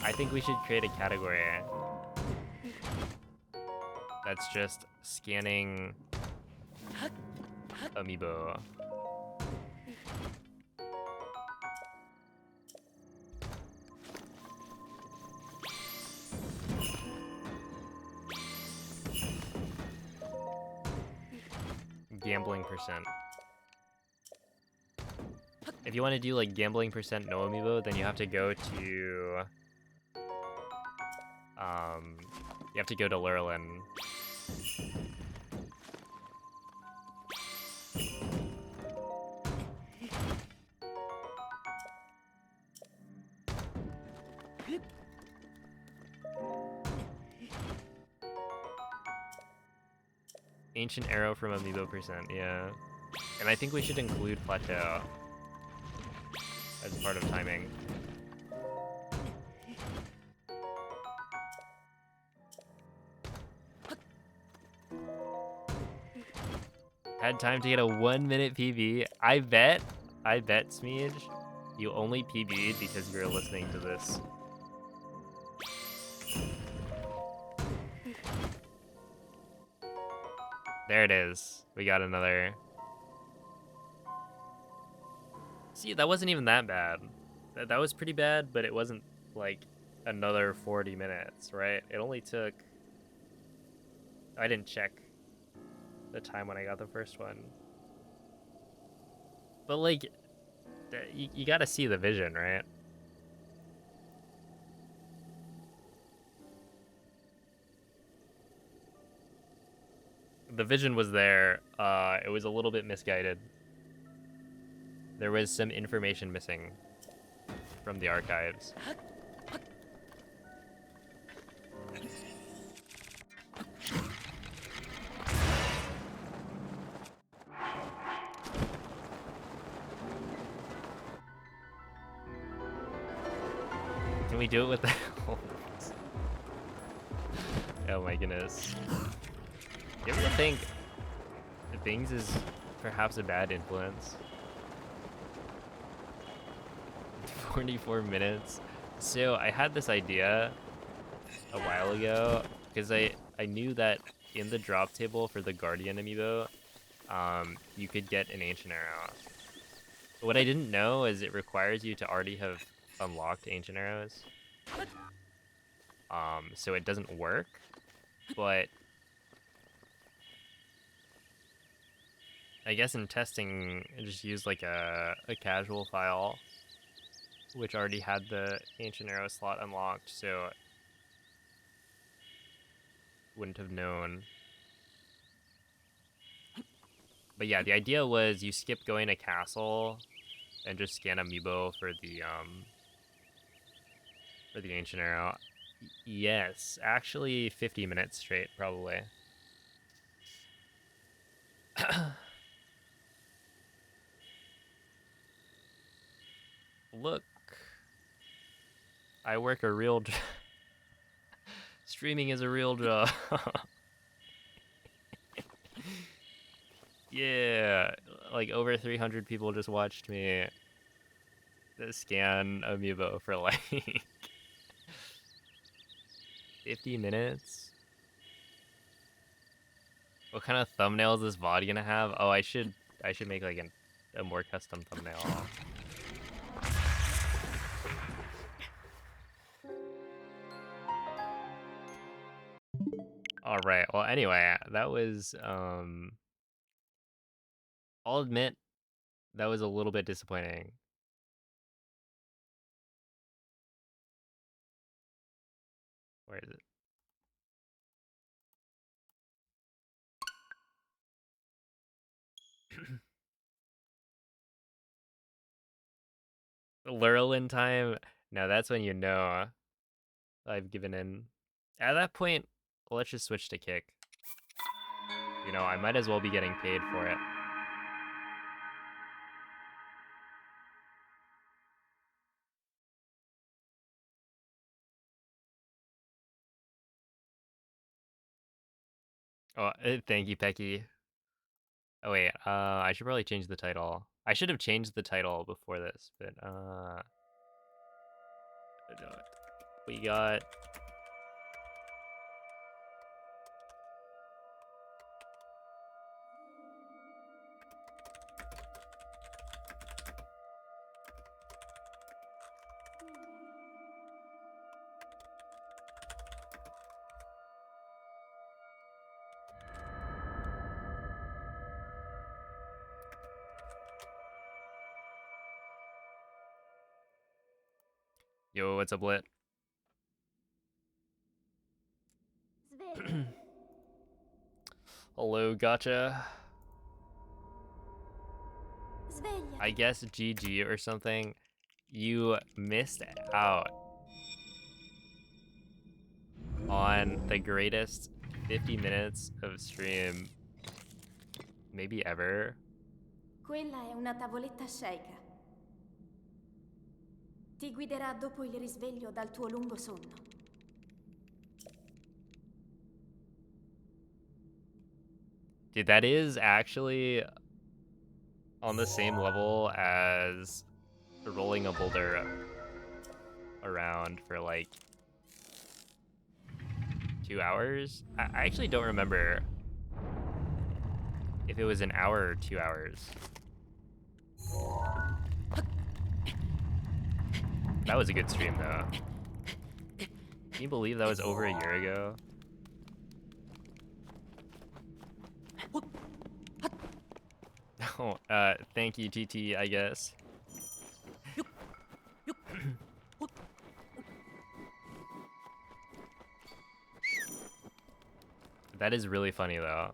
I think we should create a category that's just scanning amiibo. Gambling percent. If you want to do like gambling percent no amiibo, then you have to go to Lurlin. Ancient arrow from amiibo percent, yeah. And I think we should include plateau as part of timing. Had time to get a 1-minute PB. I bet, Smeej, you only PB'd because you were listening to this. There it is. We got another. See, that wasn't even that bad. That was pretty bad, but it wasn't like another 40 minutes, right? It only took... I didn't check the time when I got the first one. But like, you gotta see the vision, right? The vision was there. It was a little bit misguided. There was some information missing from the archives. Can we do it with the... Oh my goodness. You ever think Bings is perhaps a bad influence? 44 minutes. So I had this idea a while ago because I knew that in the drop table for the Guardian amiibo, you could get an Ancient Arrow. What I didn't know is it requires you to already have unlocked Ancient Arrows. So it doesn't work, but I guess in testing, I just used like a casual file, which already had the Ancient Arrow slot unlocked, so wouldn't have known. But yeah, the idea was you skip going to castle and just scan amiibo for the Ancient Arrow. Yes, actually 50 minutes straight, probably. Look, I work a real job. Streaming is a real job. Yeah, like over 300 people just watched me scan amiibo for like 50 minutes. What kind of thumbnail is this VOD gonna have? Oh, I should make like a more custom thumbnail. All right. Well, anyway, that was I'll admit that was a little bit disappointing. Where is it? Lurlin time? No, that's when you know I've given in. At that point, let's just switch to kick. You know, I might as well be getting paid for it. Oh, thank you, Pecky. Oh wait, I should probably change the title. I should have changed the title before this, but we got yo, what's up, Lit? Hello, gotcha. I Svegliati. guess GG or something. You missed out on the greatest 50 minutes of stream maybe ever. Quella è una tavoletta shake. Ti guiderà dopo il risveglio dal tuo lungo sonno. Dude, that is actually on the same level as rolling a boulder around for like 2 hours. I actually don't remember if it was an hour or 2 hours. That was a good stream though. Can you believe that was over a year ago? Oh, thank you, TT, I guess. That is really funny though.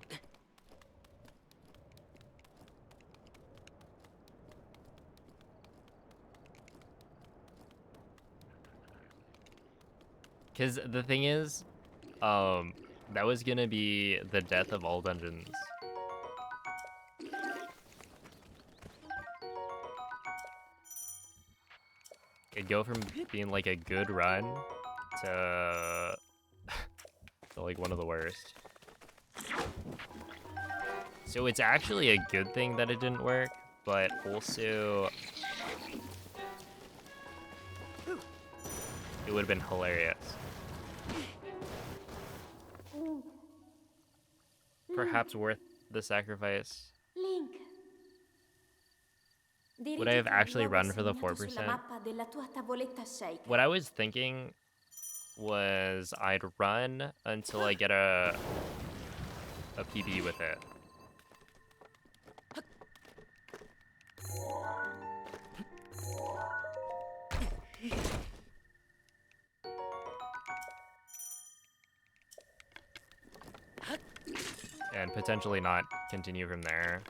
Cause the thing is, that was gonna be the death of all dungeons. It'd go from being like a good run to, to like one of the worst. So it's actually a good thing that it didn't work, but also it would have been hilarious. Perhaps worth the sacrifice. Link. Would I have Dirigiti al actually luogo run for the segnato sulla 4%? mappa della tua tavoletta shake. What I was thinking was I'd run until I get a PB with it. And potentially not continue from there.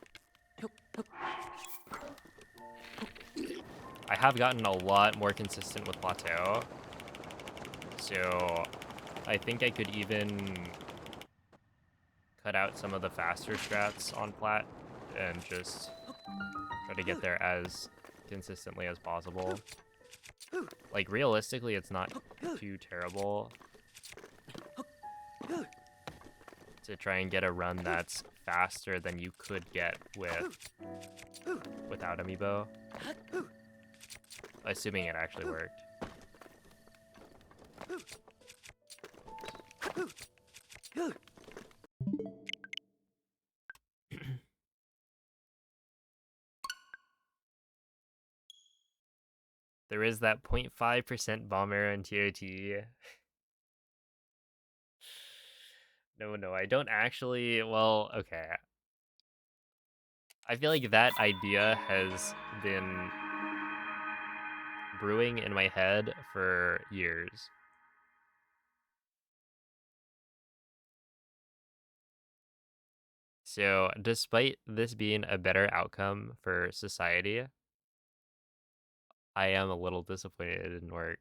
I have gotten a lot more consistent with Plateau. So I think I could even cut out some of the faster strats on Plat and just try to get there as consistently as possible. Like, realistically, it's not too terrible to try and get a run that's faster than you could get without amiibo. Assuming it actually worked. There is that 0.5% bomb error in TOT. No, I don't actually. Well, okay. I feel like that idea has been brewing in my head for years. So, despite this being a better outcome for society, I am a little disappointed it didn't work.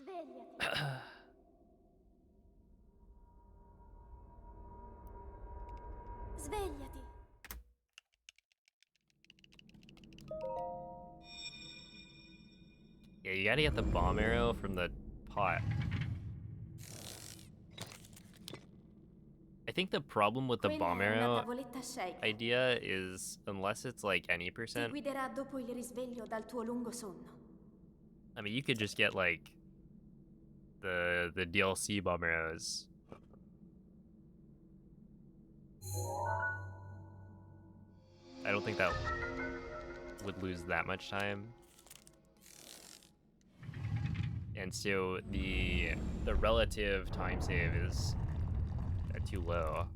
Svegliati. Svegliati. Yeah, you gotta get the bomb arrow from the pot. I think the problem with the Quella bomb è una arrow tavoletta shake. idea is, unless it's like any Ti percent, guiderà dopo il risveglio dal tuo lungo sonno. I mean, you could just get like the DLC bomb arrows. I don't think that would lose that much time. And so the relative time save is too low.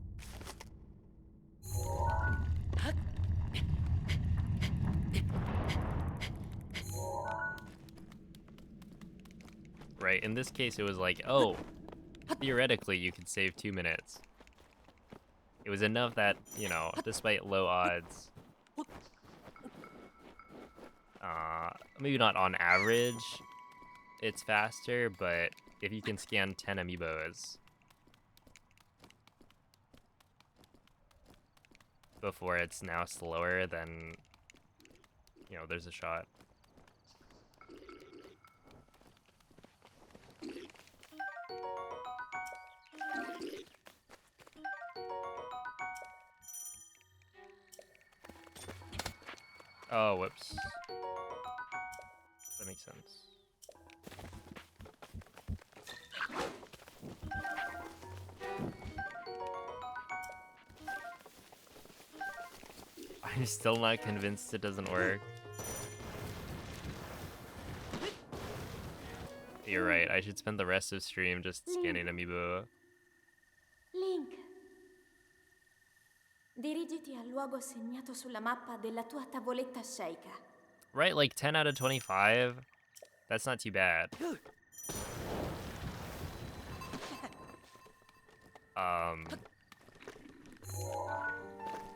Right, in this case it was like, oh, theoretically you could save 2 minutes. It was enough that, you know, despite low odds, maybe not on average it's faster, but if you can scan 10 amiibos before it's now slower, then, you know, there's a shot. Oh, whoops. That makes sense. I'm still not convinced it doesn't work. You're right, I should spend the rest of stream just scanning amiibo. Link. Dirigiti al luogo segnato sulla mappa della tua tavoletta shake. Right, like 10 out of 25? That's not too bad.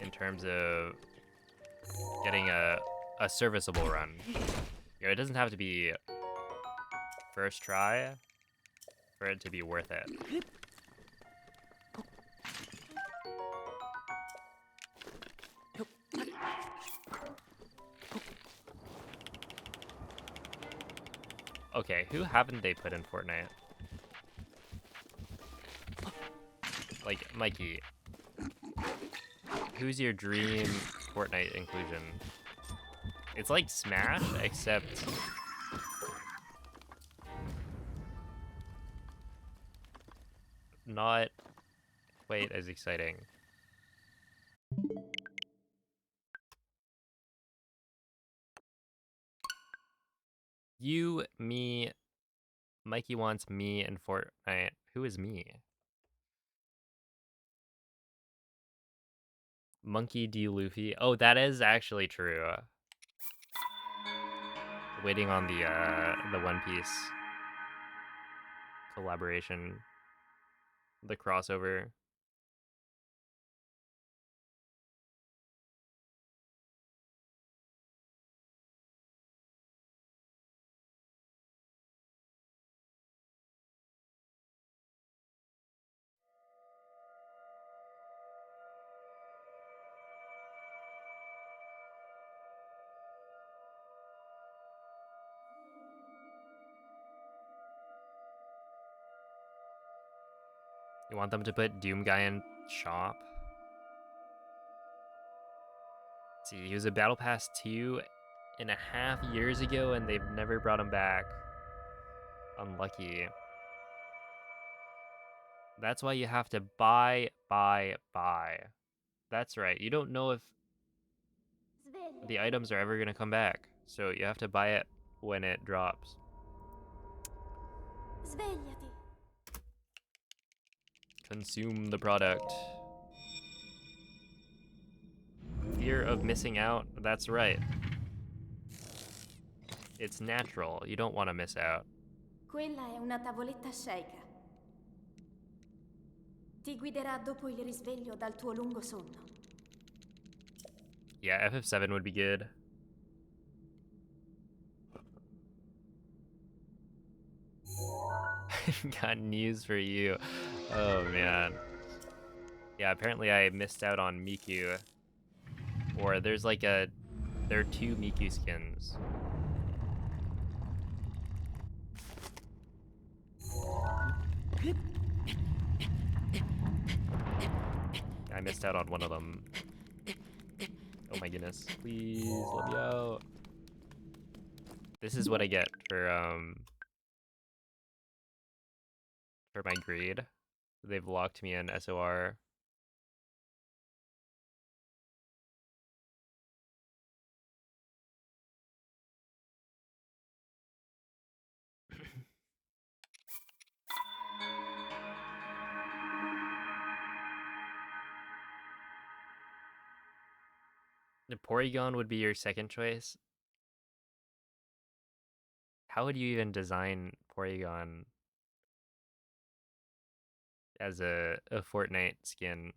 In terms of getting a serviceable run. You know, it doesn't have to be first try for it to be worth it. Okay, who haven't they put in Fortnite? Like, Mikey, who's your dream Fortnite inclusion? It's like Smash, except not quite as exciting. You, me, Mikey wants me in Fortnite. Who is me? Monkey D. Luffy. Oh, that is actually true. Waiting on the One Piece collaboration, the crossover. You want them to put Doom Guy in shop? Let's see, he was a Battle Pass 2.5 years ago, and they've never brought him back. Unlucky. That's why you have to buy. That's right. You don't know if the items are ever gonna come back, so you have to buy it when it drops. Svegliati. Consume the product. Fear of missing out. That's right. It's natural. You don't want to miss out. Quella è una tavoletta sceicca. Ti guiderà dopo il risveglio dal tuo lungo sonno. Yeah, FF7 would be good. Got news for you. Oh man. Yeah, apparently I missed out on Miku. Or there's like there are 2 Miku skins. I missed out on one of them. Oh my goodness. Please let me out. This is what I get for my grade. They've locked me in SOR. The Porygon would be your second choice. How would you even design Porygon as a Fortnite skin?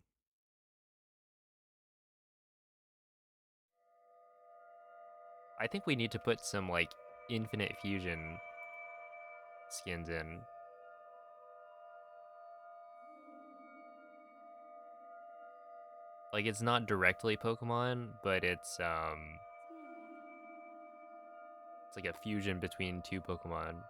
I think we need to put some like Infinite Fusion skins in. Like it's not directly Pokemon, but it's like a fusion between 2 Pokemon.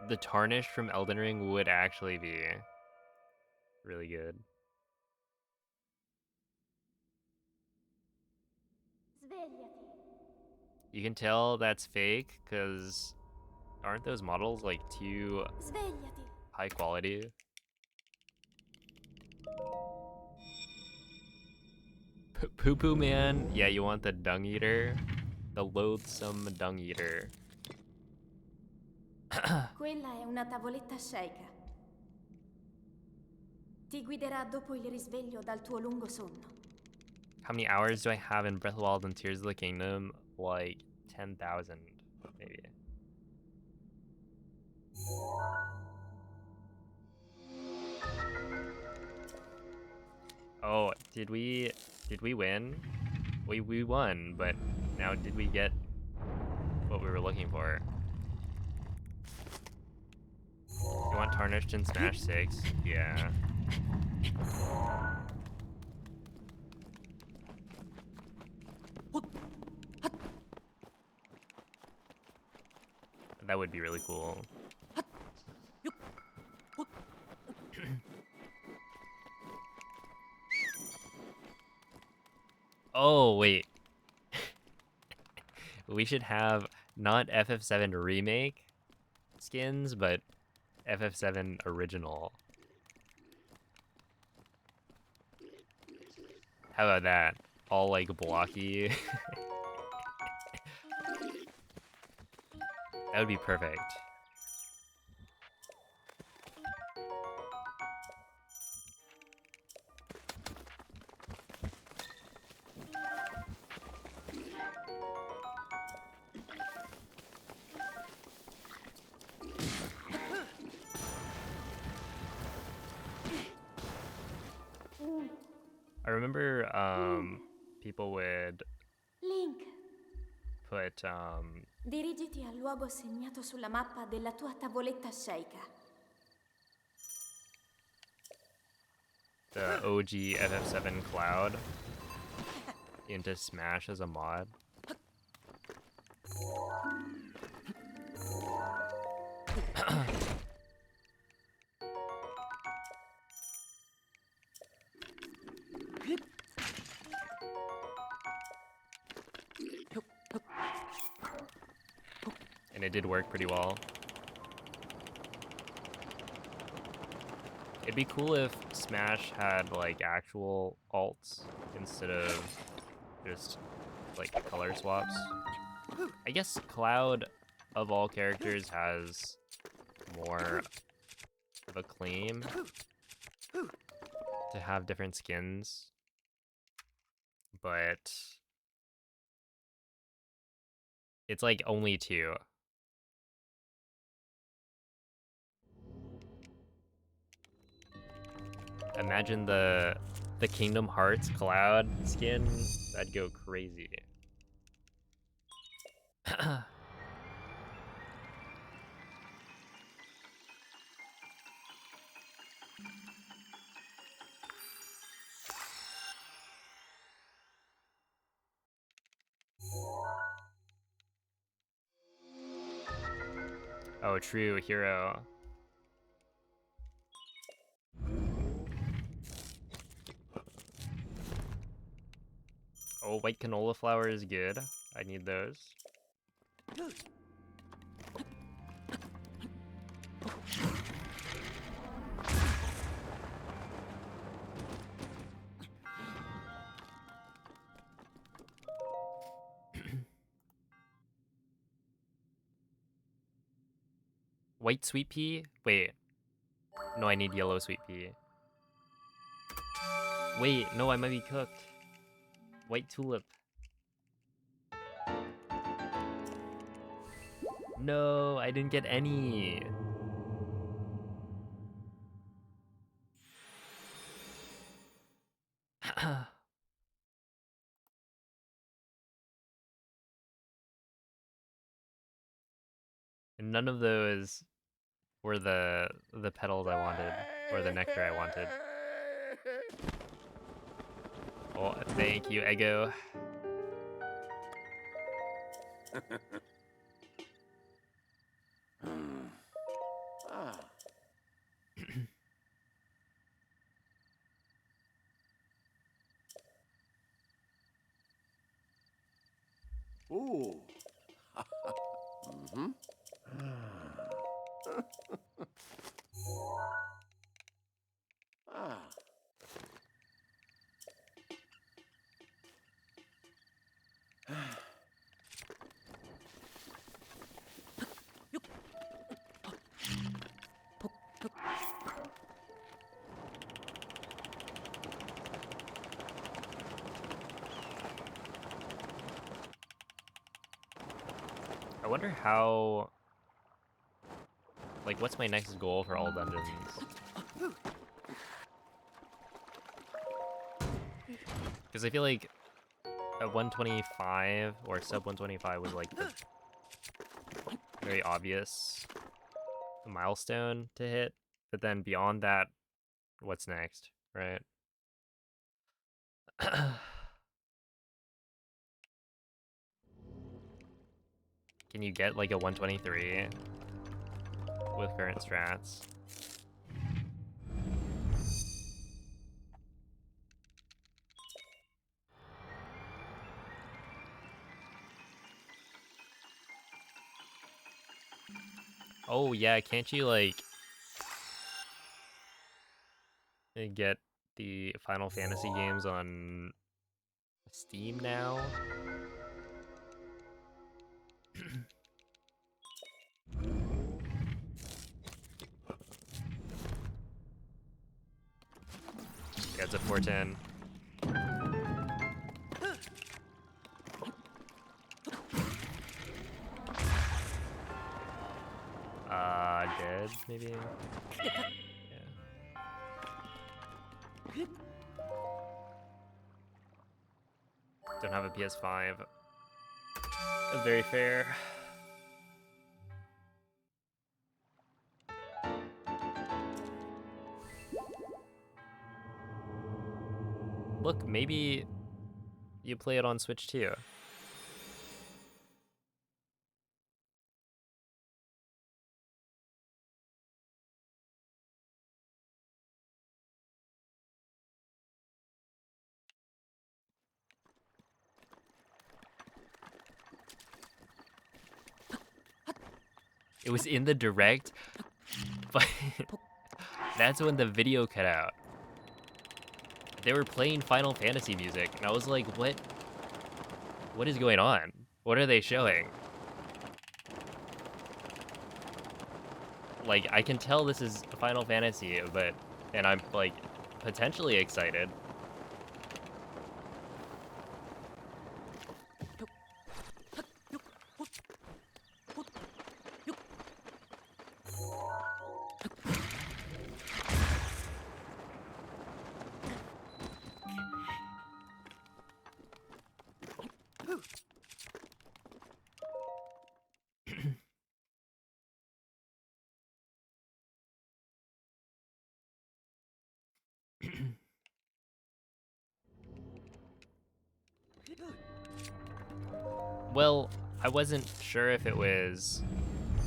The Tarnished from Elden Ring would actually be really good. Svegliati. You can tell that's fake because aren't those models like too Svegliati. high quality? Poo Poo Man, yeah, you want the Dung Eater? The loathsome Dung Eater. Quella è una tavoletta sceicca. Ti guiderà dopo il risveglio dal tuo lungo sonno. How many hours do I have in Breath of the Wild and Tears of the Kingdom? Like 10,000, maybe. Oh, did we win? We won, but now did we get what we were looking for? You want Tarnished in Smash 6? Yeah. That would be really cool. Oh, wait. We should have not FF7 remake skins, but FF7 original. How about that? All like blocky. That would be perfect. I remember people would Link, put dirigiti al luogo segnato sulla mappa della tua tavoletta sceicca. the OG FF7 Cloud into Smash as a mod. and it did work pretty well. It'd be cool if Smash had like actual alts instead of just like color swaps. I guess Cloud, of all characters, has more of a claim to have different skins, but it's like only 2. Imagine the Kingdom Hearts Cloud skin, that'd go crazy. Oh, true, hero. Oh, white canola flower is good. I need those. White sweet pea? Wait. No, I need yellow sweet pea. Wait, no, I might be cooked. White tulip. No, I didn't get any. And none of those were the petals I wanted, or the nectar I wanted. Oh, thank you, Ego. Ah. Ooh. Mm-hmm. Ah. I wonder how... Like, what's my next goal for all dungeons? Because I feel like at 125 or sub 125 was like the very obvious milestone to hit. But then beyond that, what's next, right? Can you get like a 123 with current strats? Oh yeah, can't you like get the Final Fantasy games on Steam now? Yeah, it's a 410. Dead, maybe? Yeah. Don't have a PS5. Very fair. Look, maybe you play it on Switch too. It was in the direct, but that's when the video cut out. They were playing Final Fantasy music, and I was like, what is going on? What are they showing? Like, I can tell this is Final Fantasy, and I'm, like, potentially excited. Well, I wasn't sure if it was,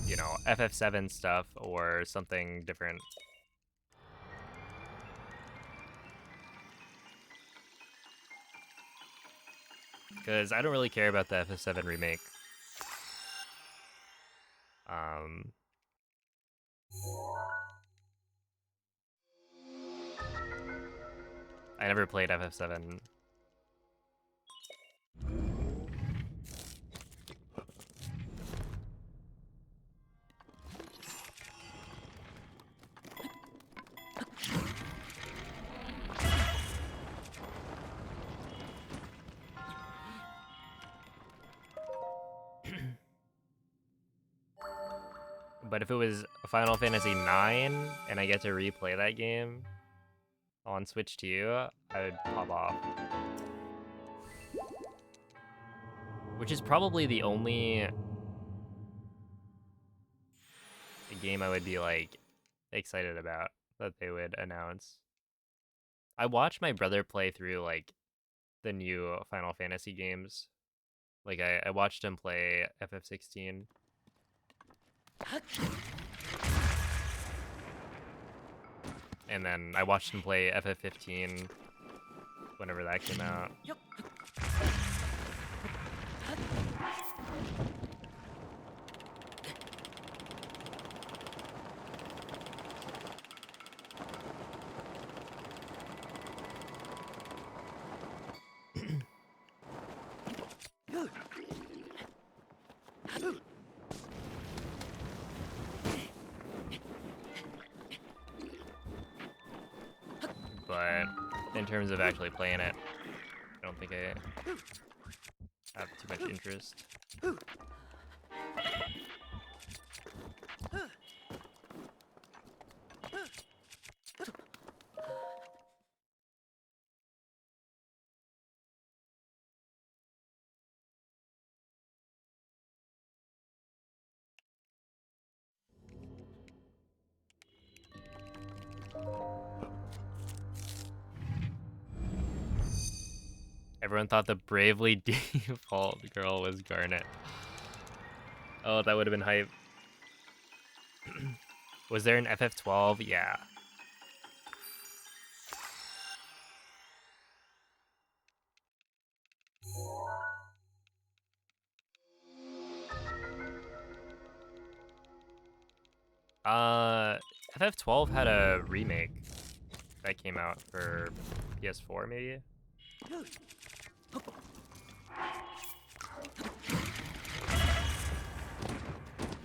you know, FF7 stuff or something different. Because I don't really care about the FF7 remake. I never played FF7. But if it was Final Fantasy IX and I get to replay that game on Switch 2, I would pop off. Which is probably the only game I would be, like, excited about that they would announce. I watched my brother play through, like, the new Final Fantasy games. Like, I watched him play FF16. And then I watched him play FF15 whenever that came out. But in terms of actually playing it, I don't think I have too much interest. Everyone thought the Bravely Default girl was Garnet. Oh, that would have been hype. Was there an FF12? Yeah. FF12 had a remake that came out for PS4, maybe?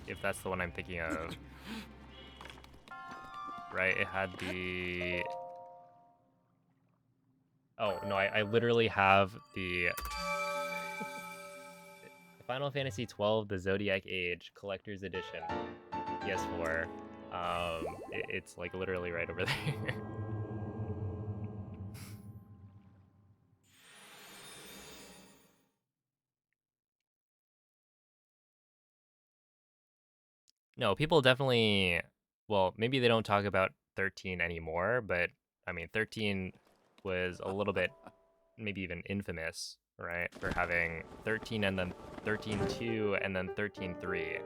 If that's the one I'm thinking of. Right, it had the... Oh, no, I literally have the Final Fantasy XII, The Zodiac Age Collector's Edition, PS4. It's like literally right over there. No, people definitely, well, maybe they don't talk about 13 anymore, but I mean, 13 was a little bit, maybe even infamous, right? For having 13 and then 13.2 and then 13.3.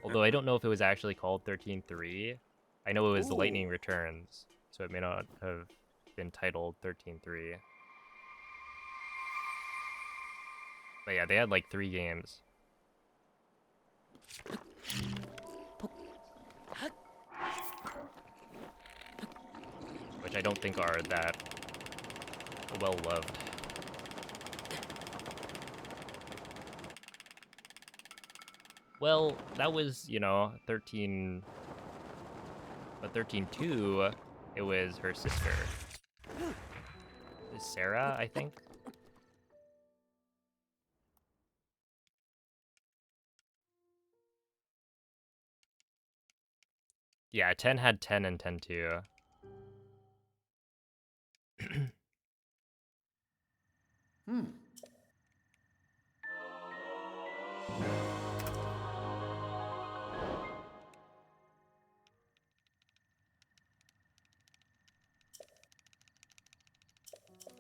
Although I don't know if it was actually called 13.3. I know it was the Lightning Returns, so it may not have been titled 13.3. But yeah, they had like 3 games. Which I don't think are that well loved. Well, that was, you know, 13. But 13-2, it was her sister. Sarah, I think. Yeah, 10 had 10 and 10 too.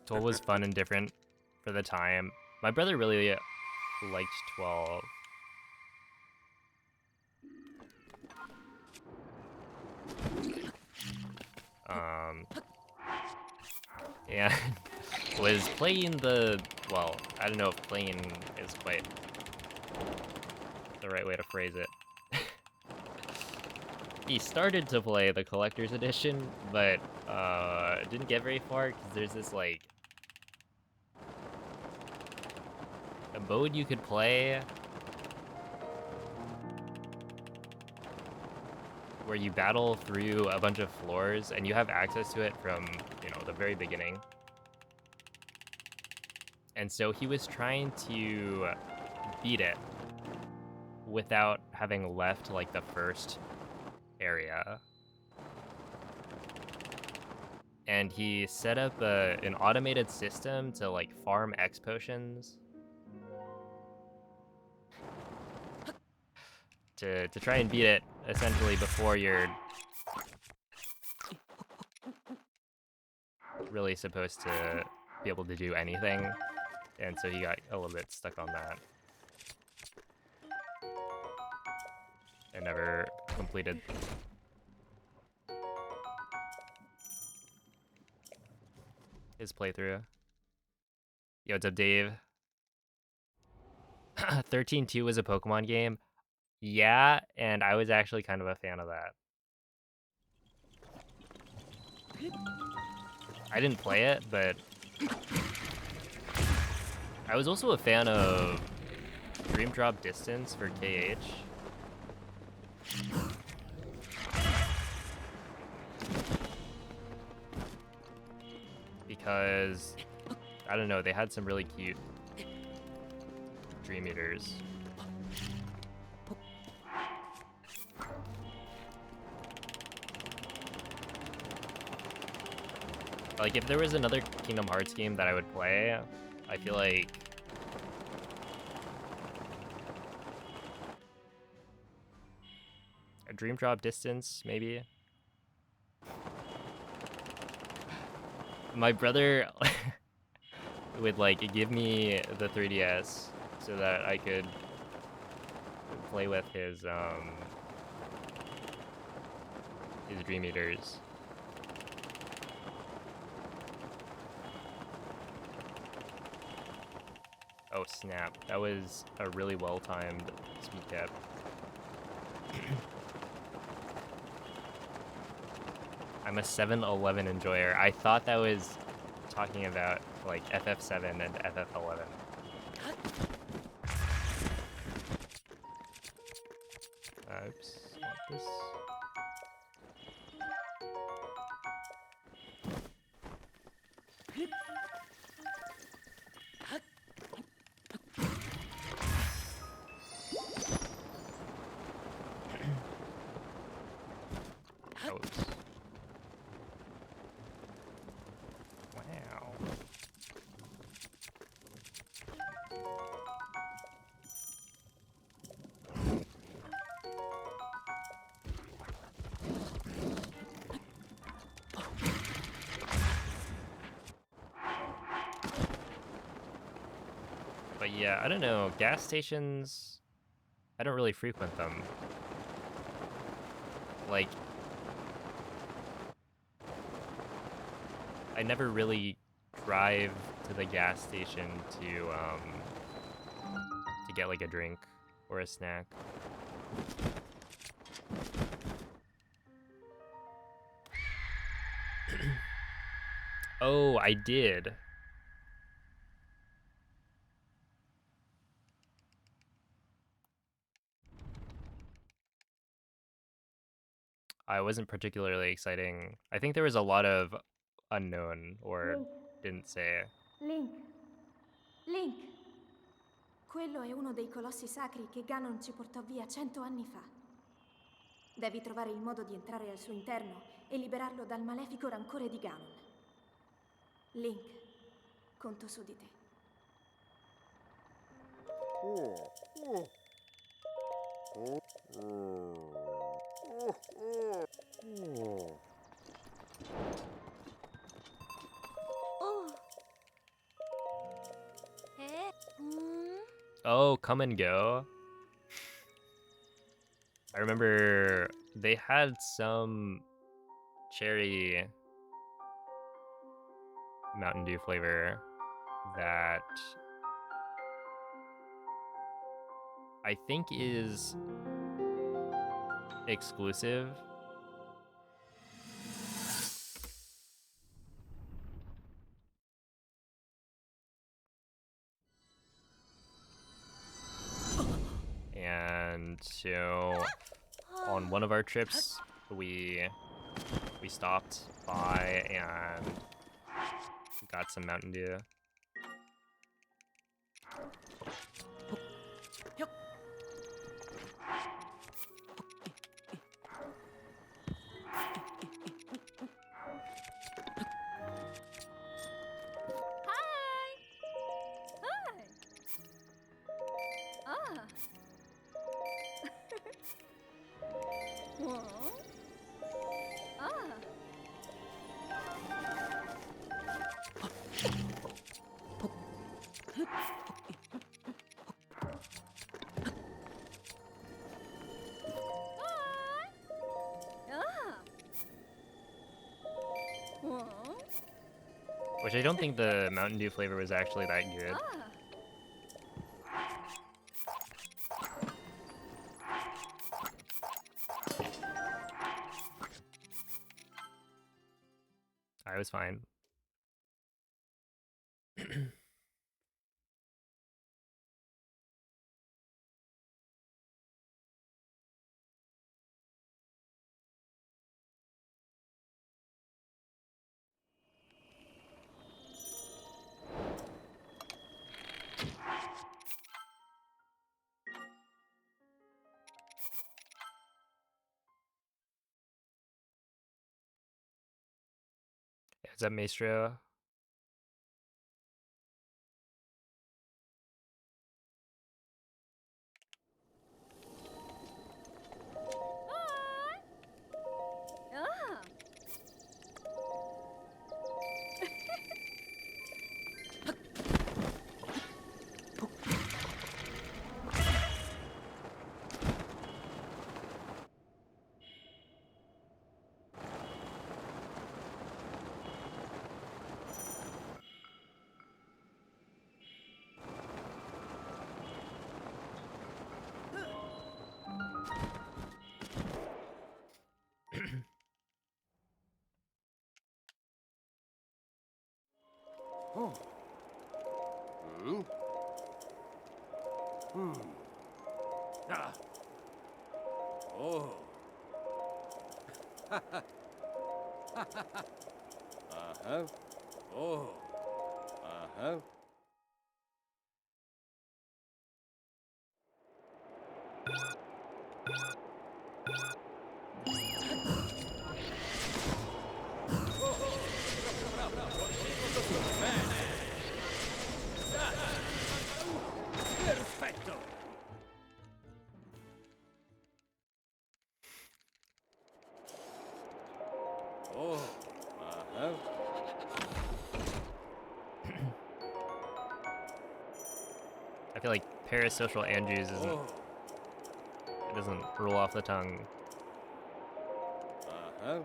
Toll was fun and different for the time. My brother really liked 12. And was playing the, well, I don't know if playing is quite the right way to phrase it. He started to play the collector's edition, but didn't get very far because there's this like a mode you could play where you battle through a bunch of floors and you have access to it from, you know, the very beginning. And so he was trying to beat it without having left like the first area. And he set up an automated system to like farm X potions to try and beat it essentially before you're really supposed to be able to do anything. And so he got a little bit stuck on that and never completed. His playthrough. Yo, what's up, Dave? 13-2 was a Pokemon game. Yeah, and I was actually kind of a fan of that. I didn't play it, but I was also a fan of Dream Drop Distance for KH. Because, I don't know, they had some really cute Dream Eaters. Like, if there was another Kingdom Hearts game that I would play, I feel like a Dream Drop Distance, maybe? My brother would, like, give me the 3DS so that I could play with his Dream Eaters. Oh snap, that was a really well-timed speed cap. I'm a 7-Eleven enjoyer. I thought that was talking about like FF7 and FF11. Oops, want this? Oops. Wow. But yeah, I don't know, gas stations, I don't really frequent them. Like, I never really drive to the gas station to get like a drink or a snack. Oh, I did. I wasn't particularly exciting. I think there was a lot of unknown or Link, didn't say. Link, Link. Quello è uno dei colossi sacri che Ganon ci portò via 100 anni fa. Devi trovare il modo di entrare al suo interno e liberarlo dal malefico rancore di Ganon. Link, conto su di te. Oh. Eh? Oh, come and go. I remember they had some cherry Mountain Dew flavor that I think is exclusive. And so on one of our trips we stopped by and got some Mountain Dew. Hi. Hi. Ah. Whoa. Ah. Hi. Ah. Whoa. Which I don't think the Mountain Dew flavor was actually that good. Ah. I was fine. Is that Maestro? Hi. Ah. Oh. Ah. Oh. Uh-huh. Oh. Uh-huh. Perfetto! Oh. Uh-huh. I feel like parasocial Andrews isn't Oh. it doesn't roll off the tongue. Uh-huh.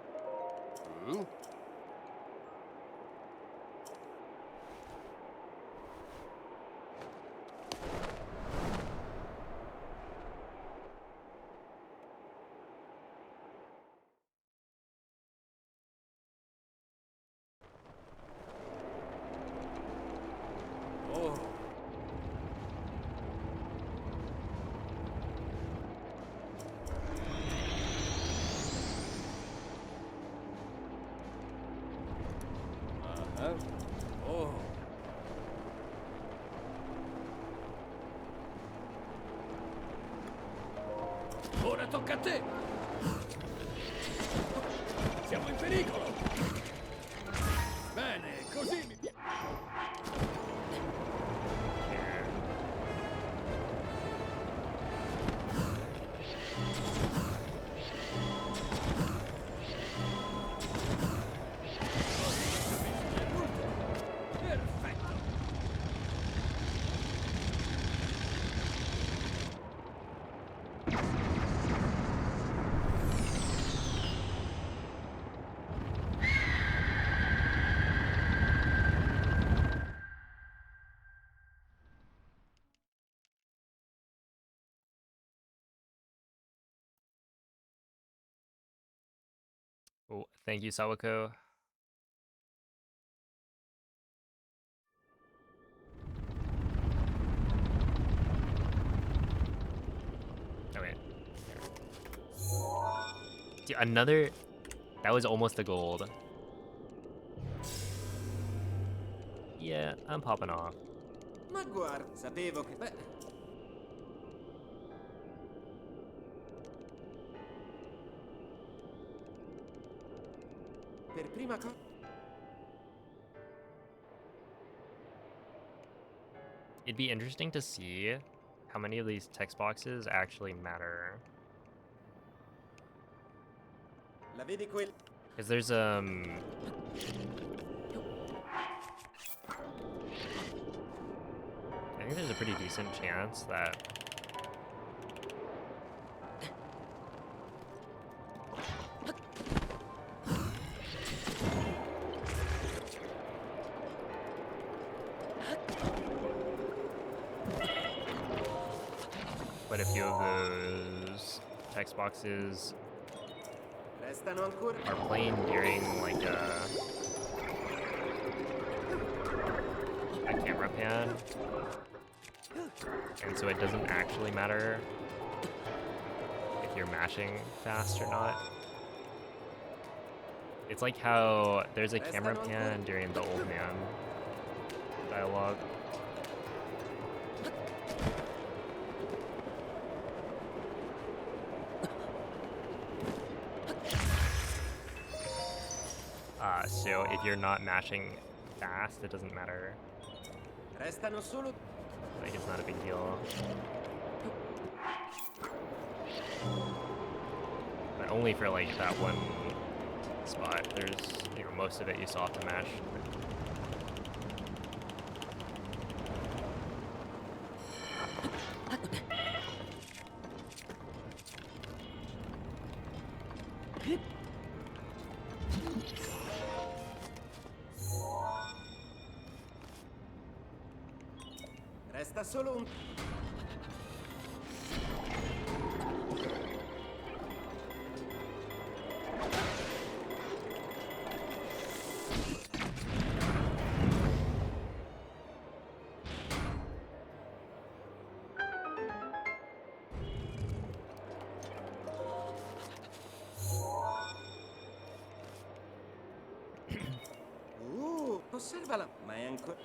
tocca a te! Siamo in pericolo! Bene, così mi piace! Perfetto! Oh, thank you, Sawako. Oh wait. Dude, another. That was almost a gold. Yeah, I'm popping off. Ma guarda, sapevo che... Beh, per prima cosa... It'd be interesting to see how many of these text boxes actually matter. La vedi quel... Because there's I think there's a pretty decent chance that quite a few of those text boxes Restano ancora... are playing during like a camera pan, and so it doesn't actually matter if you're mashing fast or not. It's like how there's a camera pan during the old man dialogue. So if you're not mashing fast, it doesn't matter. Restano solo... Like, it's not a big deal. But only for like that one spot. There's, you know, most of it you still have to mash. Resta solo un... osservala, ma è ancora...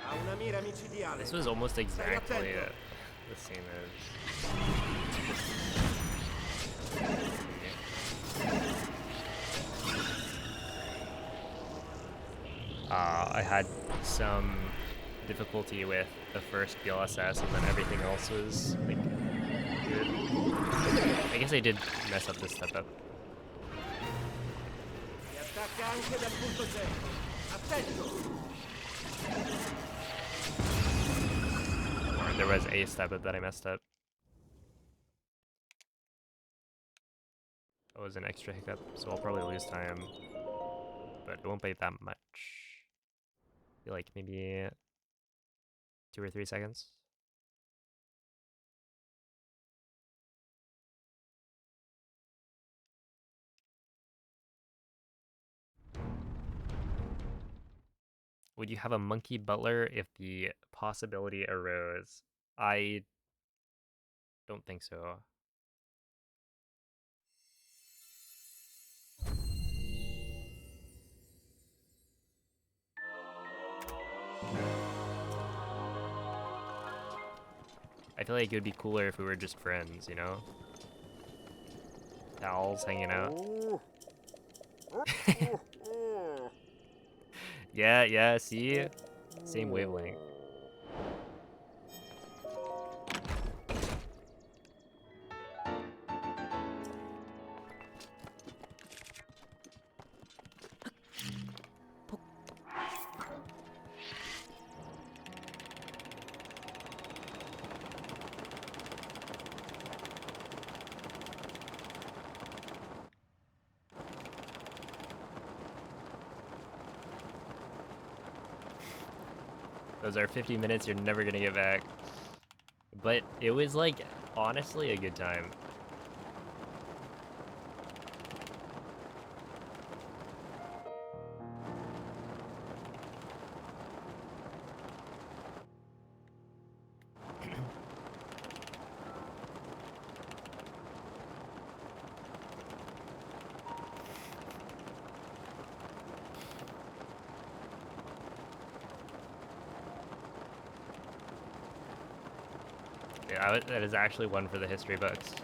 Ha una mira micidiale. This was almost exactly attento. the same as. I had some difficulty with the first DLSS, and then everything else was like good. I guess I did mess up this step up. Si attacca anche dal punto zero. Attento! Or there was a step up that I messed up. That was an extra hiccup, so I'll probably lose time. But it won't be that much. I feel like maybe 2 or 3 seconds. Would you have a monkey butler if the possibility arose? I don't think so. I feel like it would be cooler if we were just friends, you know? Pals hanging out. Yeah, see? Same wavelength. Those are 50 minutes you're never gonna get back. But it was like, honestly, a good time. Yeah, that is actually one for the history books.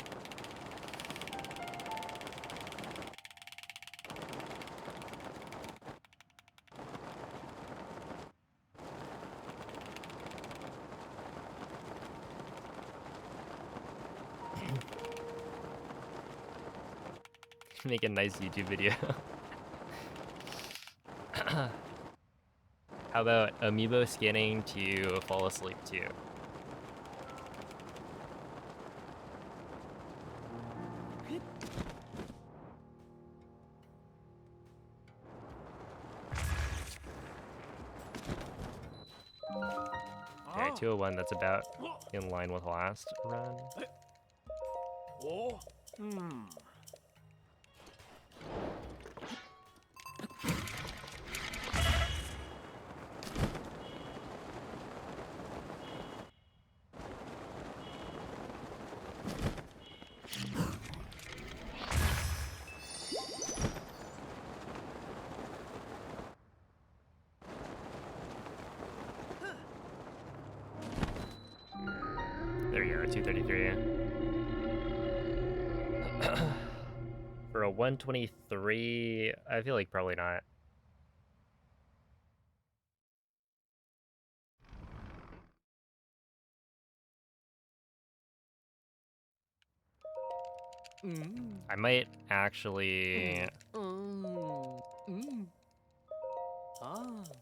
Make a nice YouTube video. How about amiibo scanning to fall asleep too? Okay, 201, that's about in line with last run. Oh. Hmm. There you go, 233. For a 123, I feel like probably not. I might actually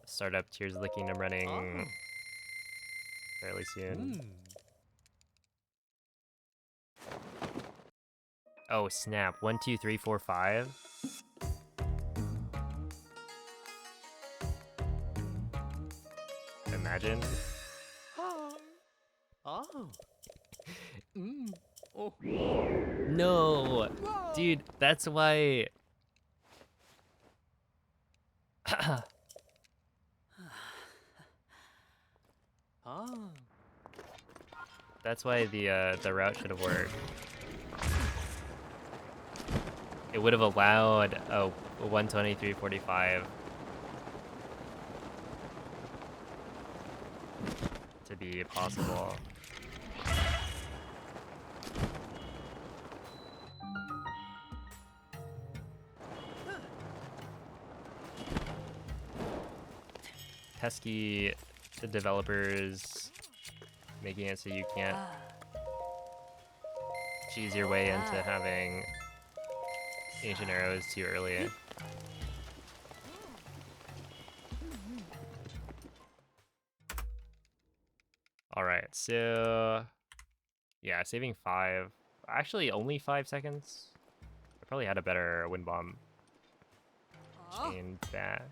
start up Tears of the Kingdom running fairly soon. Oh snap! 1, 2, 3, 4, 5. Imagine. No, dude, that's why. That's why the route should have worked. It would have allowed a 123.45 to be possible. Pesky developers making it so you can't cheese your way into having ancient arrows too early. Alright, so yeah, saving 5. Actually, only 5 seconds. I probably had a better wind bomb chain back.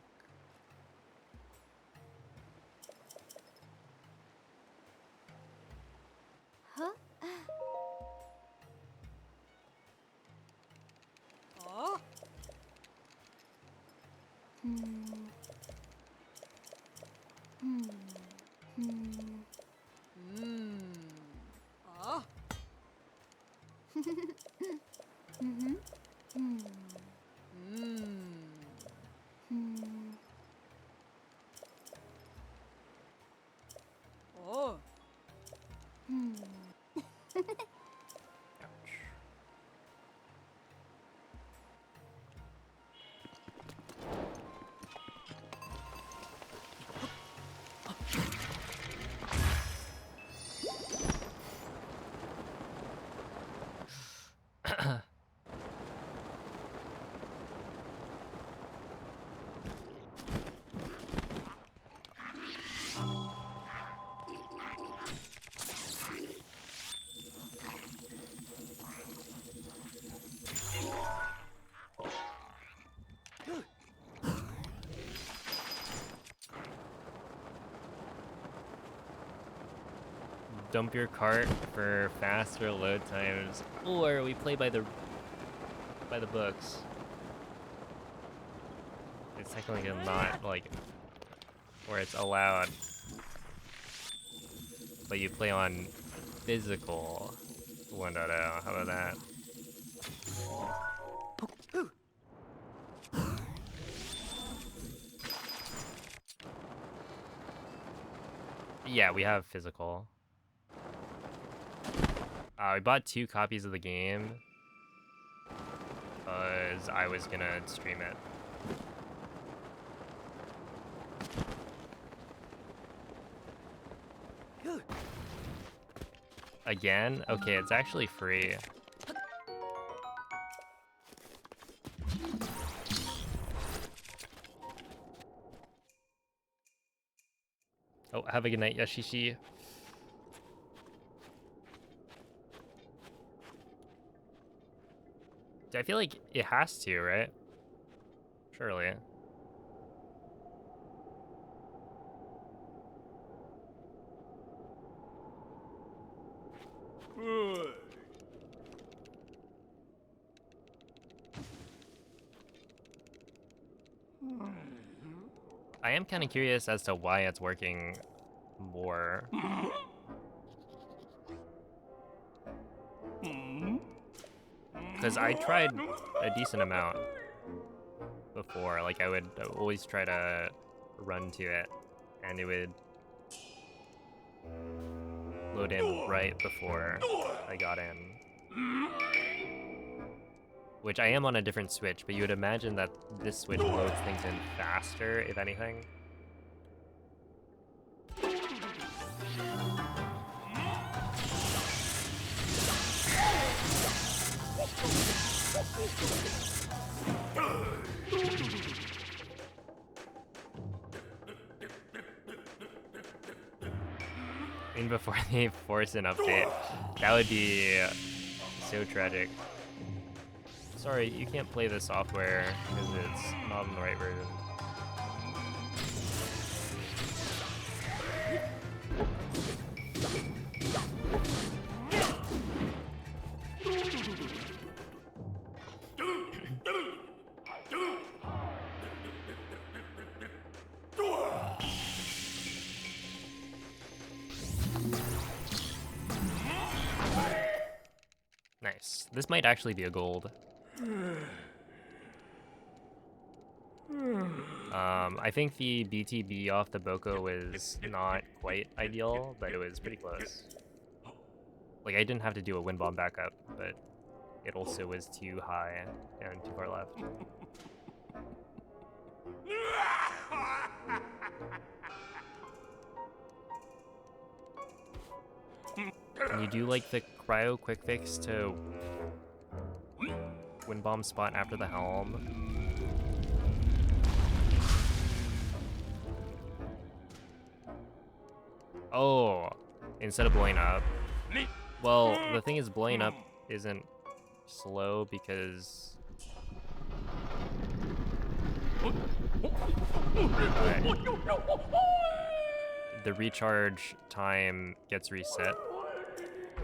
Huh? dump your cart for faster load times, or we play by the books. It's technically not like where it's allowed, but you play on physical 1.0. How about that? Yeah, we have physical. We bought 2 copies of the game because I was gonna stream it. Again? Okay, it's actually free. Oh, have a good night, Yashishi. I feel like it has to, right? Surely. I am kind of curious as to why it's working more. Because I tried a decent amount before. Like, I would always try to run to it, and it would load in right before I got in. Which I am on a different Switch, but you would imagine that this Switch loads things in faster, if anything. And before they force an update, that would be so tragic. Sorry, you can't play the software because it's not in the right version. Nice. This might actually be a gold. I think the BTB off the Boko was not quite ideal, but it was pretty close. Like, I didn't have to do a wind bomb backup, but it also was too high and too far left. Can you do like the cryo quick fix to wind bomb spot after the helm? Oh, instead of blowing up. Well, the thing is, blowing up isn't slow because the recharge time gets reset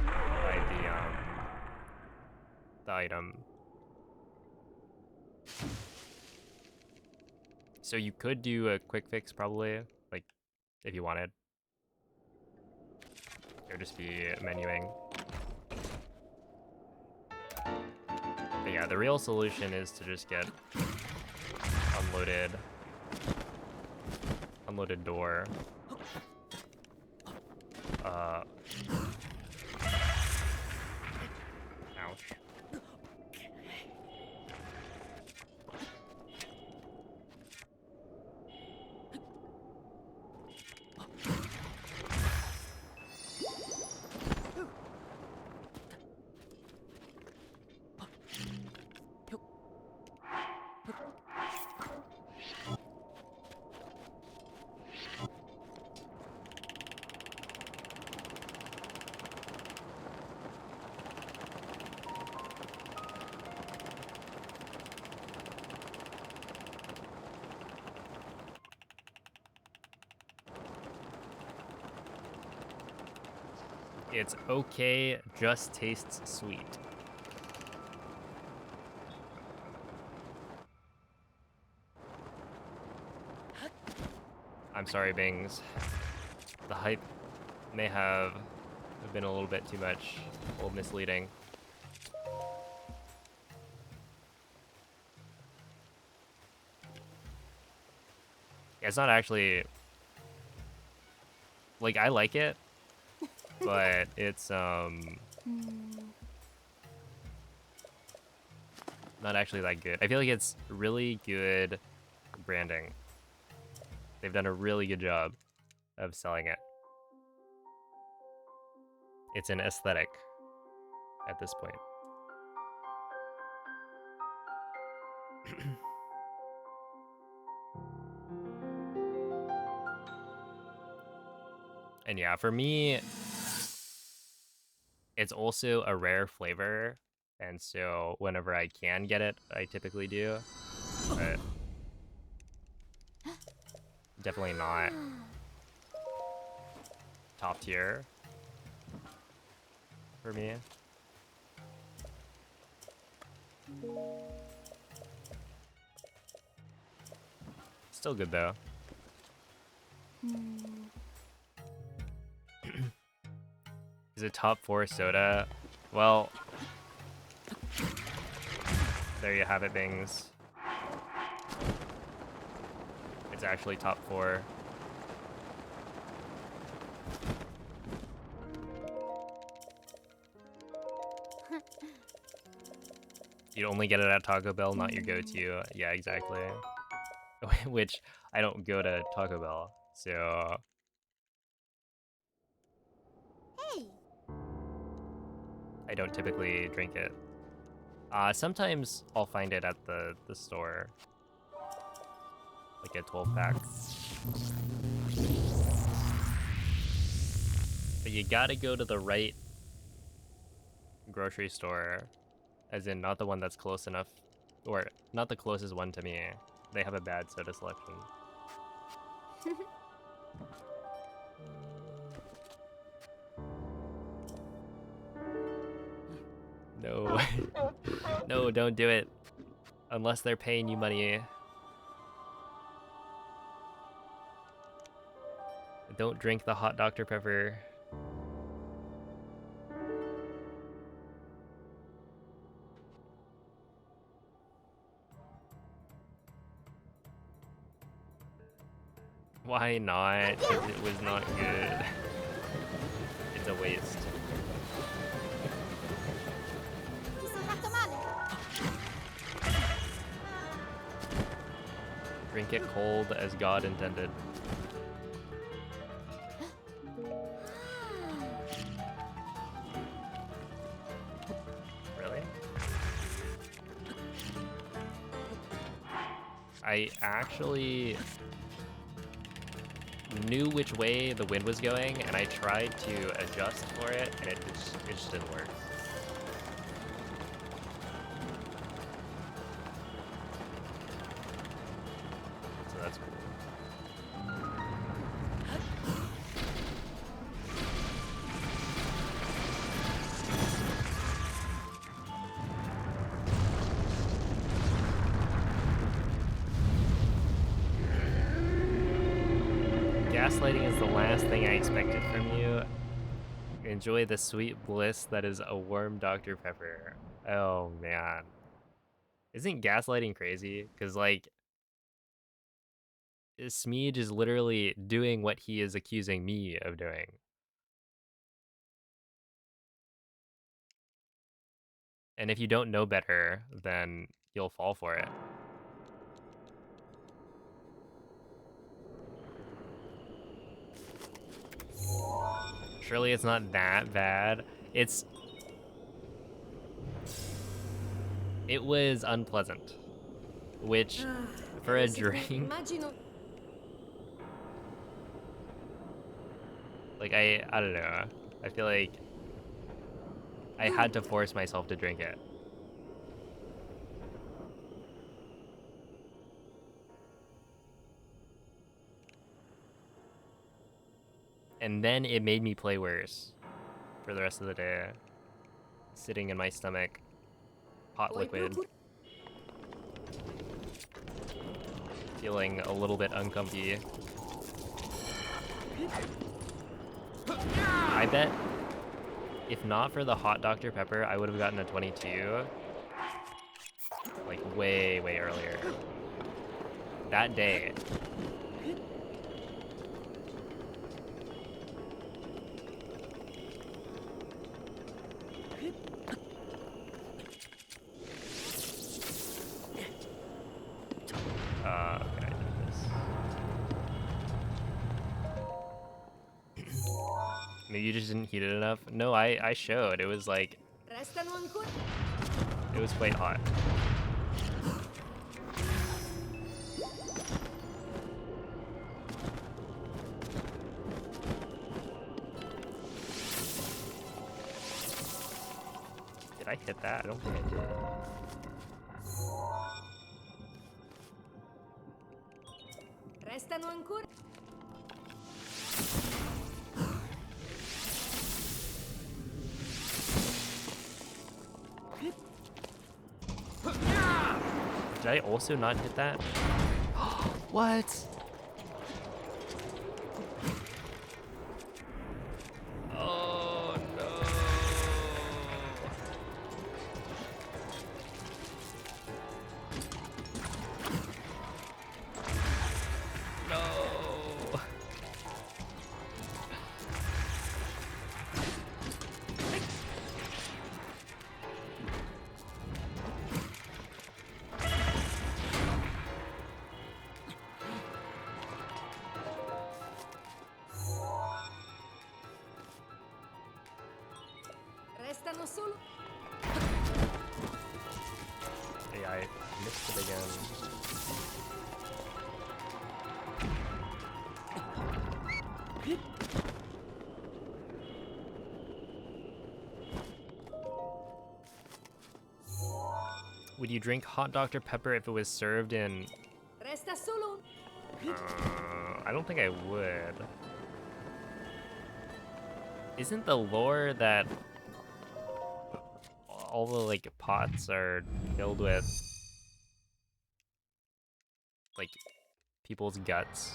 by the item. So you could do a quick fix probably, like if you wanted. It would just be menuing. But yeah, the real solution is to just get unloaded door. Ouch. It's okay, just tastes sweet. I'm sorry, Bings. The hype may have been a little bit too much, a little misleading. It's not actually, like, I like it, but it's not actually that good. I feel like it's really good branding. They've done a really good job of selling it. It's an aesthetic at this point. And yeah, for me, it's also a rare flavor, and so whenever I can get it, I typically do. But definitely not top tier for me. Still good though. Is it top 4 soda? Well, there you have it, Bings. It's actually top 4. You'd only get it at Taco Bell, not your go-to. Yeah, exactly. Which, I don't go to Taco Bell, so... Hey. I don't typically drink it. Sometimes I'll find it at the store. Like a 12-pack. But you gotta go to the right grocery store. As in, not the one that's close enough. Or, not the closest one to me. They have a bad soda selection. No. No, don't do it. Unless they're paying you money. Don't drink the hot Dr. Pepper. Why not? 'Cause it was not good. It's a waste. Ti sei fatto male? Drink it cold as God intended. Really? I actually knew which way the wind was going, and I tried to adjust for it, and it just didn't work. So that's cool. Gaslighting is the last thing I expected from you. Enjoy the sweet bliss that is a warm Dr. Pepper. Oh man. Isn't gaslighting crazy? Because, like, Smeej is literally doing what he is accusing me of doing. And if you don't know better, then you'll fall for it. Surely it's not that bad. It was unpleasant. Which, for a drink, Immagino. like, I don't know. I feel like I had to force myself to drink it. And then it made me play worse. for the rest of the day. Sitting in my stomach. Hot Puoi liquid. procur- Feeling a little bit uncomfy. I bet if not for the hot Dr. Pepper, I would have gotten a 22. Like way, way earlier. That day. Okay, I did this. Maybe you just didn't heat it enough. No, I showed. It was like, Restano ancora. it was quite hot. Did I hit that? I don't think I did. Restano ancora. Did I also not hit that? What? Oh no. No. Restano solo. Hey, I missed it again. Would you drink hot Dr. Pepper if it was served in... Resta solo. I don't think I would. Isn't the lore that all the, like, pots are filled with, like, people's guts?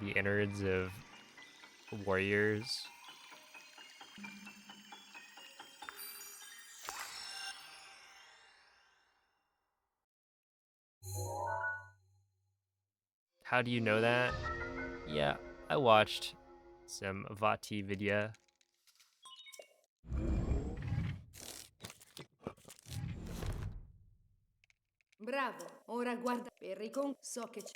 The innards of warriors? How do you know that? Yeah, I watched some Vati video. Bravo. Ora guarda per so che c'è.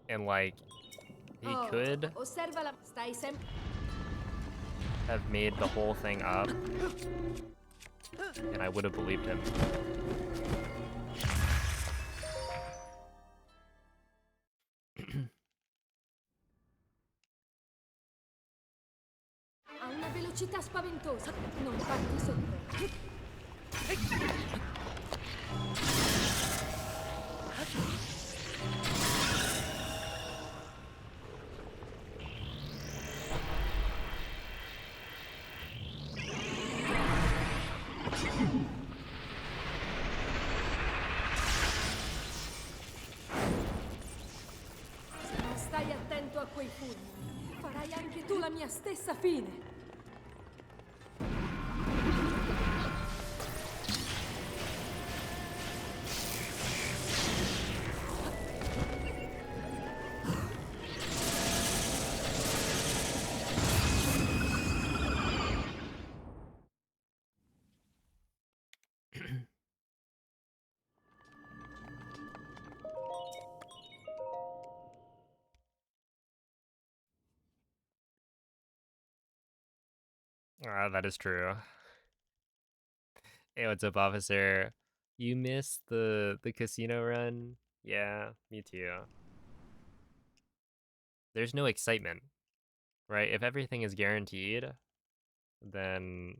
And, like, he could Osservala. Stai sempre. have made the whole thing up, and I would have believed him. Ha una velocità spaventosa. Non farti sotto. Se non stai attento a quei fulmini, farai anche tu la mia stessa fine. That is true. Hey, what's up, officer? You missed the casino run? Yeah, me too. There's no excitement, right? If everything is guaranteed, then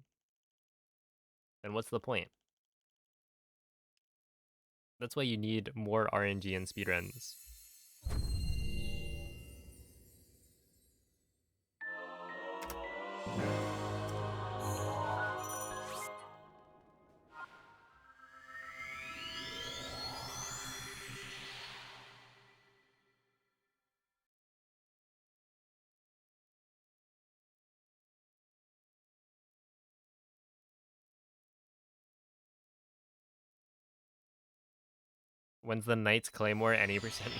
what's the point? That's why you need more RNG and speedruns. When's the Knight's Claymore any percent?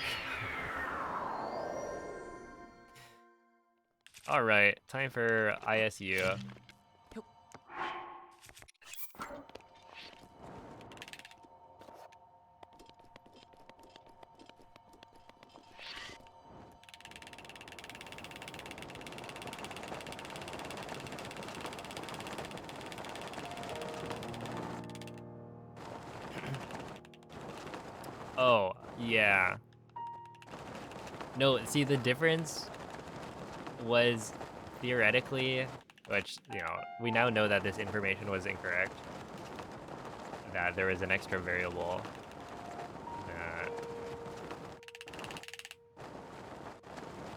Alright, time for ISU. Oh, yeah. No, see, the difference was theoretically, which, we now know that this information was incorrect, that there was an extra variable that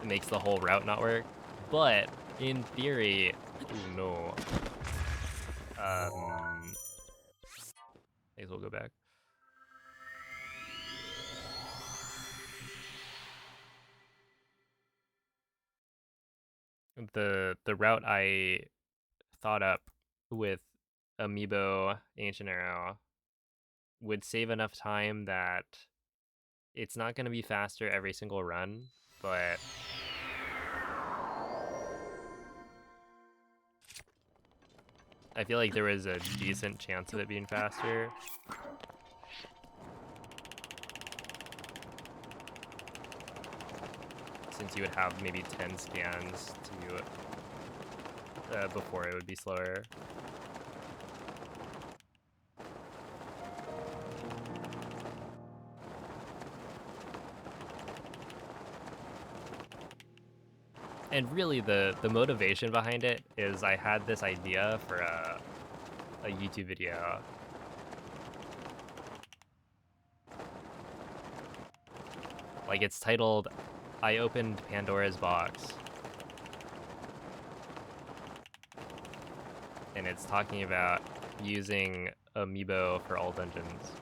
makes the whole route not work. But in theory, ooh, no. May as well go back. The route I thought up with amiibo ancient arrow would save enough time that it's not going to be faster every single run, but I feel like there was a decent chance of it being faster. Since you would have maybe 10 scans to before it would be slower. And really the motivation behind it is I had this idea for a YouTube video. Like, it's titled, I Opened Pandora's Box. And it's talking about using amiibo for all dungeons.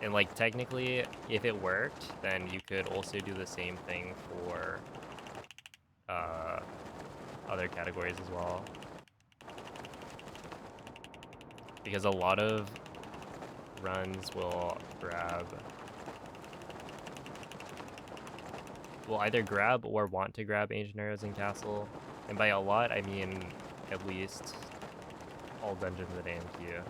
And like, technically, if it worked, then you could also do the same thing for other categories as well. Because a lot of runs will either grab or want to grab ancient arrows in castle. And by a lot, I mean at least all dungeons at AMQ.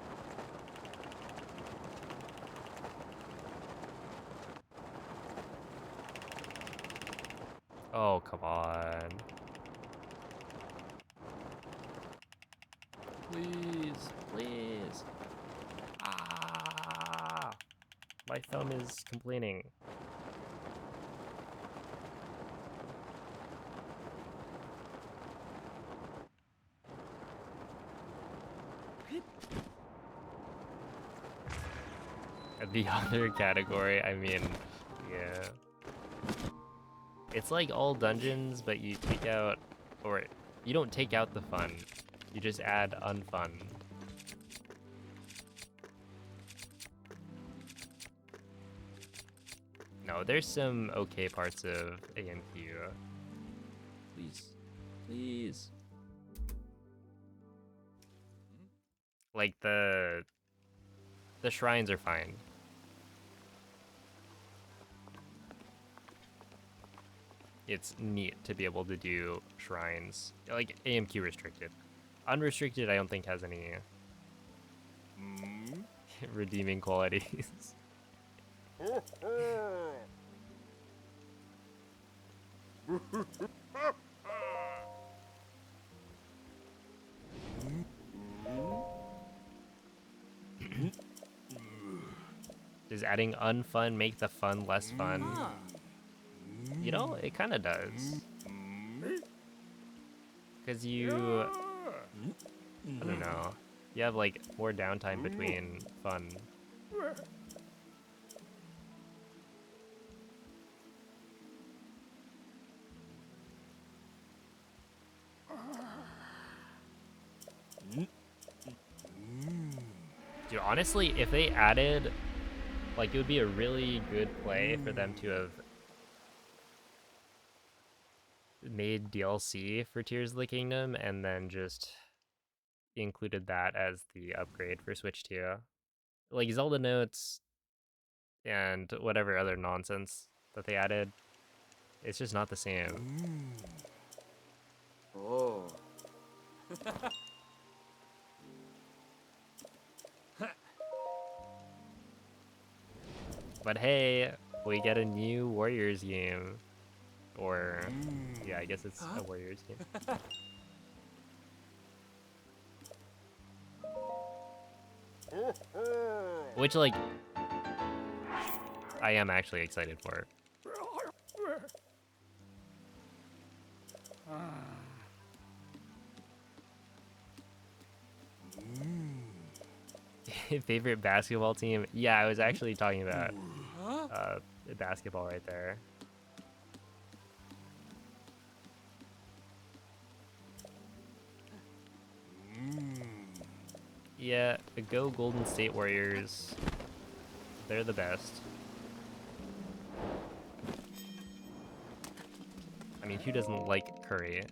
Oh, come on. Please, please. Ah! My thumb is complaining. And the other category, I mean, yeah. It's like all dungeons, but you take out, or you don't take out the fun. You just add unfun. No, there's some okay parts of AMQ. Please. Please. Like the shrines are fine. It's neat to be able to do shrines. Like AMQ restricted. Unrestricted I don't think has any redeeming qualities. Does adding unfun make the fun less fun? You know, it kind of does. Because you, I don't know, you have like more downtime between fun. Dude, honestly, if they added, like, it would be a really good play for them to have made DLC for Tears of the Kingdom and then just included that as the upgrade for Switch 2. Like Zelda Notes and whatever other nonsense that they added, it's just not the same. Oh. But hey, we get a new Warriors game. Or, yeah, I guess it's a Warriors game. Which, like, I am actually excited for. Favorite basketball team? Yeah, I was actually talking about basketball right there. Yeah, go Golden State Warriors. They're the best. I mean, who doesn't like Curry?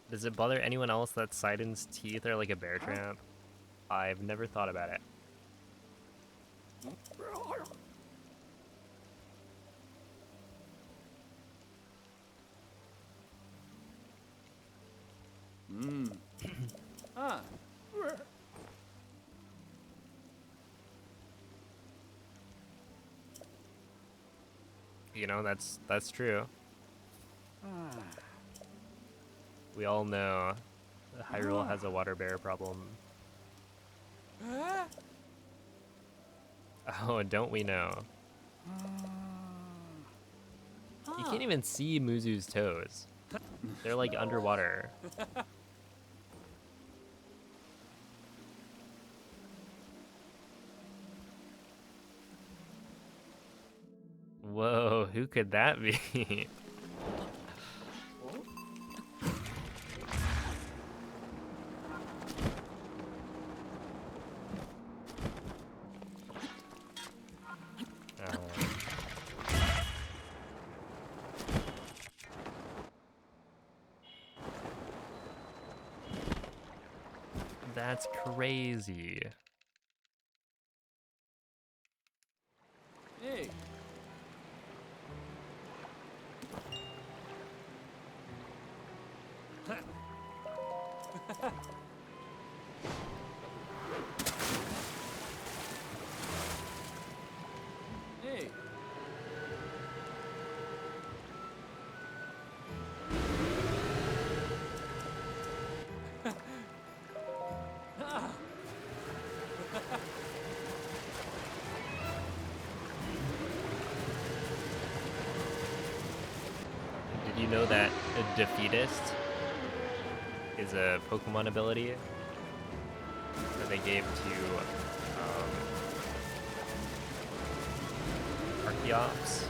Does it bother anyone else that Sidon's teeth are like a bear trap? I've never thought about it. You know, that's true. We all know Hyrule has a water bear problem. Oh, don't we know? You can't even see Muzu's toes. They're like underwater. Whoa, who could that be? That's crazy. Hey. Hey. Did you know that a Defeatist is a Pokemon ability that they gave to ops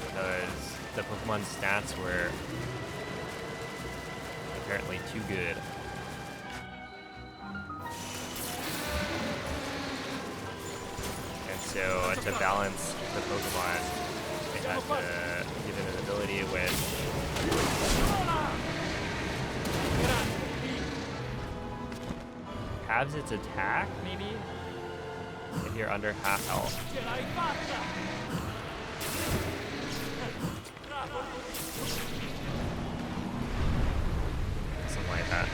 because the Pokemon stats were apparently too good. And so to balance the Pokemon, they had to give it an ability which halves its attack, maybe? If you're under half health. Ce l'hai fatta! Bravo! Something like that.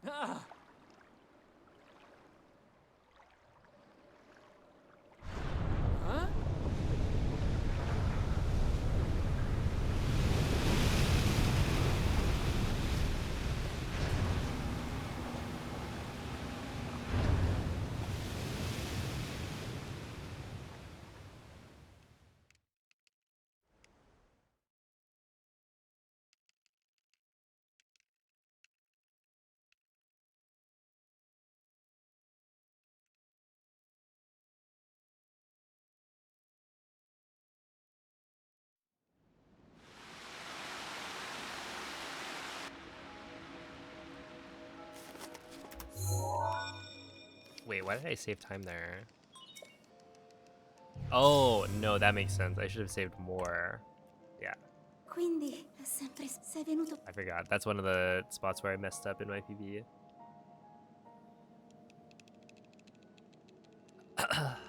Ah! Huh? Wait, why did I save time there? Oh, no, that makes sense. I should have saved more. Yeah, Quindi è sempre sei venuto I forgot. That's one of the spots where I messed up in my PB.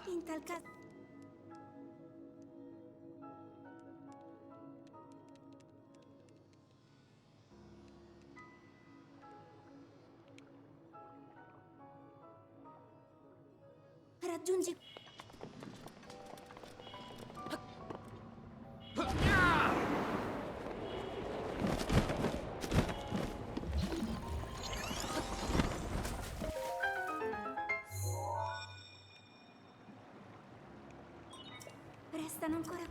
in tal caso. Raggiungi restano ancora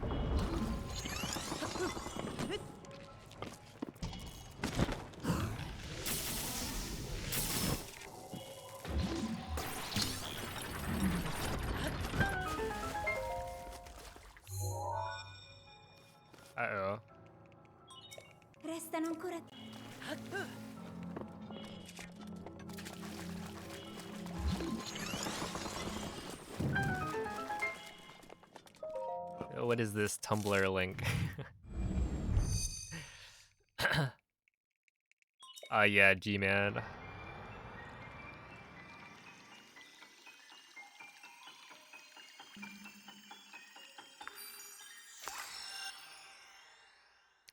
Uh-oh. restano ancora What is this Tumblr link? Yeah, G-Man.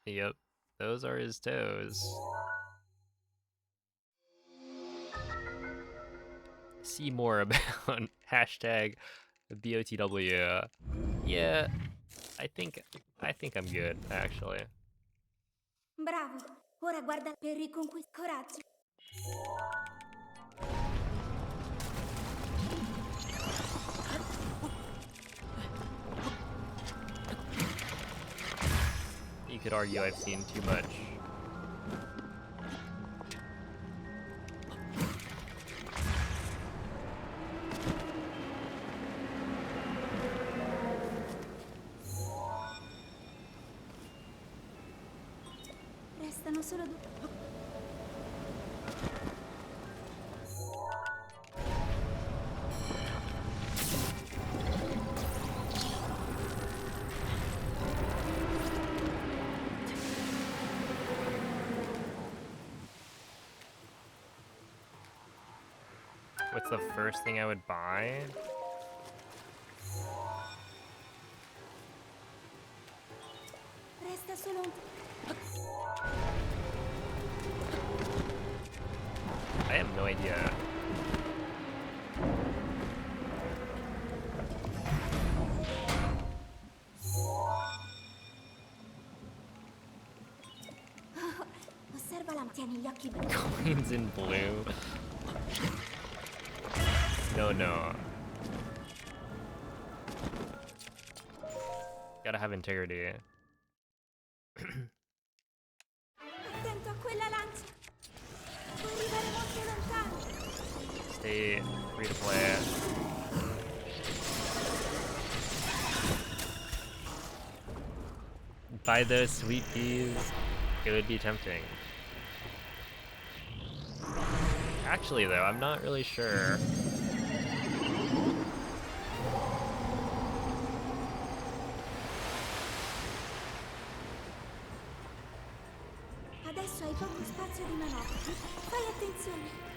Yep, those are his toes. See more about hashtag BOTW. Yeah, I think I'm good, actually. bravo. Ora guarda per riconquistare coraggio. You could argue I've seen too much. Restano solo due. What's the first thing I would buy? Resta solo un I have no idea. osserva la tieni gli occhi Coins in blue. No, no. Gotta have integrity. Attento a quella lancia! Puoi arrivare molto lontano! Stay free to play. Buy those sweet peas. It would be tempting. Actually, though, I'm not really sure. Adesso hai poco spazio di manovra. Fai attenzione!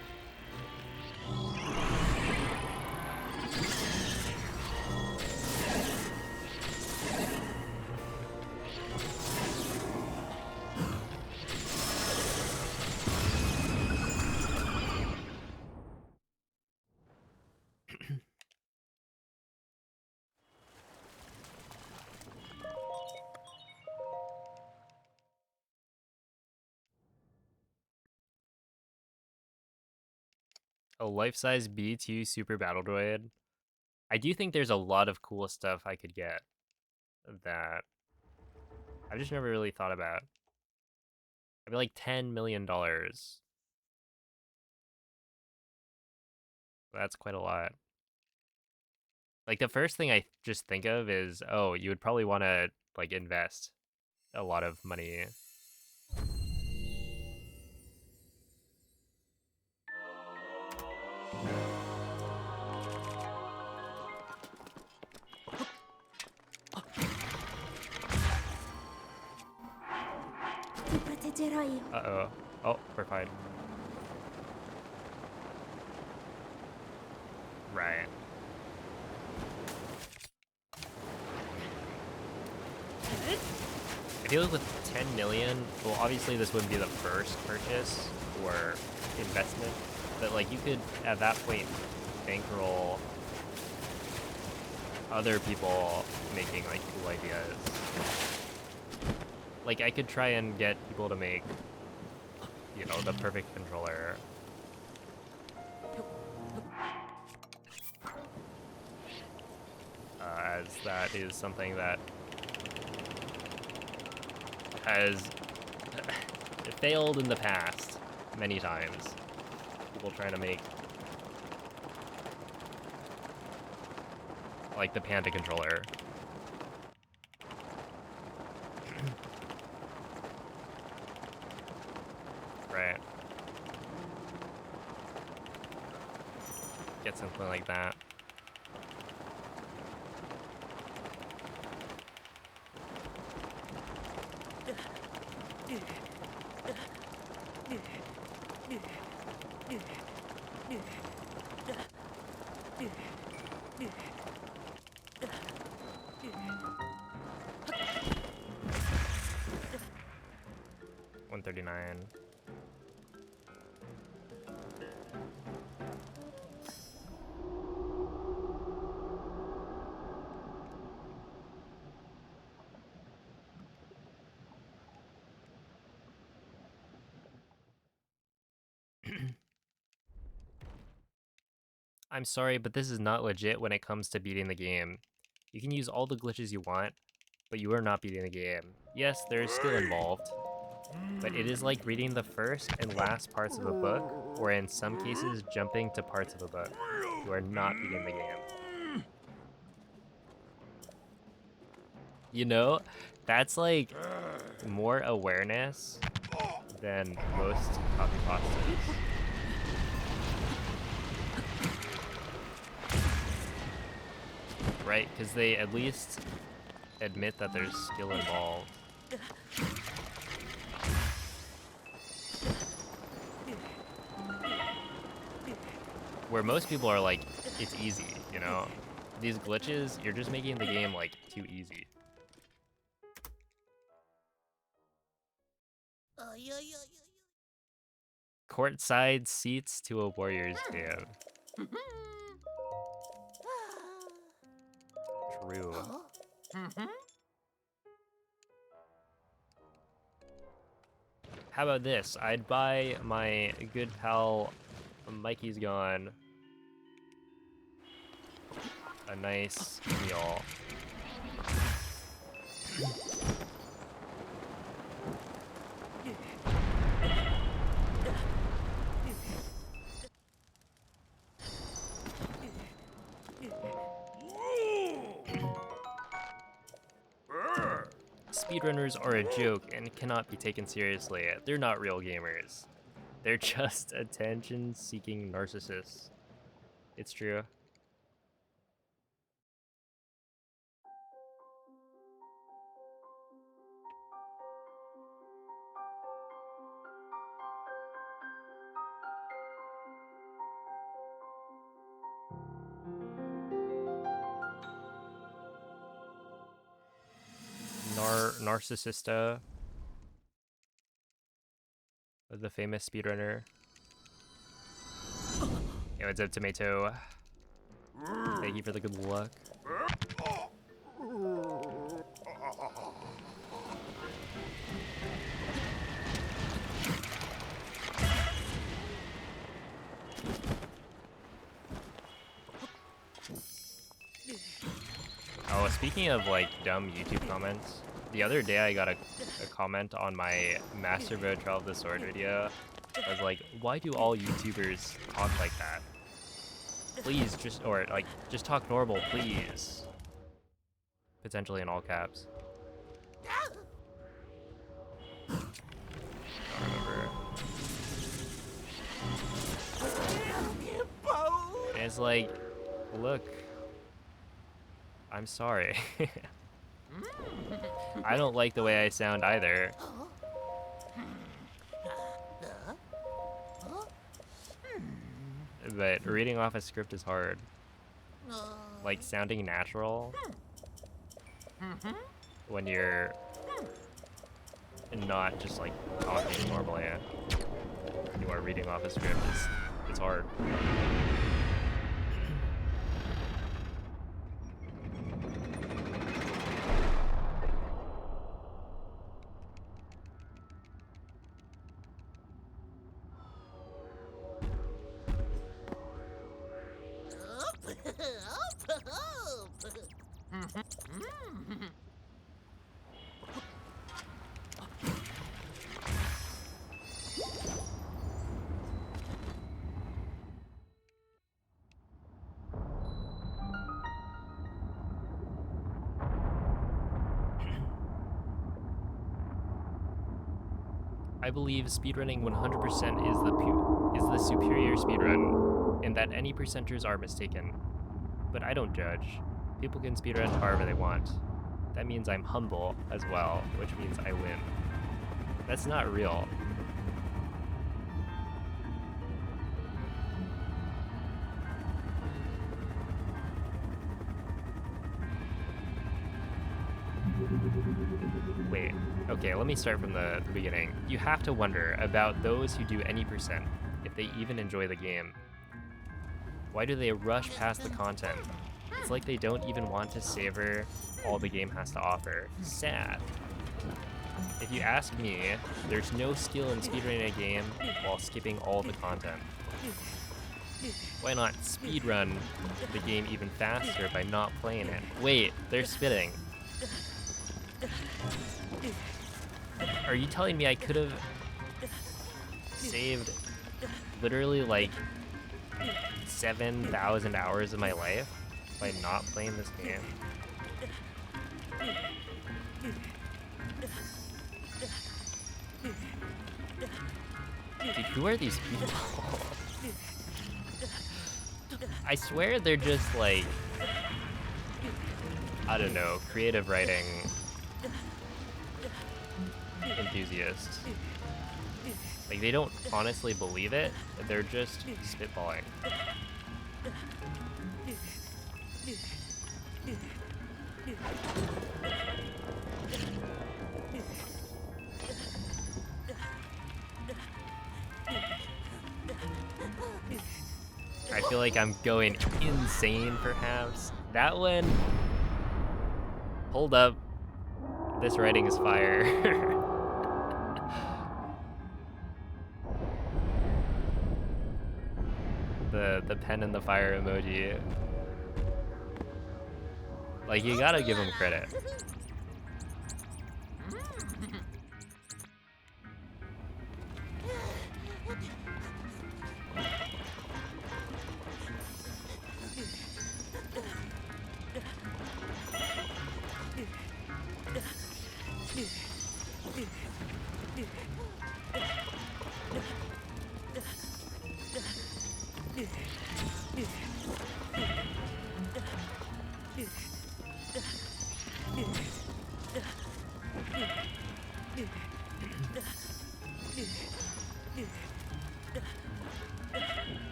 A life-size B2 Super Battle Droid. I do think there's a lot of cool stuff I could get that I've just never really thought about. I'd be like $10 million. That's quite a lot. Like the first thing I just think of is, oh, you would probably want to like invest a lot of money. Ti proteggerò io. Uh-oh. Oh, we're fine. Right. I feel like with 10 million, well, obviously this wouldn't be the first purchase or investment, but like you could at that point bankroll other people making like cool ideas. Like I could try and get people to make, you know, the perfect controller. As that is something that has failed in the past many times. People trying to make like the Panda controller. Right. Get something like that. $139. I'm sorry, but this is not legit when it comes to beating the game. You can use all the glitches you want, but you are not beating the game. Yes, there is skill involved, but it is like reading the first and last parts of a book, or in some cases, jumping to parts of a book. You are not beating the game. You know, that's like more awareness than most copy pastas. Right? Because they at least admit that there's skill involved. Where most people are like, it's easy, you know? These glitches, you're just making the game like too easy. Courtside seats to a Warriors game. True. How about this? I'd buy my good pal Mikey's Gone a nice meal. Speedrunners are a joke and cannot be taken seriously. They're not real gamers. They're just attention-seeking narcissists. It's true. Narcissista, the famous speedrunner. Hey, what's up, Tomato? Thank you for the good luck. Oh, speaking of like dumb YouTube comments, the other day I got a comment on my Master Bro Trial of the Sword video. I was like, why do all YouTubers talk like that? Please just talk normal, please. Potentially in all caps. I don't remember. And it's like, look, I'm sorry. I don't like the way I sound either. But reading off a script is hard. Like sounding natural when you're not just like talking normally. When you are reading off a script, it's hard. I believe speedrunning 100% is the superior speedrun, and that any percenters are mistaken. But I don't judge. People can speedrun however they want. That means I'm humble as well, which means I win. That's not real. Wait, okay, let me start from the beginning. You have to wonder about those who do any percent, if they even enjoy the game. Why do they rush past the content? It's like they don't even want to savor all the game has to offer. Sad. If you ask me, there's no skill in speedrunning a game while skipping all the content. Why not speedrun the game even faster by not playing it? Wait, they're spitting. Are you telling me I could have saved literally like 7,000 hours of my life by not playing this game? Dude, who are these people? I swear they're just like, I don't know, creative writing enthusiasts. Like, they don't honestly believe it, they're just spitballing. I feel like I'm going insane, perhaps. That one... Hold up. This writing is fire. the pen and the fire emoji. Like, you gotta give him credit.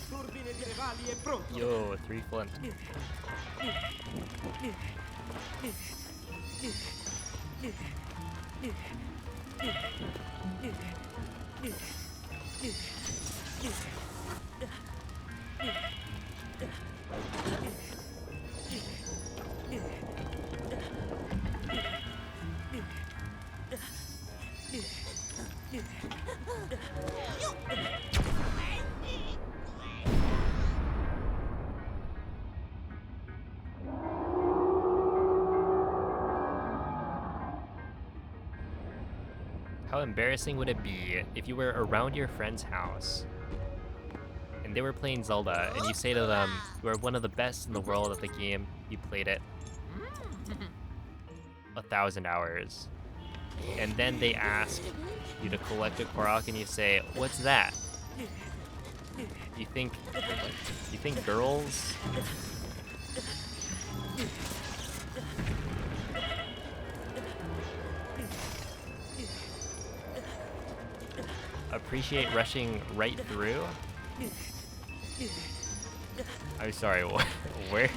Turbine di rivali è pronto. Yo, 3 flint. How embarrassing would it be if you were around your friend's house and they were playing Zelda and you say to them, you are one of the best in the world at the game, you played it 1,000 hours, and then they ask you to collect a Korok and you say, what's that? You think girls appreciate rushing right through? I'm sorry, where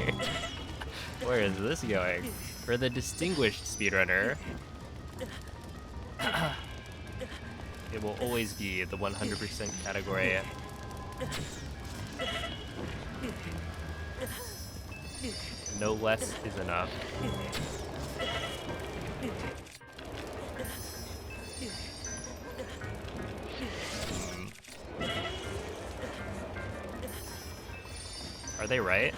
is this going? For the distinguished speedrunner, it will always be the 100% category. No less is enough. Are they right?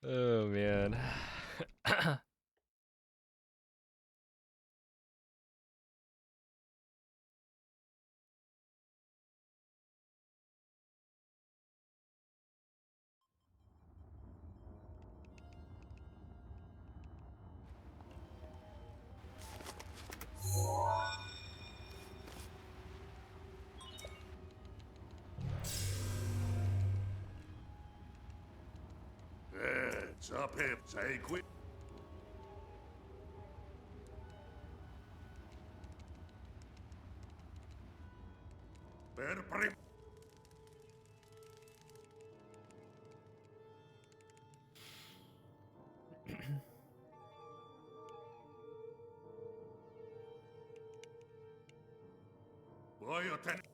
Oh man. Sapere, sei qui? Per primo. Voglio tenere.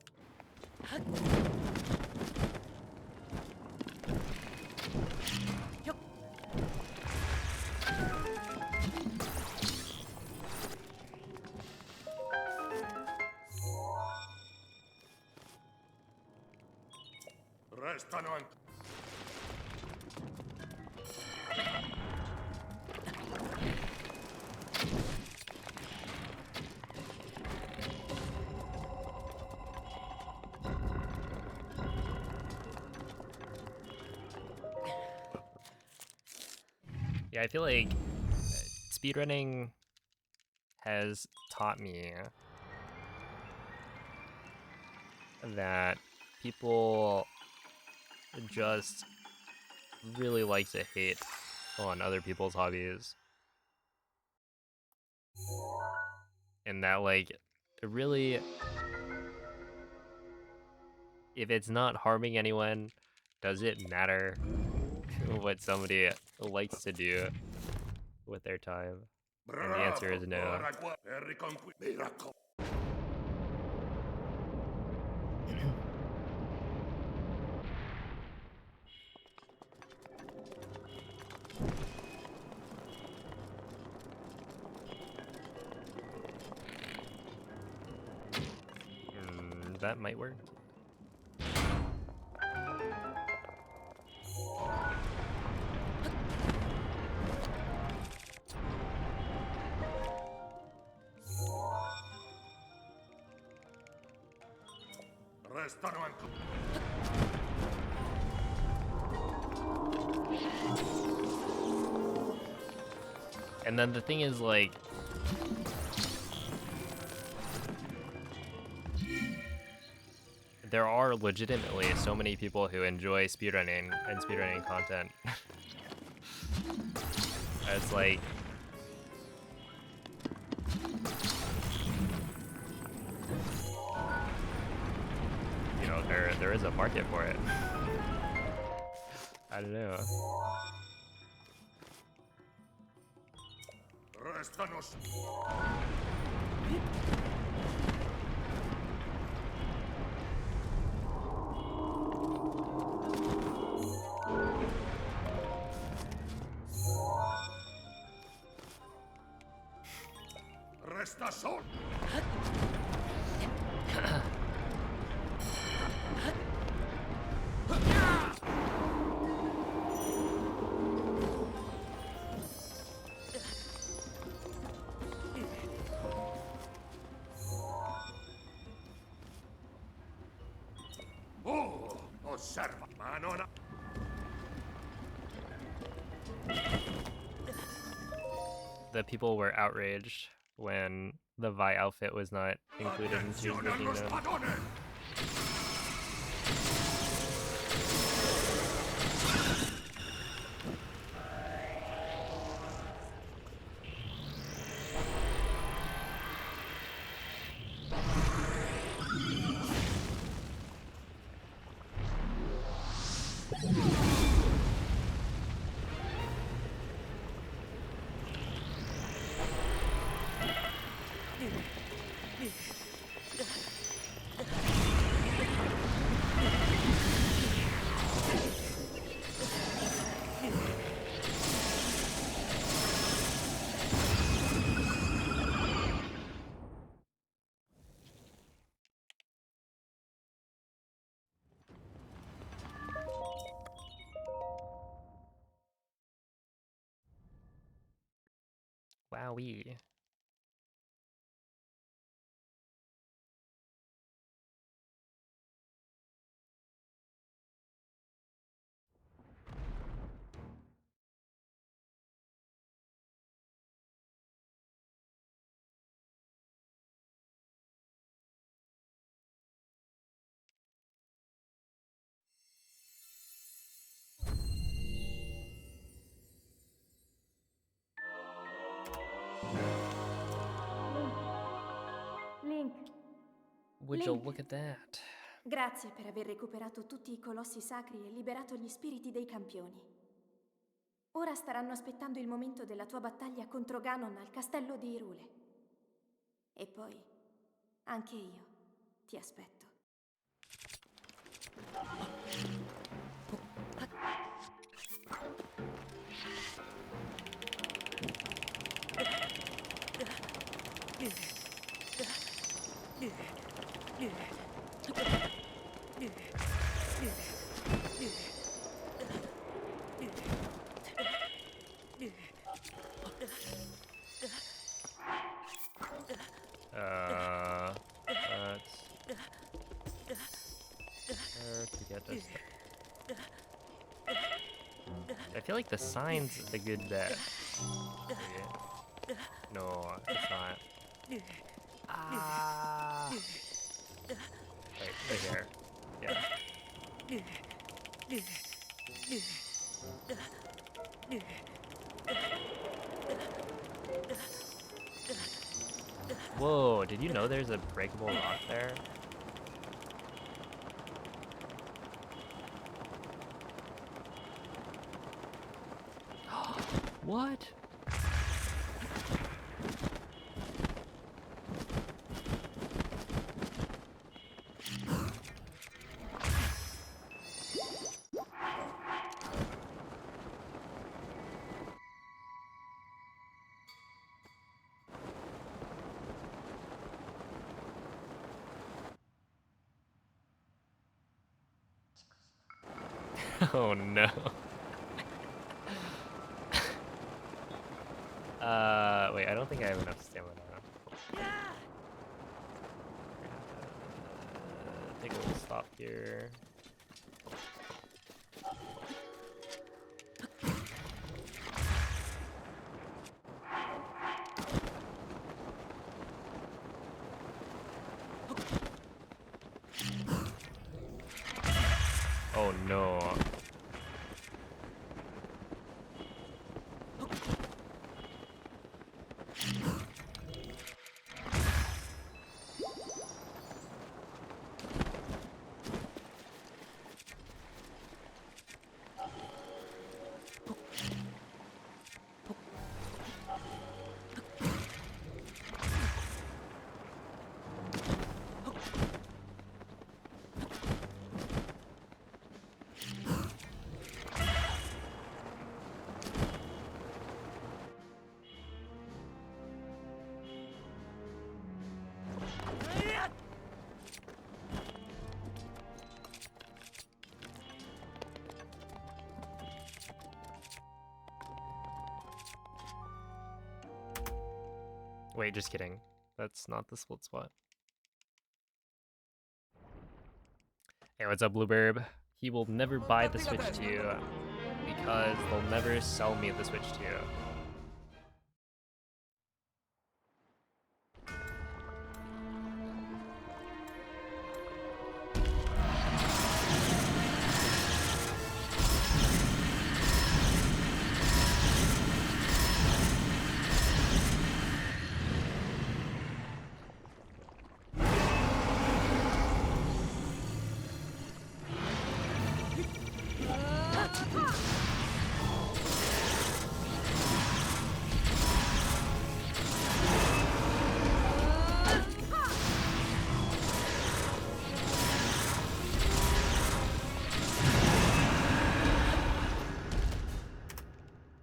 Restano ancora. Yeah, I feel like speedrunning has taught me that people just really like to hate on other people's hobbies. And that, like, really, if it's not harming anyone, does it matter what somebody likes to do with their time? And the answer is Bravo. no. Ora qua per riconquistare. Mi raccomando. that might work. Restano ancora. And then the thing is, like, there are legitimately so many people who enjoy speedrunning and speedrunning content. It's like, you know, there is a market for it. I don't know. Restano. Resta solo. Oh, osserva, ma non ha... The people were outraged when the Vi outfit was not included in Tears of the Attenzione allo Kingdom. spadone! Wowee. Link, Would you Link. look at that? grazie per aver recuperato tutti i colossi sacri e liberato gli spiriti dei campioni. Ora staranno aspettando il momento della tua battaglia contro Ganon al castello di Irule. E poi, anche io, ti aspetto. Where to get this thing? I feel like the sign's a good bet. Wait. No, it's not. Ah. Wait, right here. Yeah. Whoa, did you know there's a breakable rock there? What? Oh no. Wait, I don't think I have enough stamina. Take a little stop here. Oh no. Wait, just kidding. That's not the split spot. Hey, what's up, Blueberb? He will never buy the Switch 2 because they'll never sell me the Switch 2.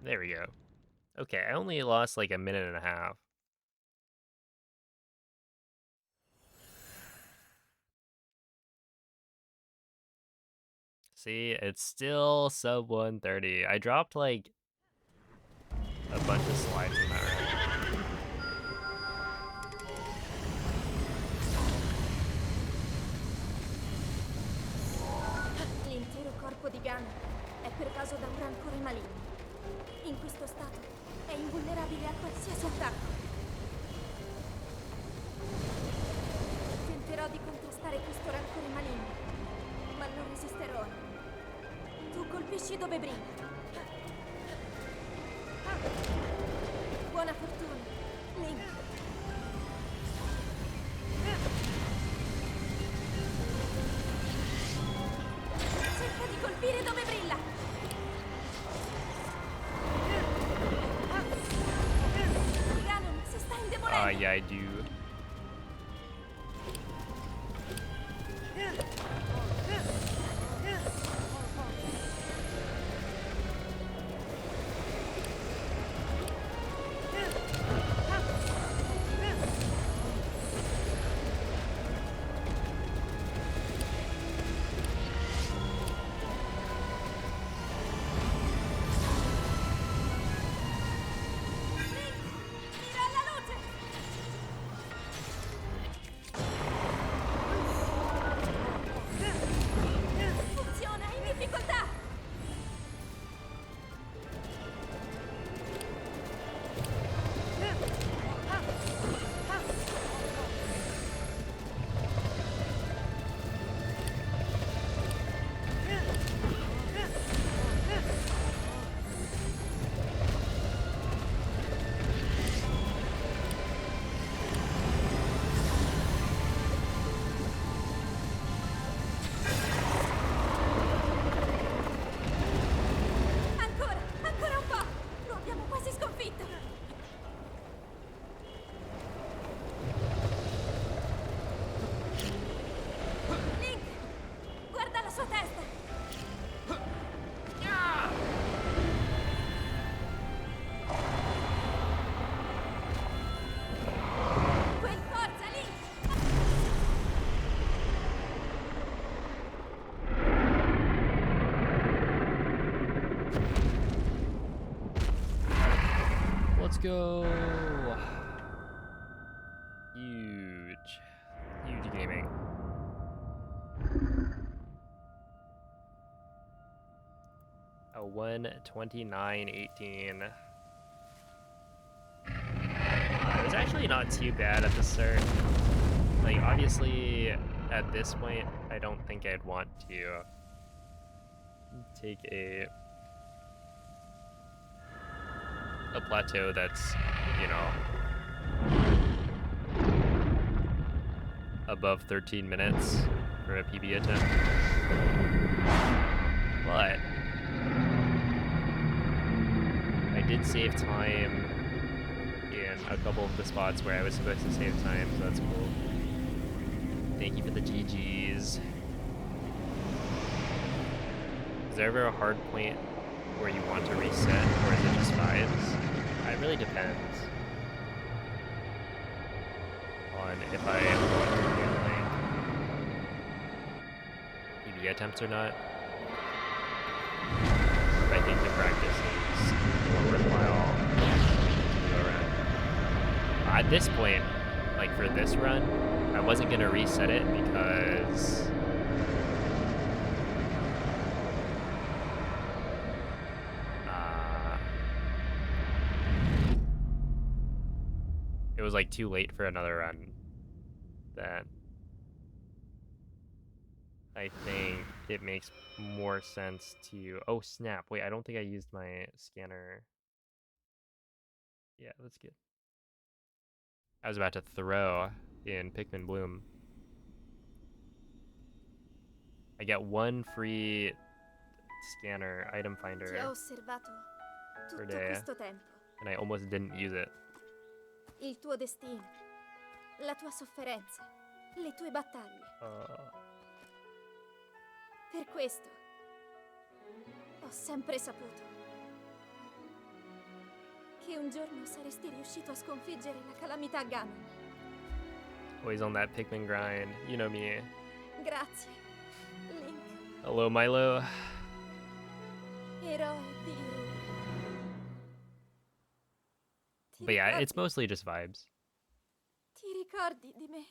There we go. Okay, I only lost like a minute and a half. See, it's still sub 130. I dropped like a bunch of slides in that round. L'intero corpo di Gun è pervaso da un rancore maligno. In questo stato è invulnerabile a qualsiasi attacco. Tenterò di contrastare questo rancore maligno, ma non resisterò. Tu colpisci dove brilla. Buona fortuna, Link. Cerca di colpire dove brilla. Ganon si sta indebolendo. Yeah, I do. Mira alla luce. go. Huge. Huge gaming. A 129.18. It was actually not too bad at the start. Like, obviously, at this point, I don't think I'd want to take a plateau that's, you know, above 13 minutes for a PB attempt. But I did save time in a couple of the spots where I was supposed to save time, so that's cool. Thank you for the GGs. Is there ever a hard point where you want to reset, or is it just vibes? It really depends on if I want to do like PB attempts or not. Or if I think the practice is more worthwhile to go around. At this point, like for this run, I wasn't gonna reset it because it was like too late for another run. Then I think it makes more sense to. Oh snap! Wait, I don't think I used my scanner. Yeah, that's good. I was about to throw in Pikmin Bloom. I get one free scanner item Ti ho finder osservato per tutto day, questo tempo. and I almost didn't use it. Il tuo destino, la tua sofferenza, le tue battaglie. Per questo ho sempre saputo che un giorno saresti riuscito a sconfiggere la calamità Ganon. Always on that Pikmin grind. You know me. Grazie, Link, Hello, Milo. eroe di... Ti But yeah, it's ricordi- mostly just vibes. Ti ricordi di me?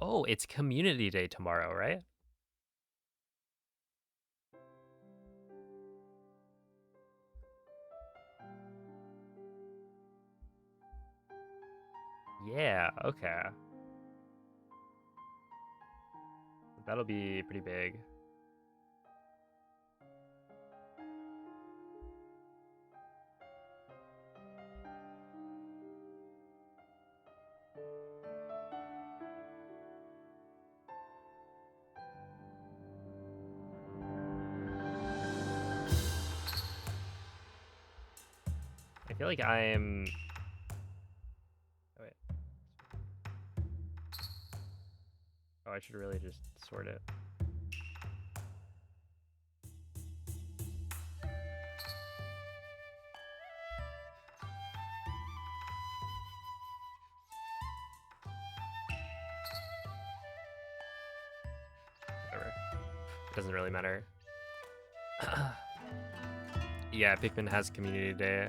Oh, it's Community Day tomorrow, right? Yeah, okay. That'll be pretty big. I feel like I'm... Oh, wait. Oh, I should really just sort it. Whatever. It doesn't really matter. Yeah, Pikmin has Community Day.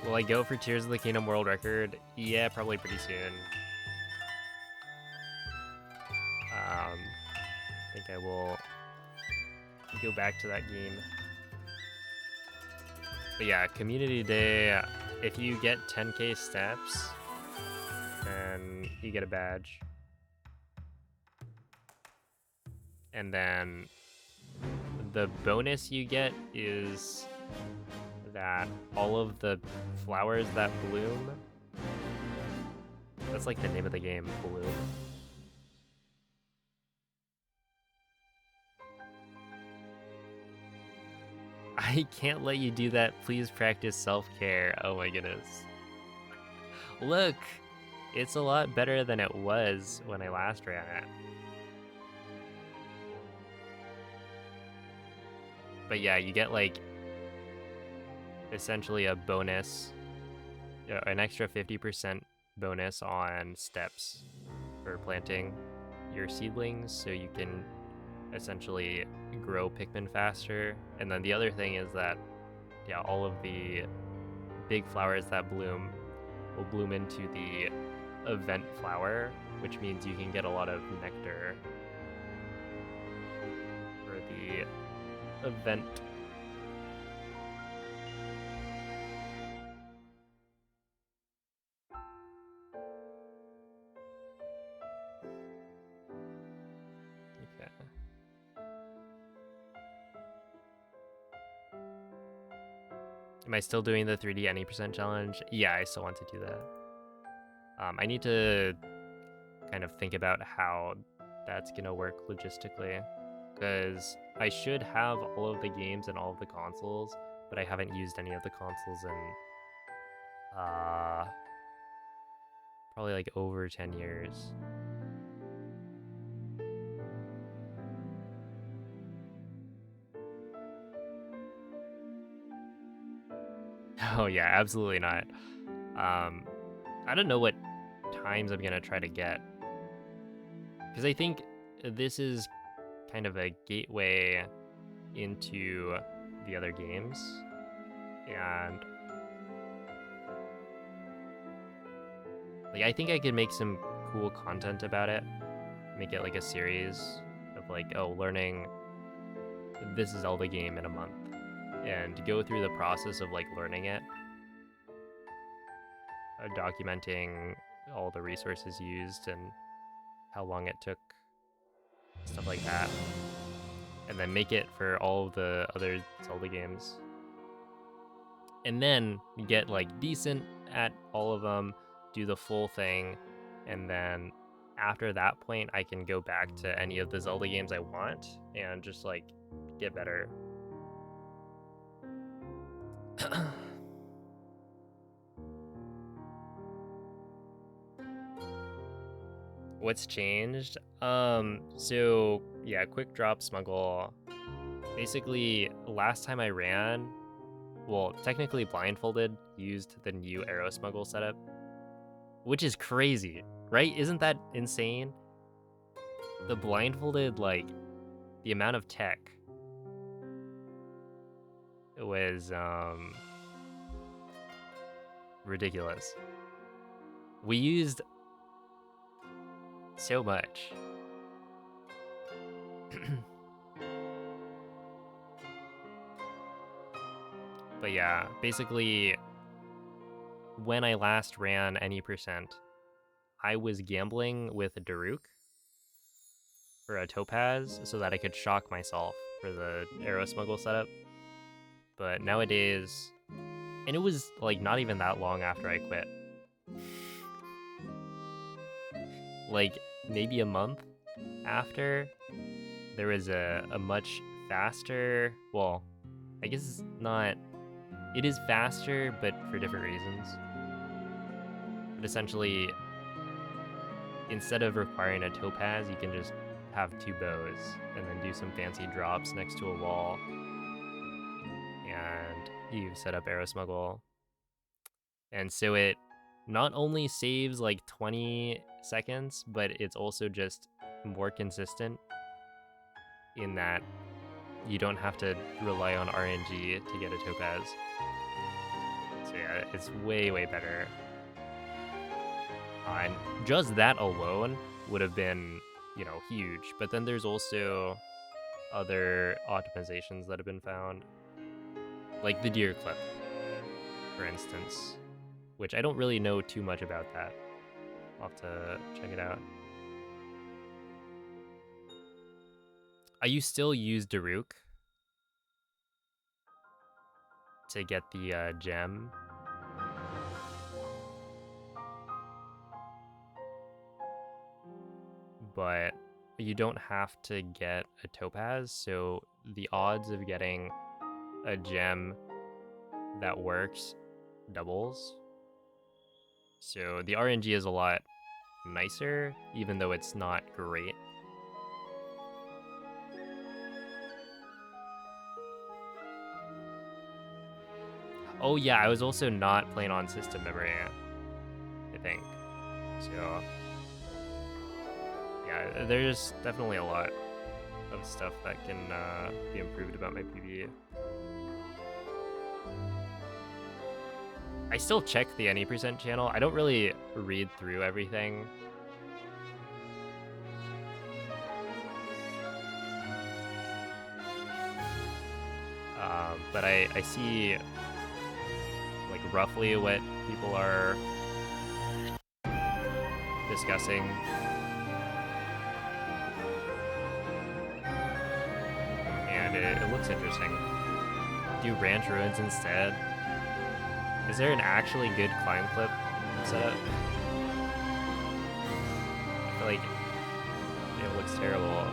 Will I go for Tears of the Kingdom World Record? Yeah, probably pretty soon. I think I will go back to that game. But yeah, Community Day, if you get 10k steps, then you get a badge. And then the bonus you get is that all of the flowers that bloom, that's like the name of the game, Bloom. I can't let you do that. Please practice self-care. Oh my goodness. Look, it's a lot better than it was when I last ran it. But yeah, you get like essentially a bonus, an extra 50% bonus on steps for planting your seedlings, so you can essentially grow Pikmin faster. And then the other thing is that, yeah, all of the big flowers that bloom will bloom into the event flower, which means you can get a lot of nectar for the event. Okay. Am I still doing the 3D any percent challenge? Yeah, I still want to do that. I need to kind of think about how that's gonna work logistically, because I should have all of the games and all of the consoles, but I haven't used any of the consoles in probably like over 10 years. Oh yeah, absolutely not. I don't know what times I'm gonna try to get, because I think this is kind of a gateway into the other games, and like I think I could make some cool content about it, make it like a series of like, oh, learning this Zelda game in a month, and go through the process of like learning it, documenting all the resources used and how long it took, stuff like that, and then make it for all of the other Zelda games, and then get like decent at all of them, do the full thing, and then after that point I can go back to any of the Zelda games I want and just like get better. What's changed? So yeah, quick drop smuggle. Basically, last time I ran, well, technically blindfolded, used the new arrow smuggle setup, which is crazy, right? Isn't that insane? The blindfolded, like, the amount of tech was ridiculous. We used so much. But yeah, basically, when I last ran any percent, I was gambling with a Daruk for a topaz so that I could shock myself for the arrow smuggle setup. But nowadays, and it was like not even that long after I quit, like maybe a month after, there was a much faster, well, I guess it's not, it is faster, but for different reasons. But essentially, instead of requiring a topaz, you can just have 2 bows and then do some fancy drops next to a wall, and you set up arrow smuggle. And so it not only saves like 20 seconds, but it's also just more consistent in that you don't have to rely on RNG to get a topaz. So yeah, it's way, way better. And just that alone would have been, you know, huge. But then there's also other optimizations that have been found, like the deer clip, for instance, which I don't really know too much about that. I'll have to check it out. You still use Daruk to get the gem. But you don't have to get a topaz, so the odds of getting a gem that works doubles. So the RNG is a lot nicer, even though it's not great. Oh yeah, I was also not playing on system memory, I think. So yeah, there's definitely a lot of stuff that can be improved about my PvE. I still check the any percent channel. I don't really read through everything. But I see like roughly what people are discussing. And it looks interesting. Do ranch ruins instead. Is there an actually good climb clip setup? I feel like it looks terrible.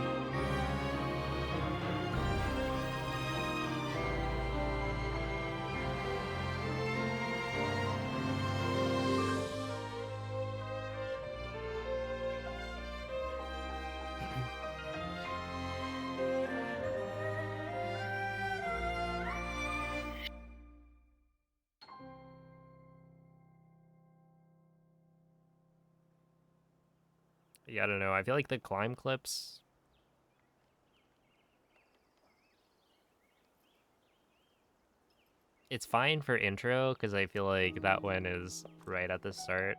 Yeah, I don't know. I feel like the climb clips. It's fine for intro because I feel like that one is right at the start.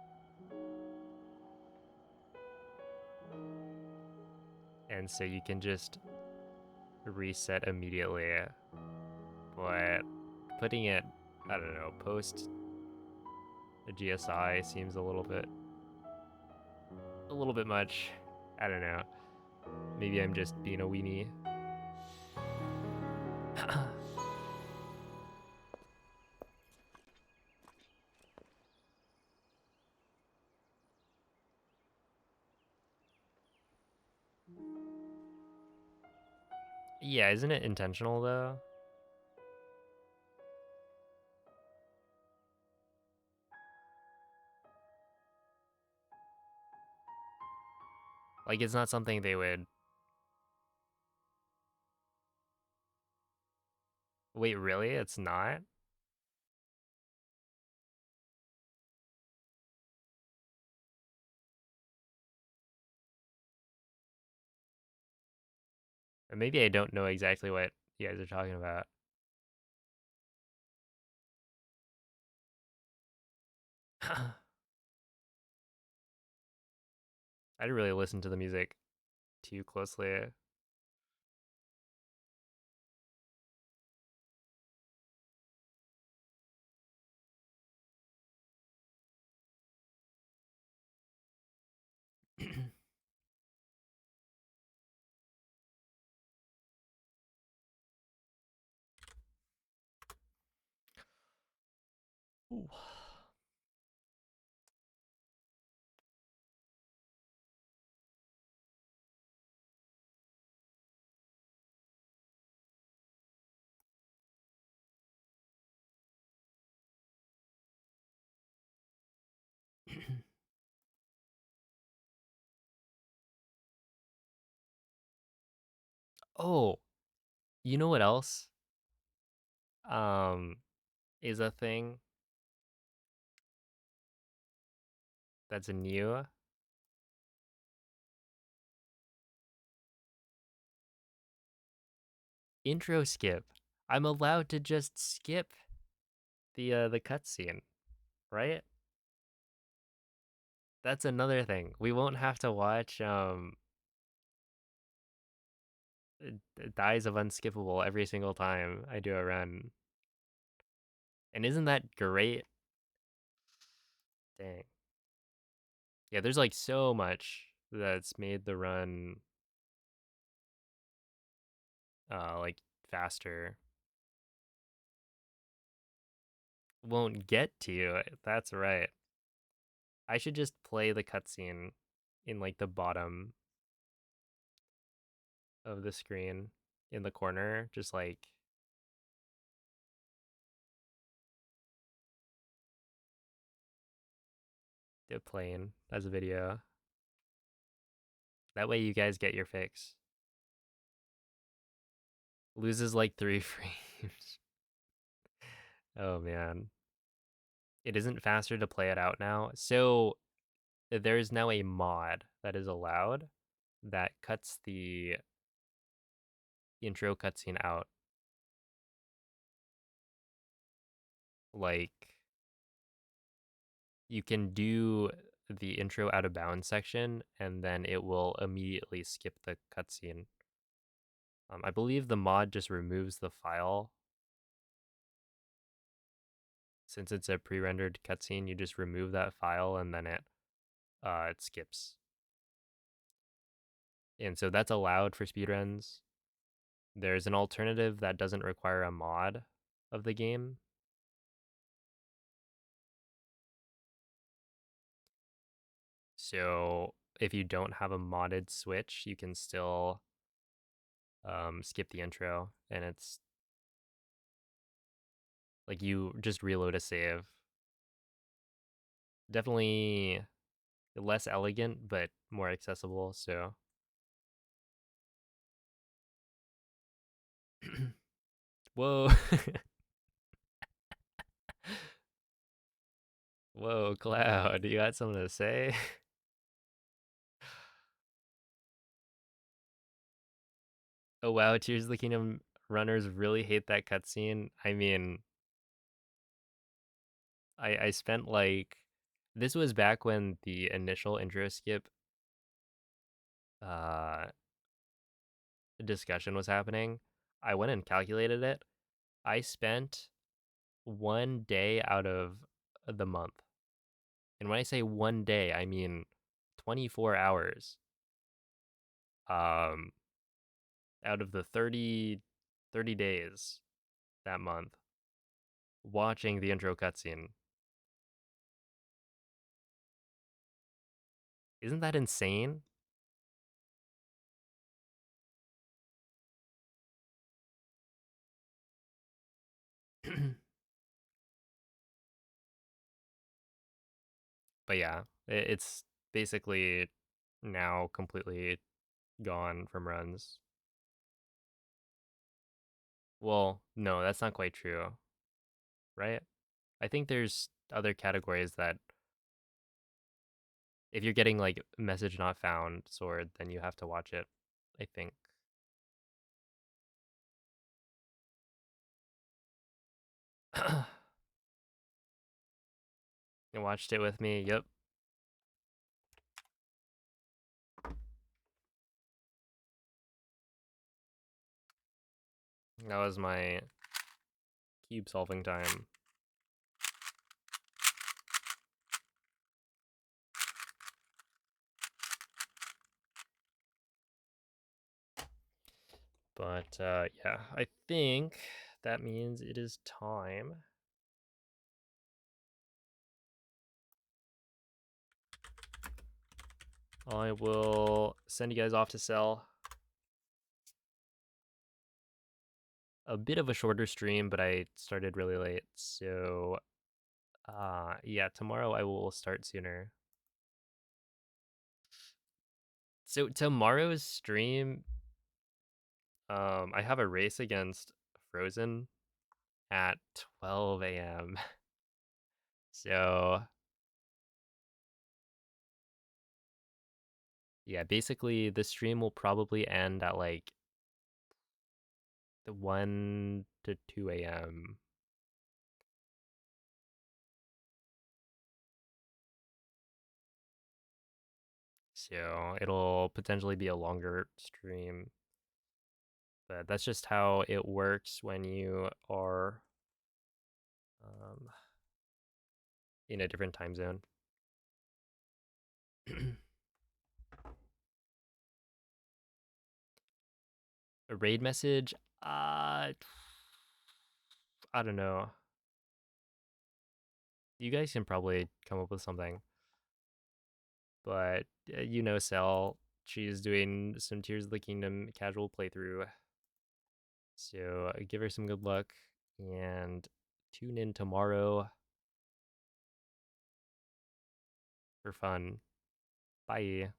And so you can just reset immediately. But putting it, I don't know, post a GSI seems a little bit much. I don't know. Maybe I'm just being a weenie. Yeah, isn't it intentional though? Like it's not something they would. Wait, really? It's not? Or maybe I don't know exactly what you guys are talking about. I didn't really listen to the music too closely. Ooh. Oh, you know what else? Um, is a thing that's a new intro skip. I'm allowed to just skip the cutscene, right? That's another thing. We won't have to watch Dies of Unskippable every single time I do a run. And isn't that great? Dang. Yeah, there's like so much that's made the run like faster. Won't get to you. That's right. I should just play the cutscene in like the bottom of the screen in the corner, just like it playing as a video. That way you guys get your fix. Loses like 3 frames. Oh man. It isn't faster to play it out now. So there's now a mod that is allowed that cuts the intro cutscene out. Like you can do the intro out of bounds section and then it will immediately skip the cutscene. I believe the mod just removes the file. Since it's a pre-rendered cutscene, you just remove that file and then it skips. And so that's allowed for speedruns. There's an alternative that doesn't require a mod of the game. So if you don't have a modded Switch, you can still skip the intro, and it's like you just reload a save. Definitely less elegant, but more accessible. So, whoa, whoa, Cloud, you got something to say? Oh wow, Tears of the Kingdom runners really hate that cutscene. I mean, I spent like this was back when the initial intro skip uh discussion was happening. I went and calculated it. I spent 1 day out of the month. And when I say 1 day, I mean 24 hours um out of the 30 days that month watching the intro cutscene. Isn't that insane? But yeah, it's basically now completely gone from runs. Well, no, that's not quite true, right? I think there's other categories that if you're getting like message not found sword, then you have to watch it, I think. You watched it with me. Yep. That was my cube solving time. But yeah, I think that means it is time. I will send you guys off to sell. A bit of a shorter stream, but I started really late. So yeah, tomorrow I will start sooner. So tomorrow's stream, I have a race against Frozen at 12 a.m. So yeah, basically the stream will probably end at like the 1 to 2 a.m. So it'll potentially be a longer stream. But that's just how it works when you are um, in a different time zone. A raid message? I don't know. You guys can probably come up with something. But you know, Cell, she's doing some Tears of the Kingdom casual playthrough. So give her some good luck and tune in tomorrow for fun. Bye.